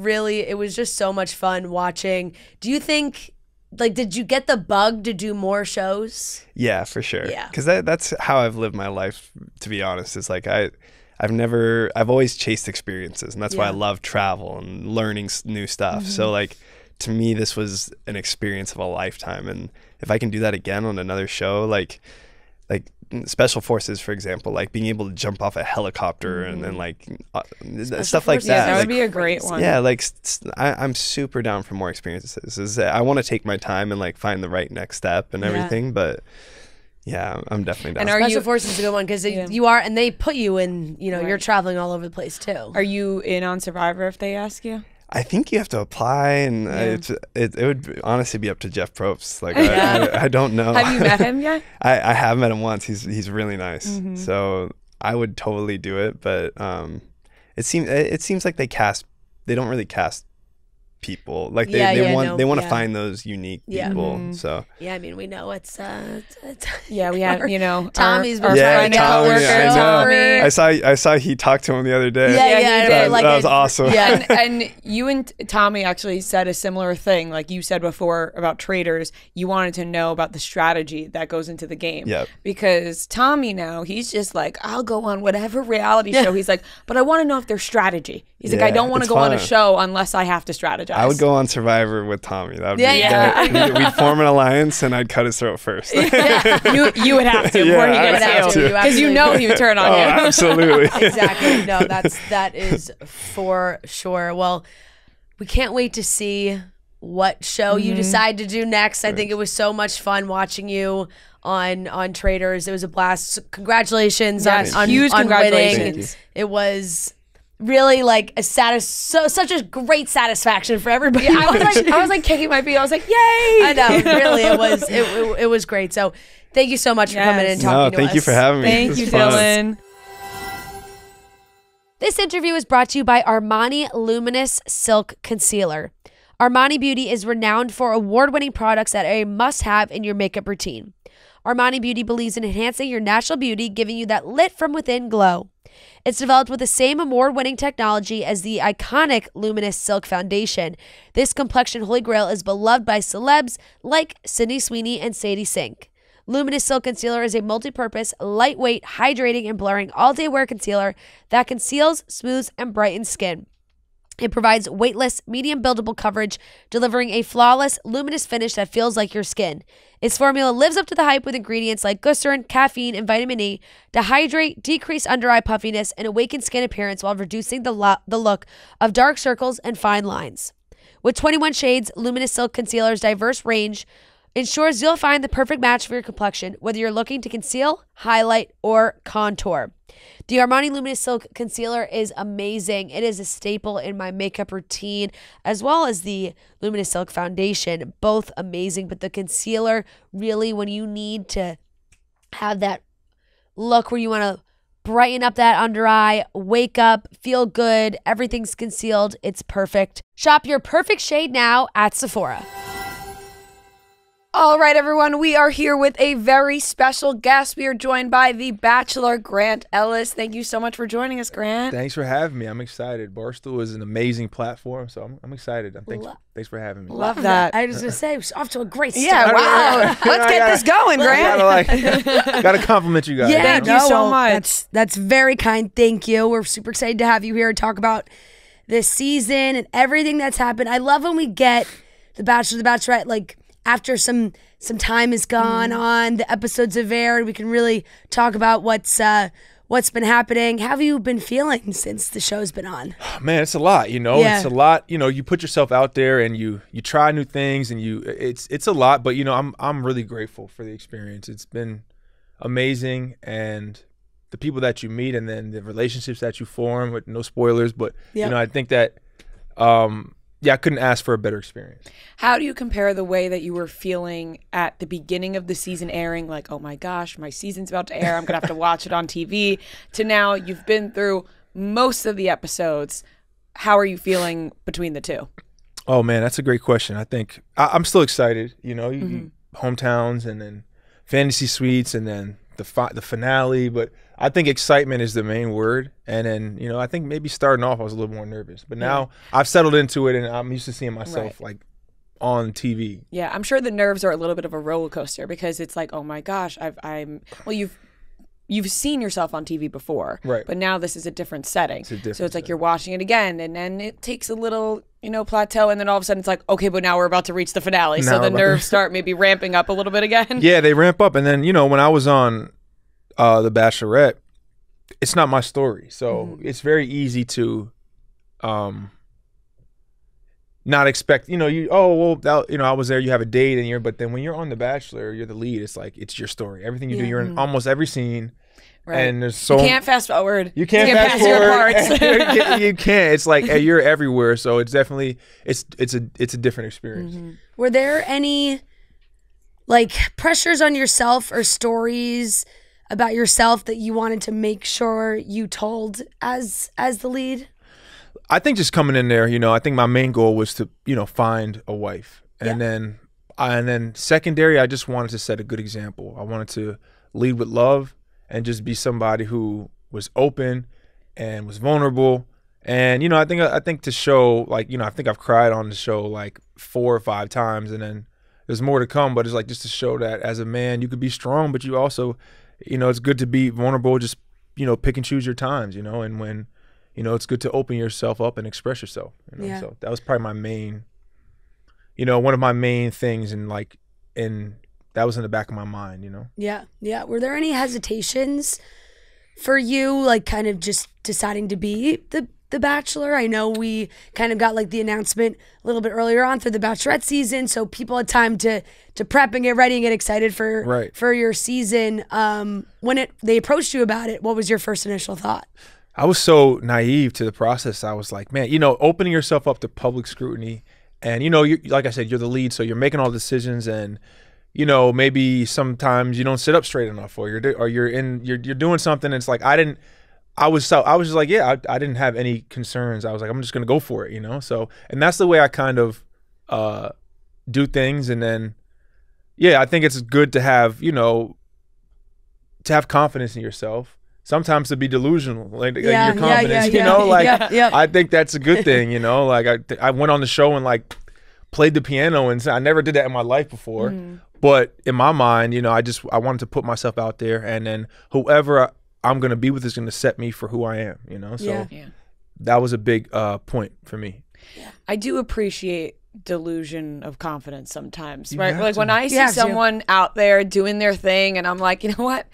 just so much fun watching. Do you think? Like, did you get the bug to do more shows? Yeah, for sure. Yeah. Because that's how I've lived my life, to be honest. It's like I I've always chased experiences, and that's why I love travel and learning new stuff. So like, to me, this was an experience of a lifetime, and if I can do that again on another show, like Special Forces, for example, like being able to jump off a helicopter and then like stuff like that. Yeah, that would like, be a great one. Yeah, like I'm super down for more experiences. I want to take my time and like find the right next step and everything, but yeah, I'm definitely down. And Special Forces is a good one because you are, and they put you in, you're traveling all over the place too. Are you in on Survivor if they ask you? I think you have to apply, and it would honestly be up to Jeff Probst. Like I don't know. Have you met him yet? I have met him once. He's really nice. So I would totally do it, but it seems like they don't really cast people. Like they want to find those unique people. So I mean, we know it's we have Tommy's our friend Tommy. I saw he talked to him the other day. Yeah, that was awesome. Yeah, and you and Tommy actually said a similar thing. Like you said before about Traitors, you wanted to know about the strategy that goes into the game. Yep. Because Tommy now, he's just like, I'll go on whatever reality show. He's like, but I want to know if there's strategy. He's like, I don't want to go on a show unless I have to strategize. I would go on Survivor with Tommy. That would be we'd form an alliance, and I'd cut his throat first. You would have to before he gets you, because you know he would turn on you. Absolutely. Exactly. No, that is for sure. Well, we can't wait to see what show you decide to do next. I think it was so much fun watching you on Traitors. It was a blast. Congratulations on huge congratulations. Winning. It was really like such a great satisfaction for everybody. Yeah, I was like kicking my feet. I was like, yay! I know, really, it was great. So thank you so much for coming in and talking to us. Thank you for having me. Thank you, Dylan. This interview is brought to you by Armani Luminous Silk Concealer. Armani Beauty is renowned for award-winning products that are a must-have in your makeup routine. Armani Beauty believes in enhancing your natural beauty, giving you that lit from within glow. It's developed with the same award-winning technology as the iconic Luminous Silk Foundation. This complexion holy grail is beloved by celebs like Sydney Sweeney and Sadie Sink. Luminous Silk Concealer is a multi-purpose, lightweight, hydrating, and blurring all-day wear concealer that conceals, smooths, and brightens skin. It provides weightless, medium buildable coverage, delivering a flawless, luminous finish that feels like your skin. Its formula lives up to the hype with ingredients like glycerin, caffeine, and vitamin E to hydrate, decrease under-eye puffiness, and awaken skin appearance while reducing the look of dark circles and fine lines. With 21 shades, Luminous Silk Concealer's diverse range ensures you'll find the perfect match for your complexion, whether you're looking to conceal, highlight, or contour. The Armani Luminous Silk Concealer is amazing. It is a staple in my makeup routine, as well as the Luminous Silk Foundation. Both amazing, but the concealer, really, when you need to have that look where you want to brighten up that under eye, wake up, feel good, everything's concealed, it's perfect. Shop your perfect shade now at Sephora. All right, everyone, we are here with a very special guest. We are joined by the Bachelor Grant Ellis. Thank you so much for joining us, Grant. Thanks for having me. I'm excited. Barstool is an amazing platform, so I'm excited. Thanks for having me. Love that. I was going to say, it's off to a great start. Yeah, wow. Let's get this going, Grant. Got to compliment you guys. Yeah, thank you so much. That's very kind. Thank you. We're super excited to have you here and talk about this season and everything that's happened. I love when we get The Bachelor, The Bachelorette, like, after some time has gone on, the episodes have aired, we can really talk about what's been happening. How have you been feeling since the show's been on? Man, it's a lot, Yeah. It's a lot. You put yourself out there and you try new things and it's a lot, but I'm really grateful for the experience. It's been amazing, and the people that you meet and then the relationships that you form, with no spoilers, but I think that I couldn't ask for a better experience. How do you compare the way that you were feeling at the beginning of the season airing, like, oh my gosh, my season's about to air, I'm going to have to watch it on TV, to now you've been through most of the episodes? How are you feeling between the two? Oh, man, that's a great question. I think I'm still excited. Hometowns and then fantasy suites and then the finale, but I think excitement is the main word. And then, I think maybe starting off I was a little more nervous, but now I've settled into it and I'm used to seeing myself like on TV. Yeah, I'm sure the nerves are a little bit of a roller coaster because it's like, oh my gosh, you've you've seen yourself on TV before, right? But now this is a different setting. So it's like you're watching it again, and then it takes a little, plateau, and then all of a sudden it's like, okay, but now we're about to reach the finale, so the nerves start maybe ramping up a little bit again. Yeah, they ramp up, and then when I was on The Bachelorette, it's not my story, so it's very easy to not expect, I was there, you have a date, but then when you're on The Bachelor, you're the lead, it's like, it's your story. Everything you do, you're in almost every scene. Right. And there's you can't fast forward. You can't fast forward. You can't. It's like you're everywhere. So it's definitely it's a different experience. Mm-hmm. Were there any like pressures on yourself or stories about yourself that you wanted to make sure you told as the lead? I think just coming in there, I think my main goal was to find a wife, and then secondary, I just wanted to set a good example. I wanted to lead with love. And just be somebody who was open and was vulnerable. And, I think to show, like, I think I've cried on the show like 4 or 5 times, and then there's more to come. But it's like just to show that as a man, you could be strong, but you also, it's good to be vulnerable, just, pick and choose your times, and when, it's good to open yourself up and express yourself. So that was probably my main, one of my main things, and that was in the back of my mind, Yeah. Were there any hesitations for you, like kind of just deciding to be the Bachelor? I know we kind of got like the announcement a little bit earlier on through the Bachelorette season, so people had time to prep and get ready and get excited for your season. When they approached you about it, what was your first initial thought? I was so naive to the process. I was like, man, opening yourself up to public scrutiny, and like I said, you're the lead, so you're making all the decisions, and maybe sometimes you don't sit up straight enough, or you're doing something. And it's like I was just like, I didn't have any concerns. I was like, I'm just gonna go for it, So, and that's the way I kind of do things. And then, I think it's good to have confidence in yourself. Sometimes to be delusional, like your confidence, I think that's a good thing, Like I went on the show and like played the piano, and I never did that in my life before. But in my mind, I wanted to put myself out there, and then whoever I'm going to be with is going to set me for who I am, So that was a big point for me. I do appreciate delusion of confidence sometimes, right? Like when I see someone out there doing their thing, and I'm like, you know what?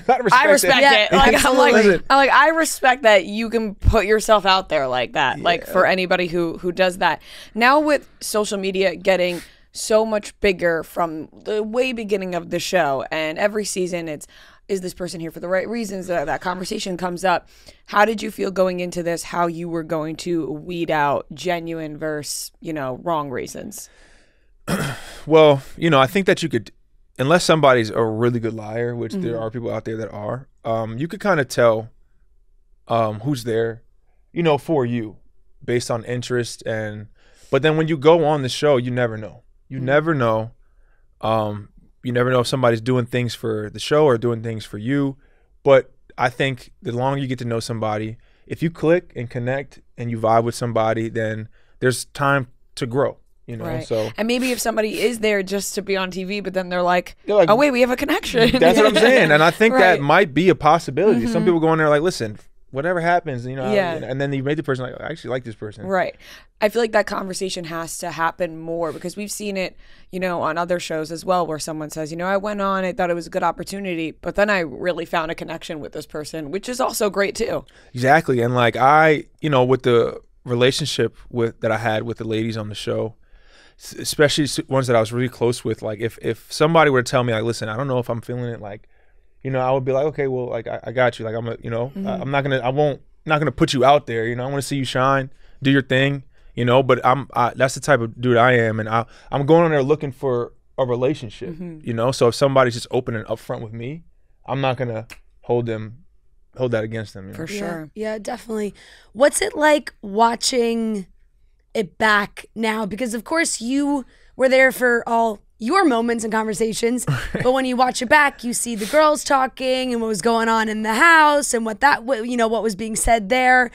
I respect it. Like, I respect that you can put yourself out there like that, like for anybody who does that. Now with social media getting so much bigger from the way beginning of the show, and every season is this person here for the right reasons? That conversation comes up. How did you feel going into this, how you were going to weed out genuine versus, wrong reasons? Well, I think that you could, unless somebody's a really good liar, which there are people out there that are, you could kind of tell who's there, for you based on interest. But then when you go on the show, you never know. You never know. You never know if somebody's doing things for the show or doing things for you. But I think the longer you get to know somebody, if you click and connect and you vibe with somebody, then there's time to grow. Right. So, and maybe if somebody is there just to be on TV, but then they're like, oh wait, we have a connection. That's what I'm saying. And I think that might be a possibility. Some people go in there like, listen, whatever happens, and then you make the person like, I actually like this person. Right. I feel like that conversation has to happen more, because we've seen it, on other shows as well, where someone says, I went on, I thought it was a good opportunity, but then I really found a connection with this person, which is also great too. Exactly. And like with the relationship that I had with the ladies on the show, especially ones that I was really close with, like if somebody were to tell me like, listen, I don't know if I'm feeling it, like, I would be like, okay, well, like I got you. Like I'm not gonna put you out there. I want to see you shine, do your thing. But that's the type of dude I am, and I'm going on there looking for a relationship. So if somebody's just open and upfront with me, I'm not gonna hold that against them. For sure. Yeah, definitely. What's it like watching it back now? Because of course you were there for all your moments and conversations, but when you watch it back, you see the girls talking and what was going on in the house and what was being said there.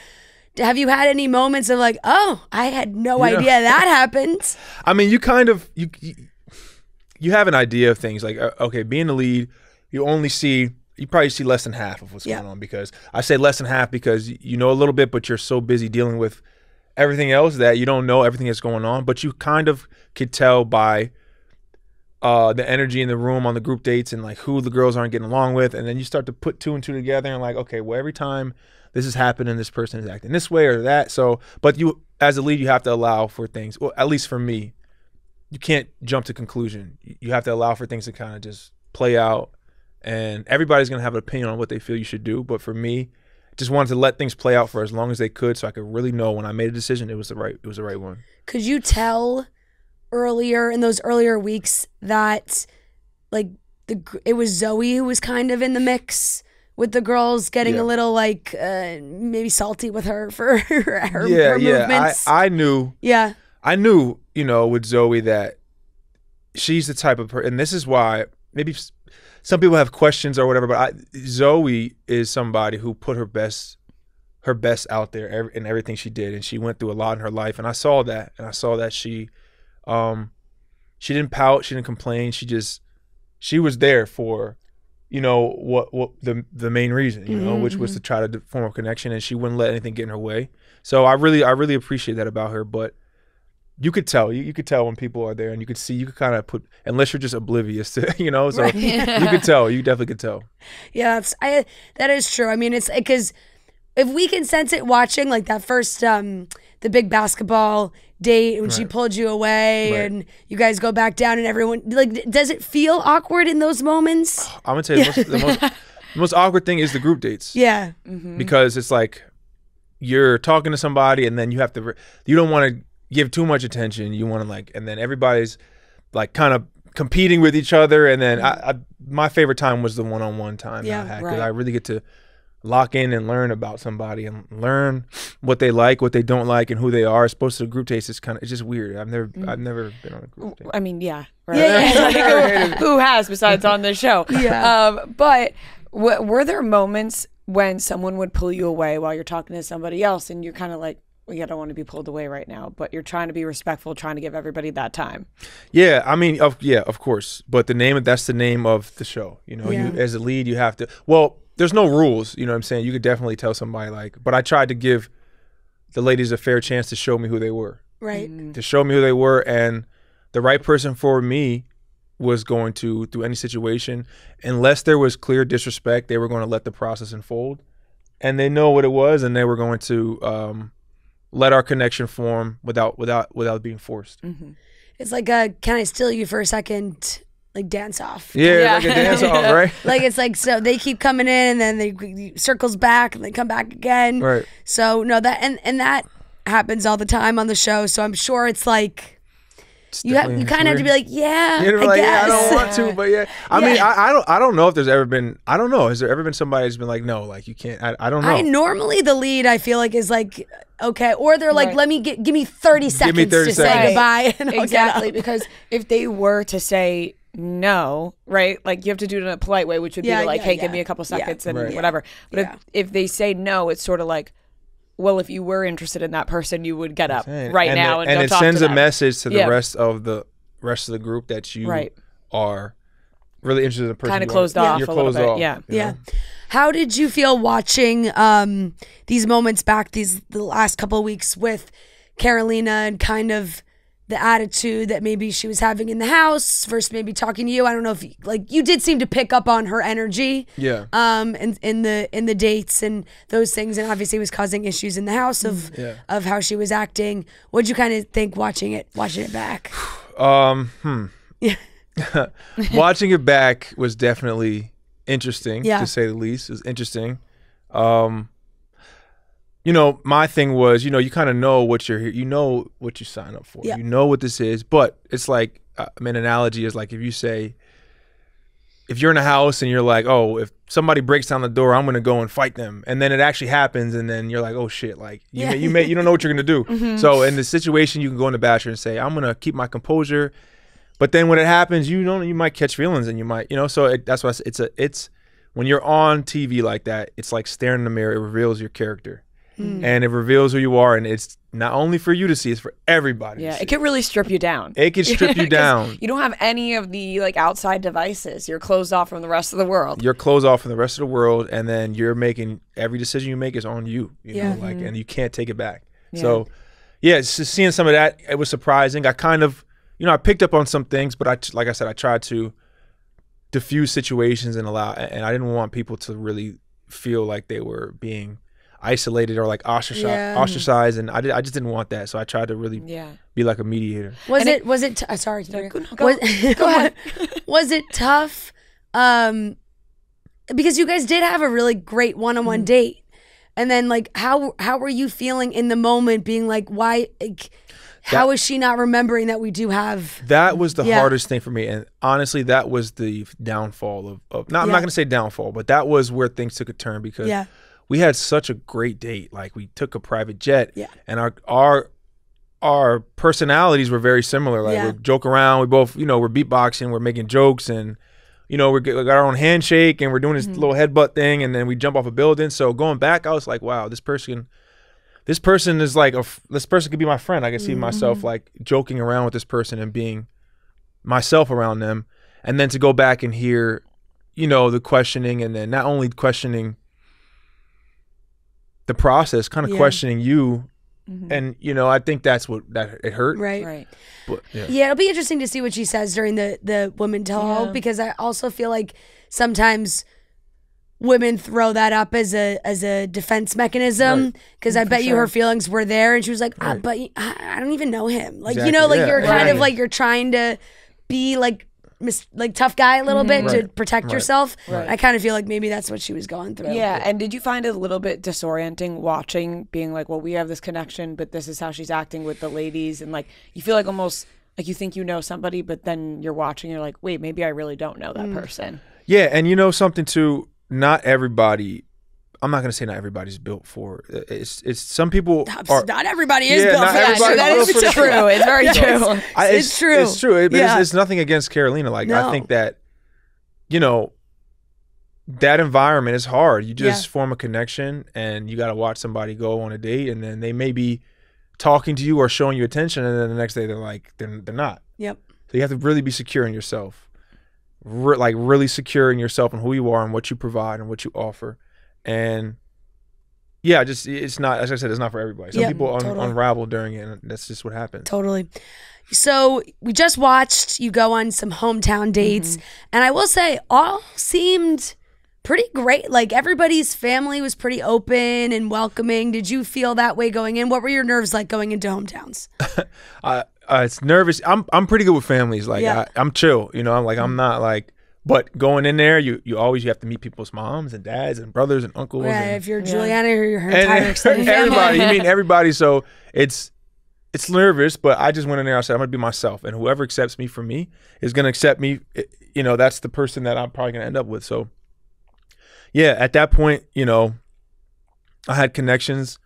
Have you had any moments of like, oh, I had no idea that happened? I mean, you kind of you have an idea of things, like okay, being the lead, you only see you probably see less than half of what's going on, because I say less than half because you know a little bit, but you're so busy dealing with everything else that you don't know everything that's going on. But you kind of could tell by the energy in the room on the group dates and like who the girls aren't getting along with, and then you start to put 2 and 2 together and like, okay, well, every time this is happening, this person is acting this way or that. So, but you as a lead, you have to allow for things. Well, at least for me, you can't jump to conclusion. You have to allow for things to kind of just play out. And everybody's going to have an opinion on what they feel you should do. But for me, just wanted to let things play out for as long as they could, so I could really know when I made a decision, it was the right one. Could you tell earlier in those earlier weeks that like it was Zoe who was kind of in the mix with the girls, getting a little like maybe salty with her for her movements? I knew. Yeah. I knew, with Zoe that she's the type of person, and this is why maybe some people have questions or whatever, but Zoe is somebody who put her best out there in everything she did, and she went through a lot in her life, and I saw that, she didn't pout, she didn't complain, she was there for, what the main reason, which was to try to form a connection, and she wouldn't let anything get in her way. So I really appreciate that about her, but you could tell. You could tell when people are there, and you could see. You could kind of put, unless you're just oblivious to, So right. You could tell. You definitely could tell. Yeah, that is true. I mean, it's because if we can sense it watching, like that first the big basketball date when she pulled you away, and you guys go back down, and everyone like, does it feel awkward in those moments? I'm gonna tell you, the most awkward thing is the group dates. Yeah, because it's like you're talking to somebody, and then you have to. You don't want to give too much attention. You want to and then everybody's like kind of competing with each other, and then my favorite time was the one-on-one time that I had, because I really get to lock in and learn about somebody and learn what they like, what they don't like, and who they are. As opposed to the group taste, it's just weird. I've never been on a group date. I mean, right? Who has besides on this show? But were there moments when someone would pull you away while you're talking to somebody else, and you're kind of like, well, I don't want to be pulled away right now, but you're trying to be respectful, trying to give everybody that time. Yeah, I mean, of course. But that's the name of the show. You as a lead, you have to. Well, there's no rules. You know what I'm saying? You could definitely tell somebody but I tried to give the ladies a fair chance to show me who they were. Right. To show me who they were, and the right person for me was going to, through any situation, unless there was clear disrespect, they were going to let the process unfold, and they know what it was, and they were going to. Let our connection form without being forced. Mm-hmm. It's like can I steal you for a second, like dance off? Yeah. Like a dance off, right? Like it's like, so they keep coming in, and then they circles back, and they come back again. Right. So no, that and that happens all the time on the show. So I'm sure it's like you kind of have to be like, I guess. I don't want to, but I mean, I don't know if there's ever been. I don't know. Has there ever been somebody who's been like, no, like you can't. I don't know. Normally the lead, I feel like, is like, okay, or they're like, let me give me 30 seconds to say goodbye. And exactly, because if they were to say no, right, like you have to do it in a polite way, which would be like, hey, give me a couple seconds and whatever. But if they say no, it's sort of like, well, if you were interested in that person, you would get up right now and go it talk sends to a them. message to the rest of the group that you are really interested in the person. Kind of closed off You're a little closed bit. off, Yeah. How did you feel watching these moments back the last couple of weeks with Carolina, and kind of the attitude that maybe she was having in the house versus maybe talking to you? I don't know if you did seem to pick up on her energy. Yeah. In the dates and those things, and obviously it was causing issues in the house of how she was acting. What'd you kind of think watching it back? Watching it back was definitely interesting, to say the least. It was interesting. My thing was, you kind of know what you're here. You know what you sign up for. You know what this is. But it's like, an analogy is like if you're in a house and you're like, oh, if somebody breaks down the door, I'm going to go and fight them. And then it actually happens. And then you're like, oh shit. Like you don't know what you're going to do. Mm-hmm. So in the situation, you can go in the Bachelor and say, I'm going to keep my composure. But then when it happens, you might catch feelings, and you might, so that's why it's when you're on TV like that, it's like staring in the mirror. It reveals your character. and it reveals who you are, and it's not only for you to see, it's for everybody. Yeah, it can really strip you down. It can strip you down. You don't have any of the like outside devices. You're closed off from the rest of the world. You're closed off from the rest of the world, and then you're making every decision you make is on you. You know, like, and you can't take it back. Yeah. So, yeah, just seeing some of that, it was surprising. I kind of, I picked up on some things, but like I said, I tried to diffuse situations and I didn't want people to really feel like they were being isolated or like ostracized, and I just didn't want that. So I tried to really be like a mediator. Go ahead. Was it tough? Because you guys did have a really great one-on-one date, and then like how were you feeling in the moment, being like, why? How is she not remembering that we do have? That was the hardest thing for me, and honestly, that was the downfall of. I'm not going to say downfall, but that was where things took a turn because. Yeah. We had such a great date. Like, we took a private jet, and our personalities were very similar. Like, we joke around. We both, we're beatboxing. We're making jokes, and we got our own handshake, and we're doing this little headbutt thing, and then we jump off a building. So going back, I was like, wow, this person is like this person could be my friend. I could see myself like joking around with this person and being myself around them, and then to go back and hear, the questioning, and then not only questioning the process, kind of questioning you, and I think that it hurt. Right. But, it'll be interesting to see what she says during the women tell all, because I also feel like sometimes women throw that up as a defense mechanism, because I bet you her feelings were there, and she was like, but I don't even know him. Like, exactly. You're kind of like, you're trying to be like tough guy a little bit to protect yourself. Right. I kind of feel like maybe that's what she was going through. Yeah, and did you find it a little bit disorienting watching, being like, well, we have this connection, but this is how she's acting with the ladies, and like you feel like almost like you think you know somebody, but then you're watching, you're like, wait, maybe I really don't know that person. Yeah, and something too, not everybody. I'm not gonna say not everybody's built for it. It's some people are. Not everybody is built for that. That is true. It's very true. It's true. It's true. It's nothing against Carolina. Like, I think that, that environment is hard. You just form a connection, and you got to watch somebody go on a date, and then they may be talking to you or showing you attention, and then the next day they're not. Yep. So you have to really be secure in yourself, really secure in yourself and who you are and what you provide and what you offer. And it's not, as I said, it's not for everybody. Some people unravel during it, and that's just what happens. Totally. So we just watched you go on some hometown dates, and I will say all seemed pretty great. Like, everybody's family was pretty open and welcoming. Did you feel that way going in? What were your nerves like going into hometowns? It's nervous. I'm pretty good with families. Like, I'm chill. I'm not like. But going in there, you have to meet people's moms and dads and brothers and uncles. Right, and, if you're Juliana or your entire extended family. Everybody, you mean everybody. So it's nervous, but I just went in there. I said, I'm going to be myself. And whoever accepts me for me is going to accept me. That's the person that I'm probably going to end up with. So, yeah, at that point, I had connections.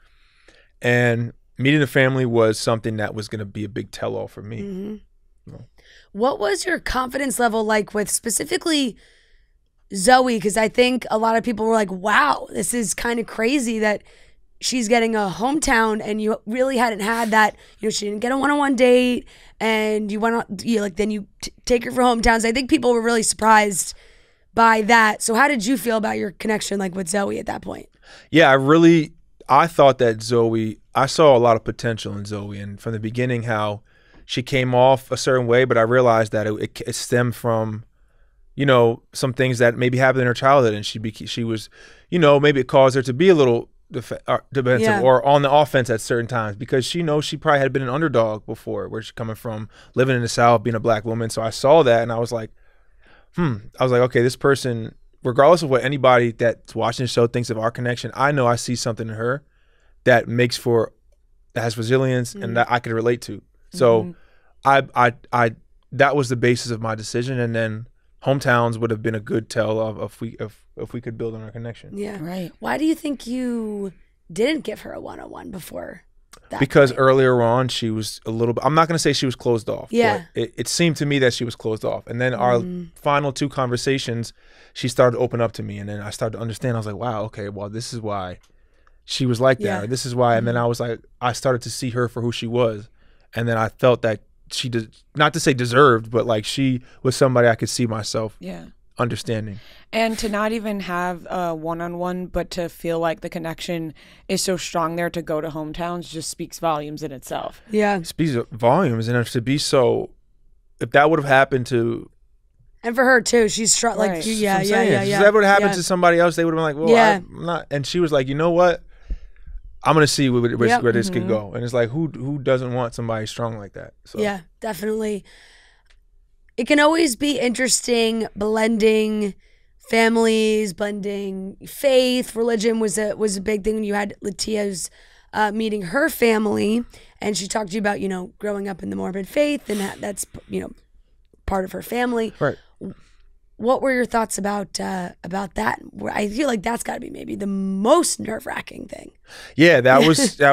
And meeting the family was something that was going to be a big tell-all for me. What was your confidence level like with specifically Zoe? Because I think a lot of people were like, wow, this is kind of crazy that she's getting a hometown, and you really hadn't had that. She didn't get a one-on-one date, and you went on, then you take her for hometowns. I think people were really surprised by that. So how did you feel about your connection with Zoe at that point? Yeah, I thought that I saw a lot of potential in Zoe, and from the beginning how she came off a certain way, but I realized that it stemmed from, some things that maybe happened in her childhood, and she was, maybe it caused her to be a little defensive or on the offense at certain times, because she knows she probably had been an underdog before, where she's coming from, living in the South, being a black woman. So I saw that, and I was like, okay, this person, regardless of what anybody that's watching the show thinks of our connection, I know I see something in her that has resilience and that I could relate to. So I that was the basis of my decision, and then hometowns would have been a good tell of if we could build on our connection. Yeah, right. Why do you think you didn't give her a one-on-one before that? Because earlier on she was a little bit. I'm not going to say she was closed off. Yeah, but it seemed to me that she was closed off, and then our final two conversations, she started to open up to me, and then I started to understand. I was like, wow, okay, well, this is why she was like that, or this is why. And then I was like, I started to see her for who she was, and then I felt that she did, not to say deserved, but like she was somebody I could see myself understanding. And to not even have a one-on-one, but to feel like the connection is so strong there to go to hometowns just speaks volumes in itself. Yeah. Speaks volumes, and to be so, if that would have happened to, and for her too, she's strong. Like, If that would have happened to somebody else, they would have been like, well, I'm not. And she was like, you know what? I'm gonna see where this could go. And it's like, who doesn't want somebody strong like that? So. Yeah, definitely. It can always be interesting blending families, blending faith. Religion was a big thing when you had Latia's meeting her family, and she talked to you about, growing up in the Mormon faith, and that's part of her family. Right. What were your thoughts about that? I feel like that's got to be maybe the most nerve-wracking thing. Yeah, that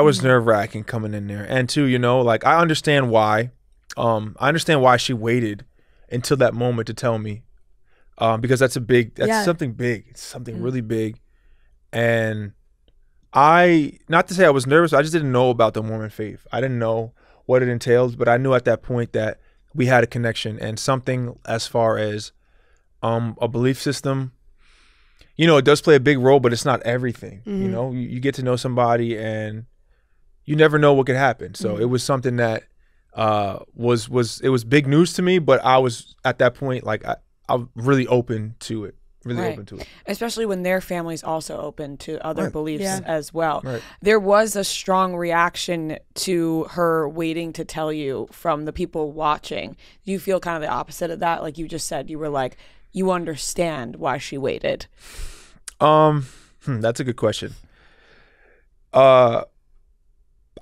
was nerve-wracking coming in there, and too, like I understand why. I understand why she waited until that moment to tell me, because that's something big. It's something really big, and not to say I was nervous. I just didn't know about the Mormon faith. I didn't know what it entails, but I knew at that point that we had a connection and something as far as a belief system. It does play a big role, but it's not everything. You get to know somebody and you never know what could happen. So it was something that was big news to me, but I was at that point like I'm really open to it. Open to it. Especially when their family's also open to other beliefs as well. Right. There was a strong reaction to her waiting to tell you from the people watching. Do you feel kind of the opposite of that? Like you just said, you were like, you understand why she waited. That's a good question. I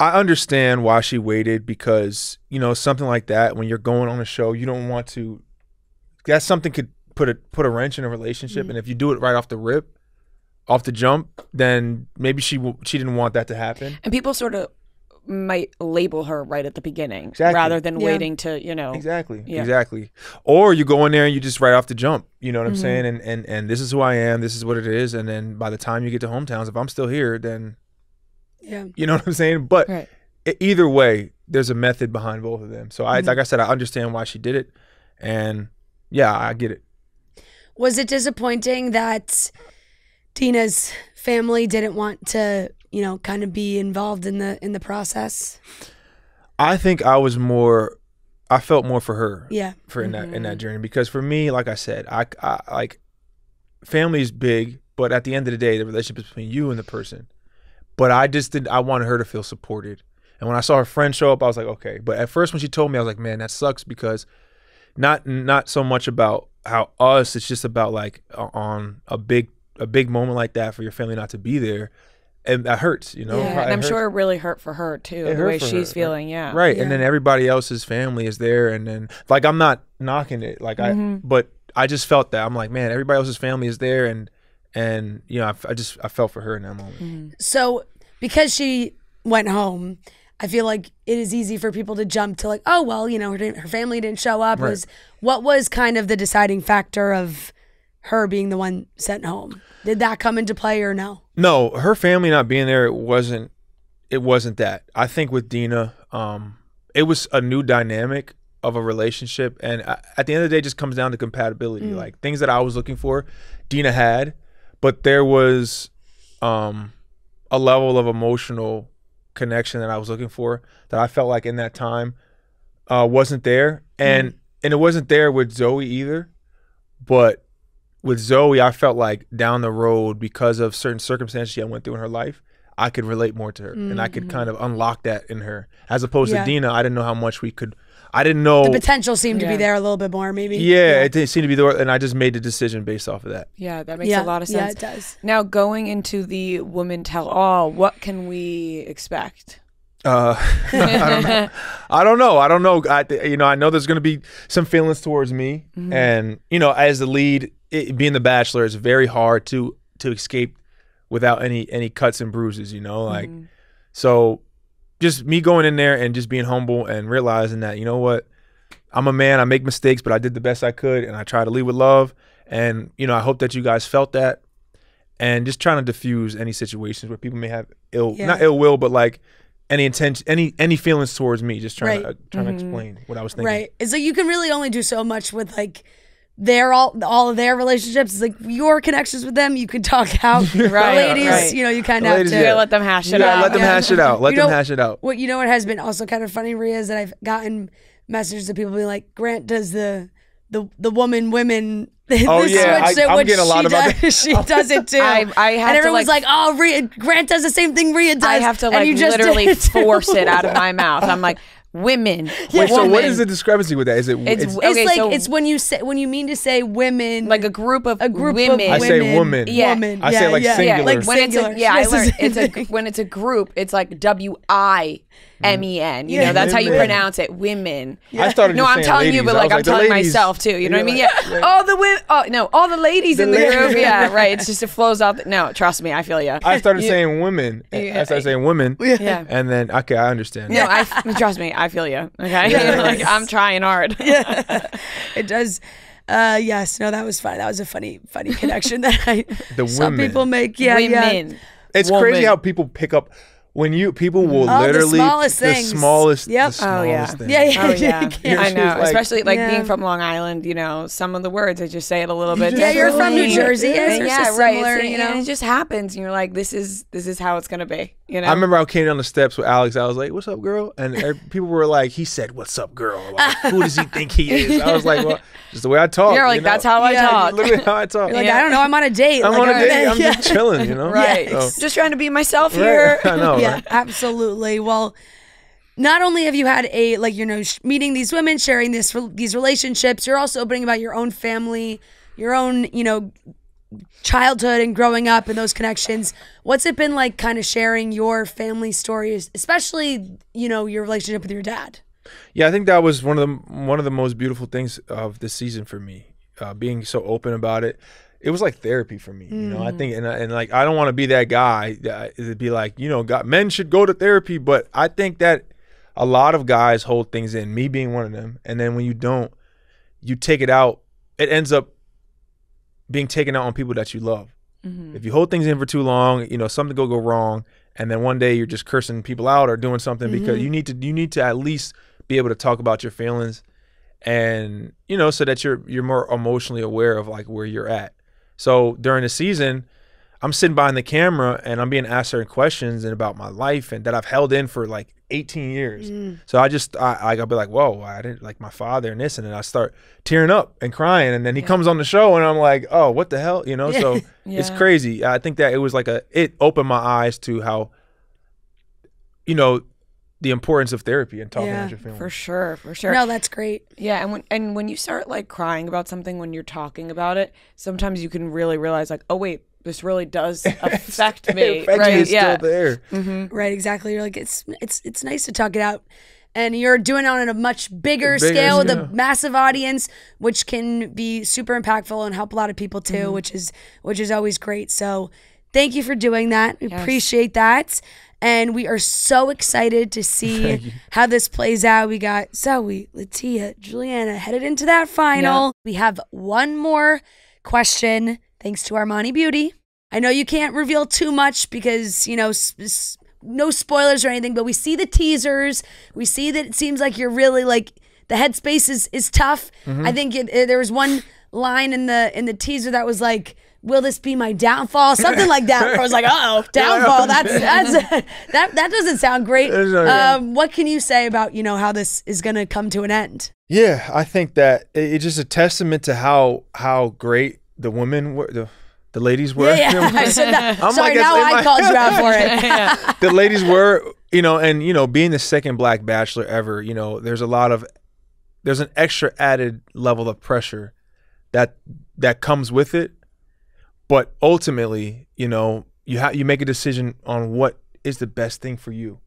understand why she waited because, something like that, when you're going on a show, you don't want to, that's something could put a wrench in a relationship. And if you do it right off the jump, then maybe she didn't want that to happen. And people sort of might label her right at the beginning rather than waiting to, Exactly. Or you go in there and you just right off the jump, you know what I'm saying? And this is who I am, this is what it is. And then by the time you get to hometowns, if I'm still here, then you know what I'm saying? But either way, there's a method behind both of them. So like I said, I understand why she did it. And I get it. Was it disappointing that Tina's family didn't want to, kind of be involved in the process? I think I felt more for her. Yeah. In that journey, because for me, like I said, I like family is big, but at the end of the day, the relationship is between you and the person. But I wanted her to feel supported. And when I saw her friend show up, I was like, okay. But at first when she told me, I was like, man, that sucks, because not so much about how it's just about like on a big moment like that for your family not to be there, and that hurts, Yeah, and I'm sure it really hurt for her too, the way she's feeling. Right. And then everybody else's family is there, and then like I'm not knocking it, like but I just felt that I'm like, man, everybody else's family is there, and I felt for her in that moment. So because she went home, I feel like it is easy for people to jump to like, oh, well, her family didn't show up. Right. What was kind of the deciding factor of her being the one sent home? Did that come into play or no? No, her family not being there, it wasn't that. I think with Dina, it was a new dynamic of a relationship. And at the end of the day, it just comes down to compatibility. Like things that I was looking for, Dina had, but there was a level of emotional connection that I was looking for that I felt like in that time wasn't there, and it wasn't there with Zoe either. But with Zoe, I felt like down the road, because of certain circumstances she went through in her life, I could relate more to her, and I could kind of unlock that in her, as opposed to Dina. I didn't know how much I didn't know. The potential seemed to be there a little bit more, maybe. Yeah, it didn't seem to be there, and I just made the decision based off of that. Yeah, that makes a lot of sense. Yeah, it does. Now, going into the Women Tell All, what can we expect? I don't know. I know there's going to be some feelings towards me, and as the lead, being the Bachelor, it's very hard to escape without any cuts and bruises. So. Just me going in there and just being humble and realizing that, you know what, I'm a man, I make mistakes, but I did the best I could, and I try to lead with love. And, I hope that you guys felt that. and just trying to diffuse any situations where people may have not ill will, but like any intention, any feelings towards me. Just trying to explain what I was thinking. Right. It's like you can really only do so much with like all of their relationships. It's like your connections with them, you can talk out. Ladies, you kind of have to let them hash it out. Let them hash it out. Let them hash it out. What what has been also kind of funny, Rhea, is that I've gotten messages of people being like, Grant does the women. I'm getting a lot about that. She does it too. I have and everyone's to like, oh, Grant does the same thing Rhea does. I have to like literally force it out of my mouth. I'm like, women. Wait, so what is the discrepancy with that? Is it? It's when you mean to say women, like a group of women. I say woman. Yeah. I say like singular. Like when singular. I learned when it's a group, it's like WIMEN. That's how you pronounce it. Women. I started. No, I'm telling ladies. you, but like I'm telling myself too. You know what I mean? Yeah. All the women. Oh no, all the ladies in the group. Yeah, right. It's just it flows out. No, trust me, I feel you. I started saying women. I started saying women. Yeah. And then I understand. No, trust me, I feel you. Okay. Like I'm trying hard. It does. Yes. No, that was fun. That was a funny connection that some people make. Yeah. Women. Yeah. It's crazy how people pick up. When people will literally the smallest things. The smallest thing. Yeah. I know. Especially like being from Long Island, some of the words I just say it a little bit. Yeah, you're from New Jersey. Yeah, right. Similar, and it just happens. And you're like, this is how it's gonna be. I remember I came down the steps with Alex. I was like, "What's up, girl?" And people were like, "He said, what's up, girl?" Like, who does he think he is? I was like, "Well, just the way I talk." You're like, that's how I talk. Literally how I talk. You're like, I don't know. I'm on a date. I'm on a date. I'm just chilling. Right. So. Just trying to be myself here. I know. Yeah, absolutely. Well, not only have you had meeting these women, sharing these relationships, you're also opening about your own family, your own, childhood and growing up and those connections. What's it been like kind of sharing your family stories, especially, your relationship with your dad? Yeah, I think that was one of the most beautiful things of this season for me, being so open about it. It was like therapy for me, I think, and like, I don't want to be that guy that it'd be like, men should go to therapy, but I think that a lot of guys hold things in, me being one of them. And then when you don't, you take it out, it ends up being taken out on people that you love. Mm-hmm. If you hold things in for too long, something go wrong. And then one day you're just cursing people out or doing something because you need to at least be able to talk about your feelings and, so that you're more emotionally aware of like where you're at. So during the season, I'm sitting behind the camera and I'm being asked certain questions and about my life and that I've held in for like 18 years. So I'll be like, whoa, I didn't like my father and this. And then I start tearing up and crying. And then he comes on the show and I'm like, oh, what the hell? So it's crazy. I think that it was like it opened my eyes to how, the importance of therapy and talking about your feelings. For sure. No, that's great. Yeah, and when you start like crying about something when you're talking about it, sometimes you can really realize like, oh wait, this really does affect me. Right? It's still there. Mm-hmm. Right, exactly. You're like, it's nice to talk it out. And you're doing it on a much bigger scale with a massive audience, which can be super impactful and help a lot of people too, which is always great. So thank you for doing that. We appreciate that. And we are so excited to see how this plays out. We got Zoe, Latia, Juliana headed into that final. We have one more question, thanks to Armani Beauty. I know you can't reveal too much because, no spoilers or anything, but we see the teasers. We see that it seems like you're really like, the headspace is tough. I think there was one line in the teaser that was like, will this be my downfall? Something like that. I was like, uh-oh, downfall. That doesn't sound great. What can you say about, how this is going to come to an end? Yeah, I think that it's just a testament to how great the women were, the ladies were. Yeah, I said that. Sorry, now I called you out for it. The ladies were, and, being the second Black Bachelor ever, there's an extra added level of pressure that comes with it. But ultimately, you make a decision on what is the best thing for you.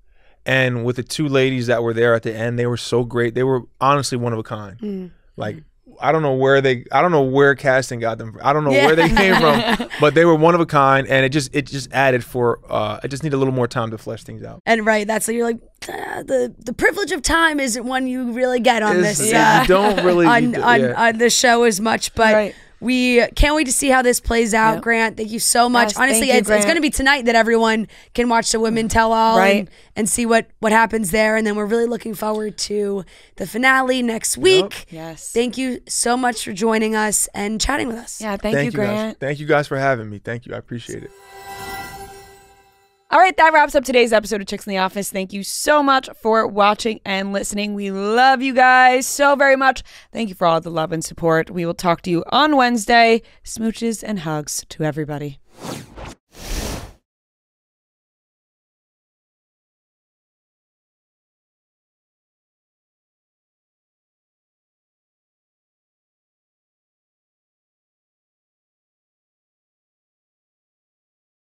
And with the two ladies that were there at the end, they were so great. They were honestly one of a kind. Like, I don't know where casting got them. I don't know where they came from, but they were one of a kind. And it just added I just need a little more time to flesh things out. And that's you're like, the privilege of time isn't one you really get on this. You don't really on the show as much, but We can't wait to see how this plays out, Grant. Thank you so much. Yes, honestly, it's going to be tonight that everyone can watch the Women Tell All and see what happens there. And then we're really looking forward to the finale next week. Yes. Thank you so much for joining us and chatting with us. Yeah, thank you, Grant. Thank you guys for having me. Thank you. I appreciate it. All right, that wraps up today's episode of Chicks in the Office. Thank you so much for watching and listening. We love you guys so very much. Thank you for all the love and support. We will talk to you on Wednesday. Smooches and hugs to everybody.